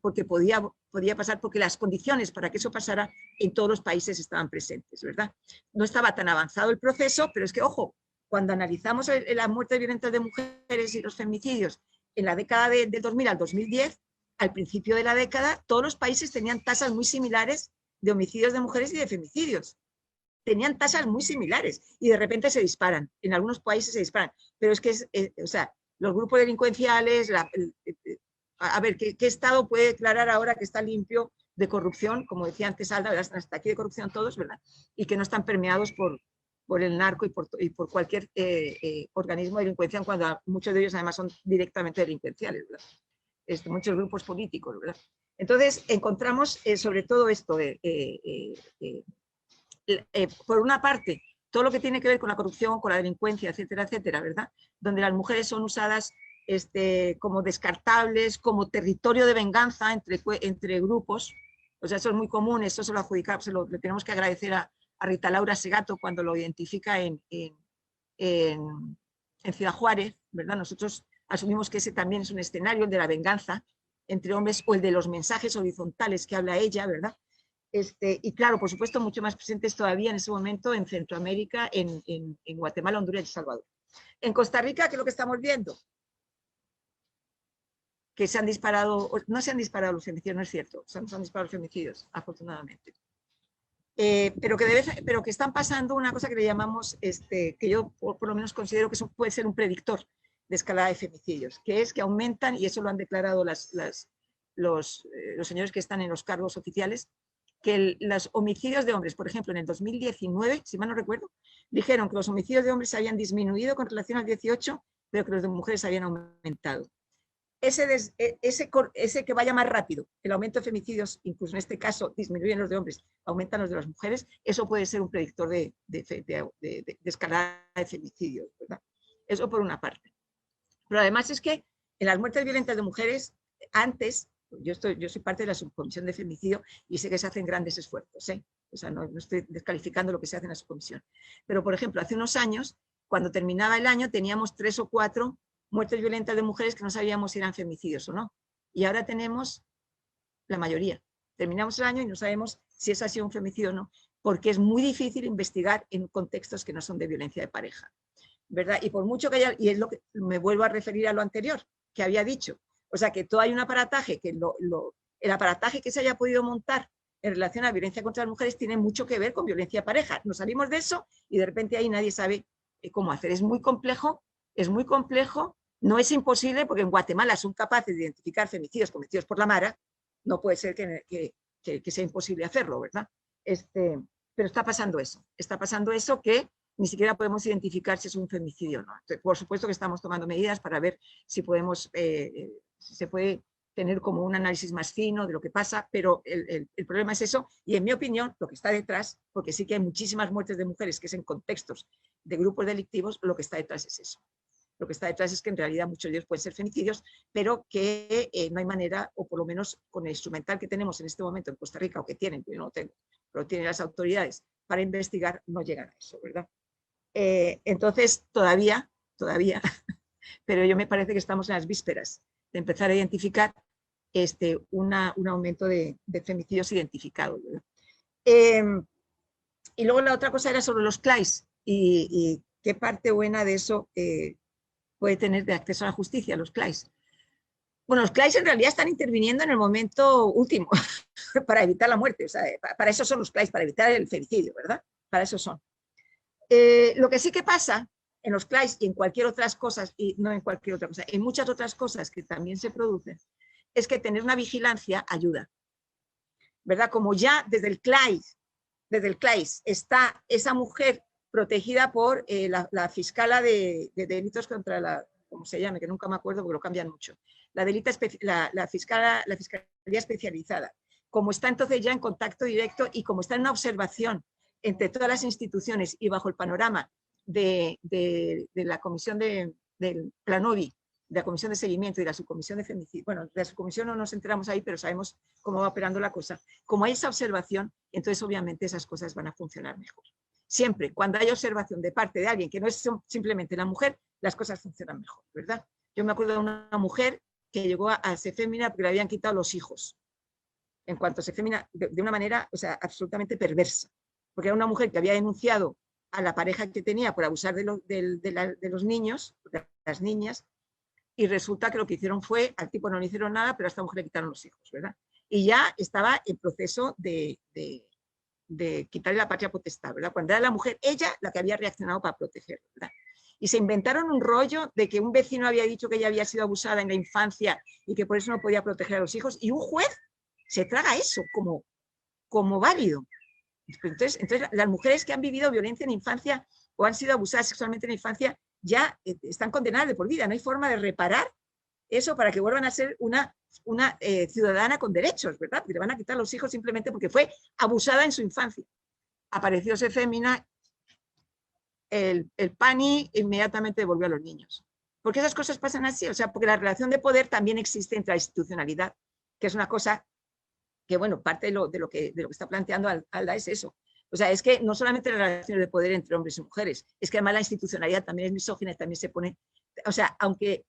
B: porque podía pasar, porque las condiciones para que eso pasara en todos los países estaban presentes, ¿verdad? No estaba tan avanzado el proceso, pero es que, ojo, cuando analizamos las muertes violentas de mujeres y los femicidios en la década del 2000 al 2010, al principio de la década, todos los países tenían tasas muy similares de homicidios de mujeres y de femicidios. Tenían tasas muy similares y de repente se disparan. En algunos países se disparan. Pero es que, o sea, los grupos delincuenciales, a ver, ¿qué Estado puede declarar ahora que está limpio de corrupción? Como decía antes Alda, ¿verdad? Hasta aquí de corrupción todos, ¿verdad? Y que no están permeados por el narco y por cualquier organismo de delincuencia, cuando muchos de ellos además son directamente delincuenciales, ¿verdad? Muchos grupos políticos, ¿verdad? Entonces, encontramos sobre todo esto, por una parte, todo lo que tiene que ver con la corrupción, con la delincuencia, etcétera, etcétera, ¿verdad? Donde las mujeres son usadas como descartables, como territorio de venganza entre grupos. O sea, eso es muy común, eso se lo adjudicamos, le tenemos que agradecer a Rita Laura Segato cuando lo identifica en Ciudad Juárez, ¿verdad? Nosotros asumimos que ese también es un escenario, el de la venganza entre hombres, o el de los mensajes horizontales que habla ella, ¿verdad? Y claro, por supuesto, mucho más presentes todavía en ese momento en Centroamérica, en Guatemala, Honduras y El Salvador. En Costa Rica, ¿qué es lo que estamos viendo? Que se han disparado, no se han disparado los femicidios, no es cierto, se han disparado los femicidios, afortunadamente. Pero que están pasando una cosa que le llamamos, que yo por lo menos considero que eso puede ser un predictor de escalada de femicidios, que es que aumentan, y eso lo han declarado los señores que están en los cargos oficiales, que los homicidios de hombres, por ejemplo, en el 2019, si mal no recuerdo, dijeron que los homicidios de hombres habían disminuido con relación al 18, pero que los de mujeres habían aumentado. Ese que vaya más rápido, el aumento de femicidios, incluso en este caso disminuyen los de hombres, aumentan los de las mujeres, eso puede ser un predictor de escalada de femicidios, ¿verdad? Eso por una parte. Pero además es que en las muertes violentas de mujeres, antes, yo soy parte de la subcomisión de femicidio y sé que se hacen grandes esfuerzos, ¿eh? O sea, no estoy descalificando lo que se hace en la subcomisión. Pero, por ejemplo, hace unos años, cuando terminaba el año, teníamos 3 o 4 muertes violentas de mujeres que no sabíamos si eran femicidios o no. Y ahora tenemos la mayoría. Terminamos el año y no sabemos si eso ha sido un femicidio o no, porque es muy difícil investigar en contextos que no son de violencia de pareja, ¿verdad? Y por mucho que haya, y es lo que me vuelvo a referir a lo anterior que había dicho, o sea, que todo hay un aparataje, que el aparataje que se haya podido montar en relación a la violencia contra las mujeres tiene mucho que ver con violencia de pareja. Nos salimos de eso y de repente ahí nadie sabe cómo hacer. Es muy complejo, no es imposible, porque en Guatemala son capaces de identificar femicidios cometidos por la Mara, no puede ser que sea imposible hacerlo, ¿verdad? Pero está pasando eso que ni siquiera podemos identificar si es un femicidio o no. Entonces, por supuesto que estamos tomando medidas para ver si podemos, si se puede tener como un análisis más fino de lo que pasa, pero el problema es eso, y en mi opinión, lo que está detrás, porque sí que hay muchísimas muertes de mujeres que es en contextos de grupos delictivos, lo que está detrás es eso. Lo que está detrás es que en realidad muchos de ellos pueden ser femicidios, pero que no hay manera, o por lo menos con el instrumental que tenemos en este momento en Costa Rica, o que tienen, yo no lo tengo, pero tienen las autoridades para investigar, no llegan a eso, ¿verdad? Entonces, todavía, pero yo me parece que estamos en las vísperas de empezar a identificar un aumento de femicidios identificados, ¿verdad? Y luego la otra cosa era sobre los CLAIs, y ¿qué parte buena de eso puede tener de acceso a la justicia, los CLAIS? Bueno, los CLAIS en realidad están interviniendo en el momento último para evitar la muerte. O sea, para eso son los CLAIS, para evitar el femicidio, ¿verdad? Para eso son. Lo que sí que pasa en los CLAIS y en cualquier otras cosas, y no en cualquier otra cosa, en muchas otras cosas que también se producen, es que tener una vigilancia ayuda, ¿verdad? Como ya desde el CLAIS está esa mujer protegida por la fiscala de delitos contra la, ¿cómo se llama? Que nunca me acuerdo porque lo cambian mucho. La fiscalía especializada. Como está entonces ya en contacto directo y como está en una observación entre todas las instituciones y bajo el panorama de la comisión del Planovi, de la comisión de seguimiento y la subcomisión de femicidio, bueno, de la subcomisión no nos enteramos ahí, pero sabemos cómo va operando la cosa. Como hay esa observación, entonces obviamente esas cosas van a funcionar mejor. Siempre, cuando hay observación de parte de alguien que no es simplemente la mujer, las cosas funcionan mejor, ¿verdad? Yo me acuerdo de una mujer que llegó a Sefemina porque le habían quitado los hijos. En cuanto a Sefemina, de una manera, o sea, absolutamente perversa. Porque era una mujer que había denunciado a la pareja que tenía por abusar de los niños, de las niñas, y resulta que lo que hicieron fue, al tipo no le hicieron nada, pero a esta mujer le quitaron los hijos, ¿verdad? Y ya estaba en proceso de quitarle la patria potestad, ¿verdad? Cuando era la mujer, ella la que había reaccionado para protegerla, ¿verdad? Y se inventaron un rollo de que un vecino había dicho que ella había sido abusada en la infancia y que por eso no podía proteger a los hijos, y un juez se traga eso como válido. Entonces, las mujeres que han vivido violencia en la infancia o han sido abusadas sexualmente en la infancia ya están condenadas de por vida. No hay forma de reparar eso para que vuelvan a ser una ciudadana con derechos, ¿verdad? Porque le van a quitar los hijos simplemente porque fue abusada en su infancia. Apareció Sefemina, el PANI inmediatamente devolvió a los niños. Porque esas cosas pasan así, o sea, porque la relación de poder también existe entre la institucionalidad, que es una cosa que, bueno, parte de lo que está planteando Alda es eso. O sea, es que no solamente las relaciones de poder entre hombres y mujeres, es que además la institucionalidad también es misógina, también se pone, o sea, aunque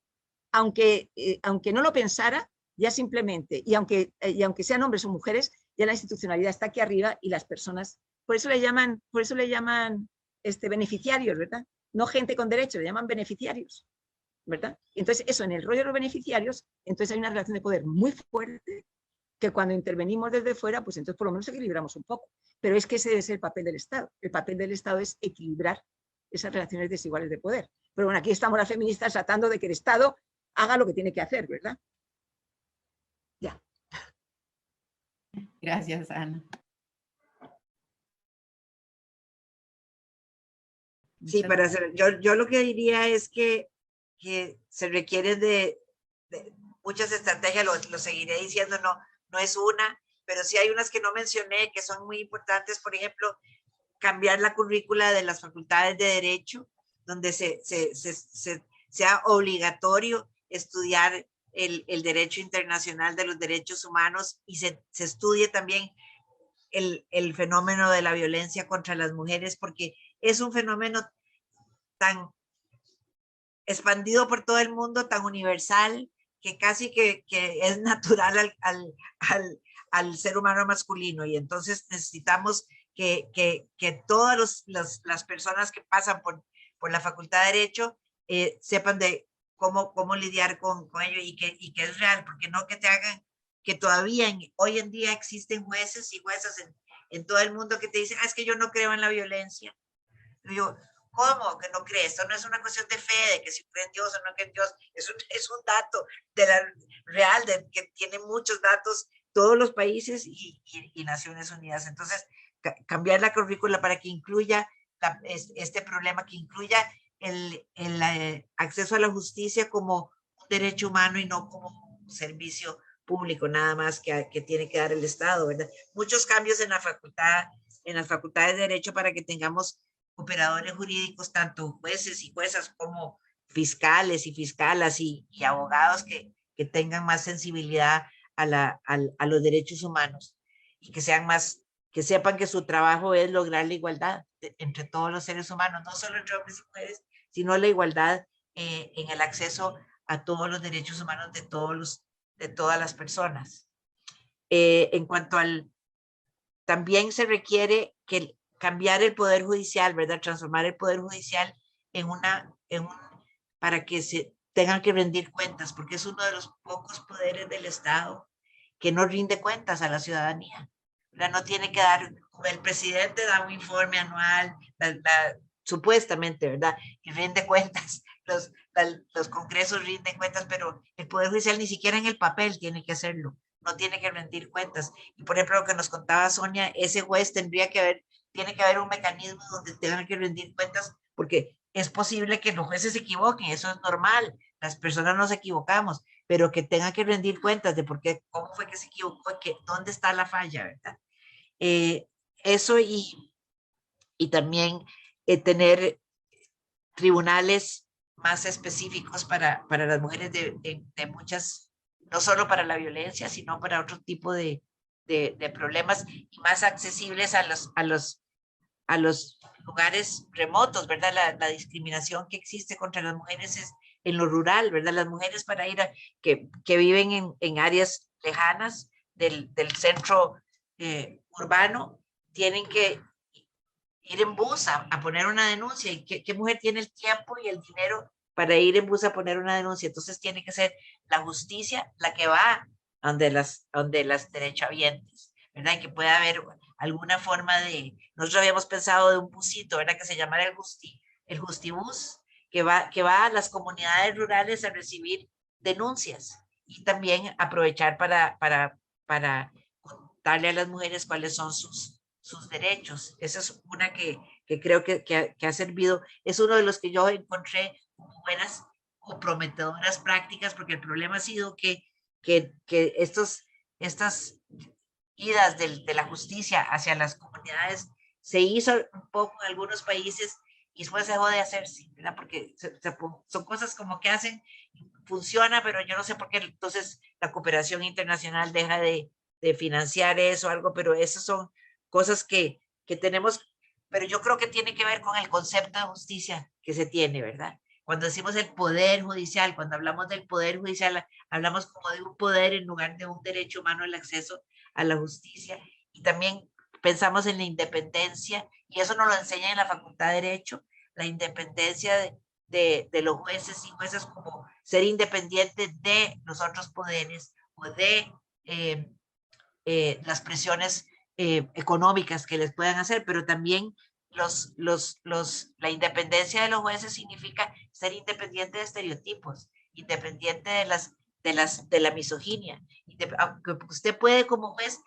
B: no lo pensara, ya simplemente, y aunque sean hombres o mujeres, ya la institucionalidad está aquí arriba y las personas, por eso le llaman beneficiarios, ¿verdad? No gente con derechos, le llaman beneficiarios, ¿verdad? Entonces, eso, en el rollo de los beneficiarios, entonces hay una relación de poder muy fuerte, que cuando intervenimos desde fuera, pues entonces por lo menos equilibramos un poco. Pero es que ese es el papel del Estado. El papel del Estado es equilibrar esas relaciones desiguales de poder. Pero bueno, aquí estamos las feministas tratando de que el Estado haga lo que tiene que hacer, ¿verdad? Ya.
A: Gracias, Ana.
C: Sí, para hacer, yo lo que diría es que se requiere de muchas estrategias, lo seguiré diciendo, no es una, pero sí hay unas que no mencioné que son muy importantes. Por ejemplo, cambiar la currícula de las facultades de Derecho, donde sea obligatorio estudiar el derecho internacional de los derechos humanos y se estudie también el fenómeno de la violencia contra las mujeres, porque es un fenómeno tan expandido por todo el mundo, tan universal, que casi que es natural al ser humano masculino. Y entonces necesitamos que todas las personas que pasan por la Facultad de Derecho sepan de cómo lidiar con ello y que es real, porque no que te hagan, que todavía hoy en día existen jueces y juezas en todo el mundo que te dicen, es que yo no creo en la violencia. Y yo, ¿cómo que no crees? Esto no es una cuestión de fe, de que si creen en Dios o no creen en Dios, es un dato real, que tiene muchos datos todos los países y Naciones Unidas. Entonces, cambiar la currícula para que incluya este problema, que incluya el acceso a la justicia como un derecho humano y no como un servicio público, nada más que tiene que dar el Estado, ¿verdad? Muchos cambios en las facultades de Derecho para que tengamos operadores jurídicos, tanto jueces y juezas como fiscales y fiscalas y abogados que tengan más sensibilidad a los derechos humanos y que sepan que su trabajo es lograr la igualdad entre todos los seres humanos, no solo entre hombres y mujeres, sino la igualdad en el acceso a todos los derechos humanos de todas las personas. En cuanto también se requiere cambiar el Poder Judicial, ¿verdad? Transformar el Poder Judicial para que se tengan que rendir cuentas, porque es uno de los pocos poderes del Estado que no rinde cuentas a la ciudadanía. No tiene que dar, el presidente da un informe anual, supuestamente, ¿verdad? Y rinde cuentas, los congresos rinden cuentas, pero el Poder Judicial ni siquiera en el papel tiene que hacerlo, no tiene que rendir cuentas. Y por ejemplo, lo que nos contaba Sonia, ese juez tiene que haber un mecanismo donde tengan que rendir cuentas, porque es posible que los jueces se equivoquen, eso es normal, las personas nos equivocamos, pero que tengan que rendir cuentas de por qué, cómo fue que se equivocó, dónde está la falla, ¿verdad? Eso y también tener tribunales más específicos para las mujeres de muchas, no solo para la violencia, sino para otro tipo de problemas y más accesibles a los lugares remotos, ¿verdad? La discriminación que existe contra las mujeres es en lo rural, ¿verdad? Las mujeres para ir que viven en áreas lejanas del centro urbano, tienen que ir en bus a poner una denuncia. ¿Y qué mujer tiene el tiempo y el dinero para ir en bus a poner una denuncia? Entonces tiene que ser la justicia la que va donde las derechohabientes, ¿verdad? Y que pueda haber alguna forma nosotros habíamos pensado de un busito, ¿verdad? Que se llamara el Justibus, que va a las comunidades rurales a recibir denuncias y también aprovechar para contarle a las mujeres cuáles son sus derechos. Esa es una que creo que ha servido, es uno de los que yo encontré como buenas o prometedoras prácticas, porque el problema ha sido que estas idas de la justicia hacia las comunidades se hizo un poco en algunos países y después dejó de hacerse, ¿verdad? Porque son cosas como que funciona, pero yo no sé por qué entonces la cooperación internacional deja de financiar eso o algo, pero esas son cosas que tenemos, pero yo creo que tiene que ver con el concepto de justicia que se tiene, ¿verdad? Cuando decimos el poder judicial, cuando hablamos del poder judicial, hablamos como de un poder en lugar de un derecho humano al acceso a la justicia, y también pensamos en la independencia, y eso nos lo enseña en la Facultad de Derecho, la independencia de los jueces y juezas como ser independientes de los otros poderes o de las presiones económicas que les puedan hacer, pero también la independencia de los jueces significa ser independiente de estereotipos, independiente de la misoginia. Aunque usted puede como juez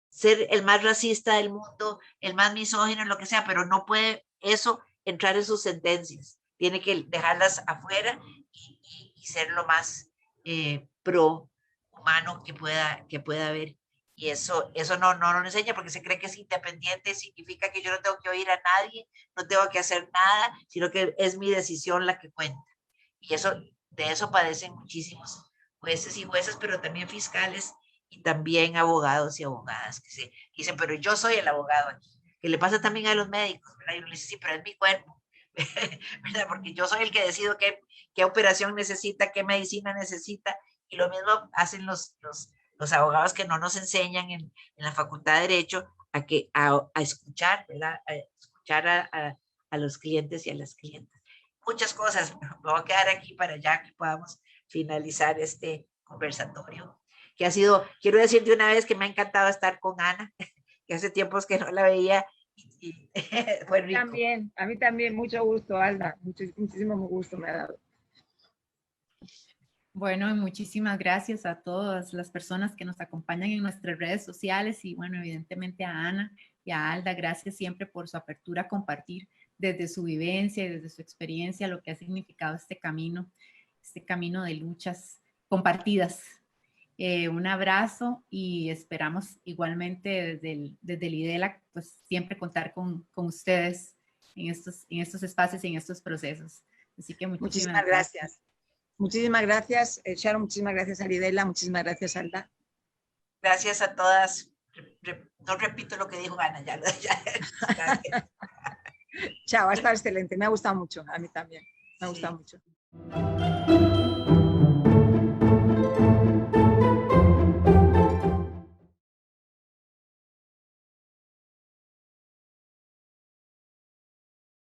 C: ser el más racista del mundo, el más misógino, lo que sea, pero no puede eso entrar en sus sentencias. Tiene que dejarlas afuera y ser lo más pro humano que pueda haber. Y eso no lo enseña porque se cree que es independiente, significa que yo no tengo que oír a nadie, no tengo que hacer nada, sino que es mi decisión la que cuenta. Y de eso padecen muchísimos jueces y juezas, pero también fiscales y también abogados y abogadas que dicen, pero yo soy el abogado aquí. Que le pasa también a los médicos, ¿verdad? Y uno le dice, sí, pero es mi cuerpo, ¿verdad? Porque yo soy el que decido qué operación necesita, qué medicina necesita, y lo mismo hacen los abogados que no nos enseñan en la Facultad de Derecho a escuchar, ¿verdad? A escuchar a los clientes y a las clientas. Muchas cosas. Me voy a quedar aquí para ya que podamos finalizar este conversatorio, que ha sido, quiero decir de una vez que me ha encantado estar con Ana, que hace tiempos que no la veía y fue rico.
B: A mí también, mucho gusto, Alda, muchísimo gusto me ha dado.
A: Bueno, muchísimas gracias a todas las personas que nos acompañan en nuestras redes sociales y bueno, evidentemente a Ana y a Alda, gracias siempre por su apertura a compartir desde su vivencia y desde su experiencia lo que ha significado este camino de luchas compartidas. Un abrazo y esperamos igualmente desde el IDELA, pues siempre contar con ustedes en estos espacios y en estos procesos. Así que muchísimas gracias.
B: Muchísimas gracias, Sharon, muchísimas gracias, Aridela, muchísimas gracias, Alda.
C: Gracias a todas. No repito lo que dijo Ana, ya.
B: Chao, ha estado excelente, me ha gustado mucho, a mí también, me ha gustado mucho.